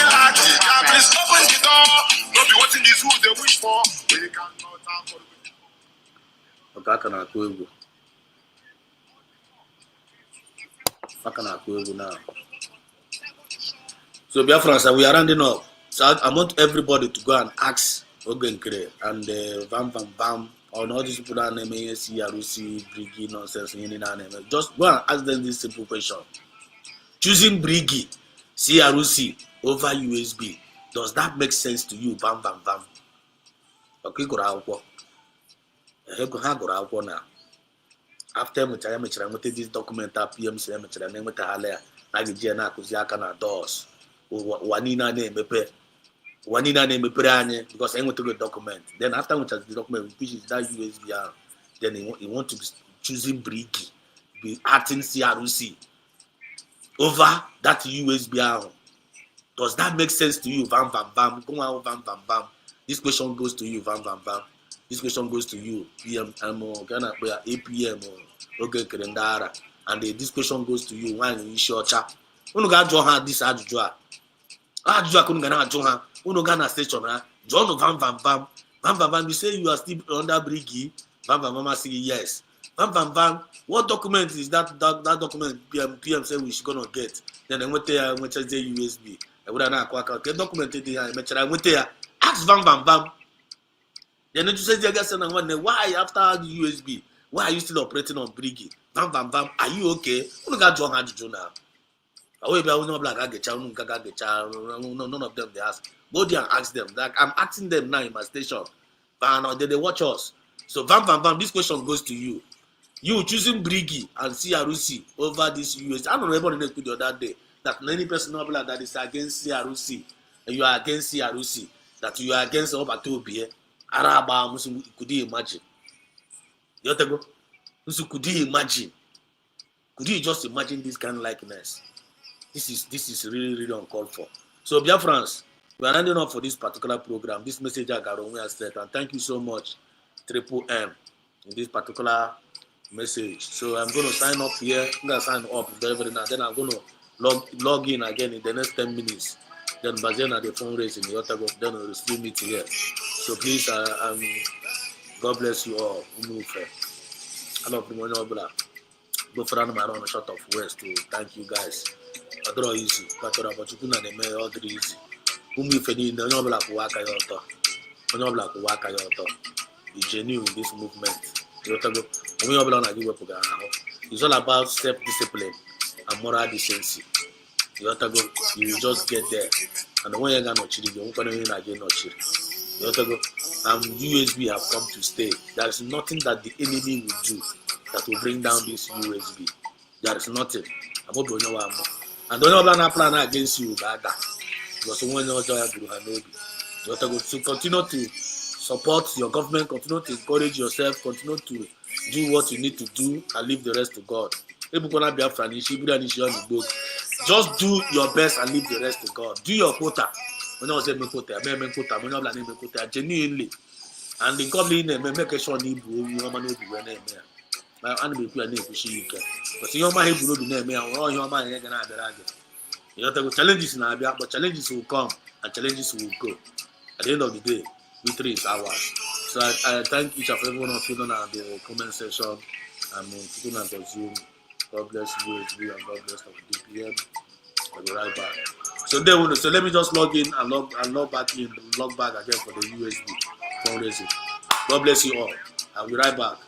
the door. Don't be watching these rules they wish for. They cannot time for the okay, I can now. So Biafra, we are rounding up. So I want everybody to go and ask Ogenkere and bam bam bam on all these people that name CRC, Brgie nonsense, just go and ask them this simple question. Choosing Brgie, CRC over USB, does that make sense to you? Bam, bam, bam. Okay, go out. Go now. After I this document up, PMC, doors. Wanina name because I want to go document. Then after we the document, which is that USB, then he want to be choosing Brgie, be acting CRC. Over that USB. Does that make sense to you? Bam, bam, bam. Go on, bam, bam, bam. This question goes to you, bam, bam, bam. This question goes to you, PM, Ghana, APM, okay, Kerendara. And this question goes to you, when you short chat. Uno got Johan, this Adjua. Adjua couldn't get Johan. Uno Ghana station, John, bam, bam, bam. Bam, bam, bam. You say you are still under Brgie. Bam, bam, mama say yes. Bam, bam, bam. What document is that document PM said we should gonna get? Then I went there, which is the USB. I would not get documented there. I went there. Ask bam bam bam. Then you say and wonder why after the USB, why are you still operating on Brgie? Bam bam bam. Are you okay? You got John had to now. I will be not black. I get none of them they ask. Go there and ask them. Like I'm asking them now in my station. But they watch us. So bam bam bam. This question goes to you. You choosing Brgie and CRC over this US. I don't know anybody put the other day that many person that is against CRC and you are against CRC, that you are against Obatobie, Araba Muslim. Could you imagine? Could you imagine? Could you just imagine this kind of likeness? This is really uncalled for. So Biafrans, we are ending up for this particular program. This message I got on we said, and thank you so much, Triple M, in this particular message. So I'm going to sign up here. I'm going to sign up very now. Then I'm going to log in again in the next 10 minutes. Then by then at the fundraising, then we'll still meet here. So please, God bless you all. I love the money of go for a short of words to thank you guys. I draw easy, but you couldn't make all easy. Umi Feni, no black waka yoto. No black waka yoto. Is genuine in this movement. It's all about self-discipline and moral decency. You just get there. And when you're not cheating, you're going to again not cheating. USB have come to stay. There is nothing that the enemy will do that will bring down this USB. There is nothing. And the only plan against you, because when you're to continue to support your government, continue to encourage yourself, continue to do what you need to do, and leave the rest to God. Just do your best and leave the rest to God. Do your quota. When I say quota, genuinely. And the government make a sure you man will be when they and be clear name because your man will be name or your man challenges now, but challenges will come and challenges will go. At the end of the day, victory is ours. So I thank each and every one of you on the comment section and people on the Zoom. God bless you, and God bless the DPM. I'll be right back. So let me just log in and log back again for the USB fundraising. God bless you all. I'll be right back.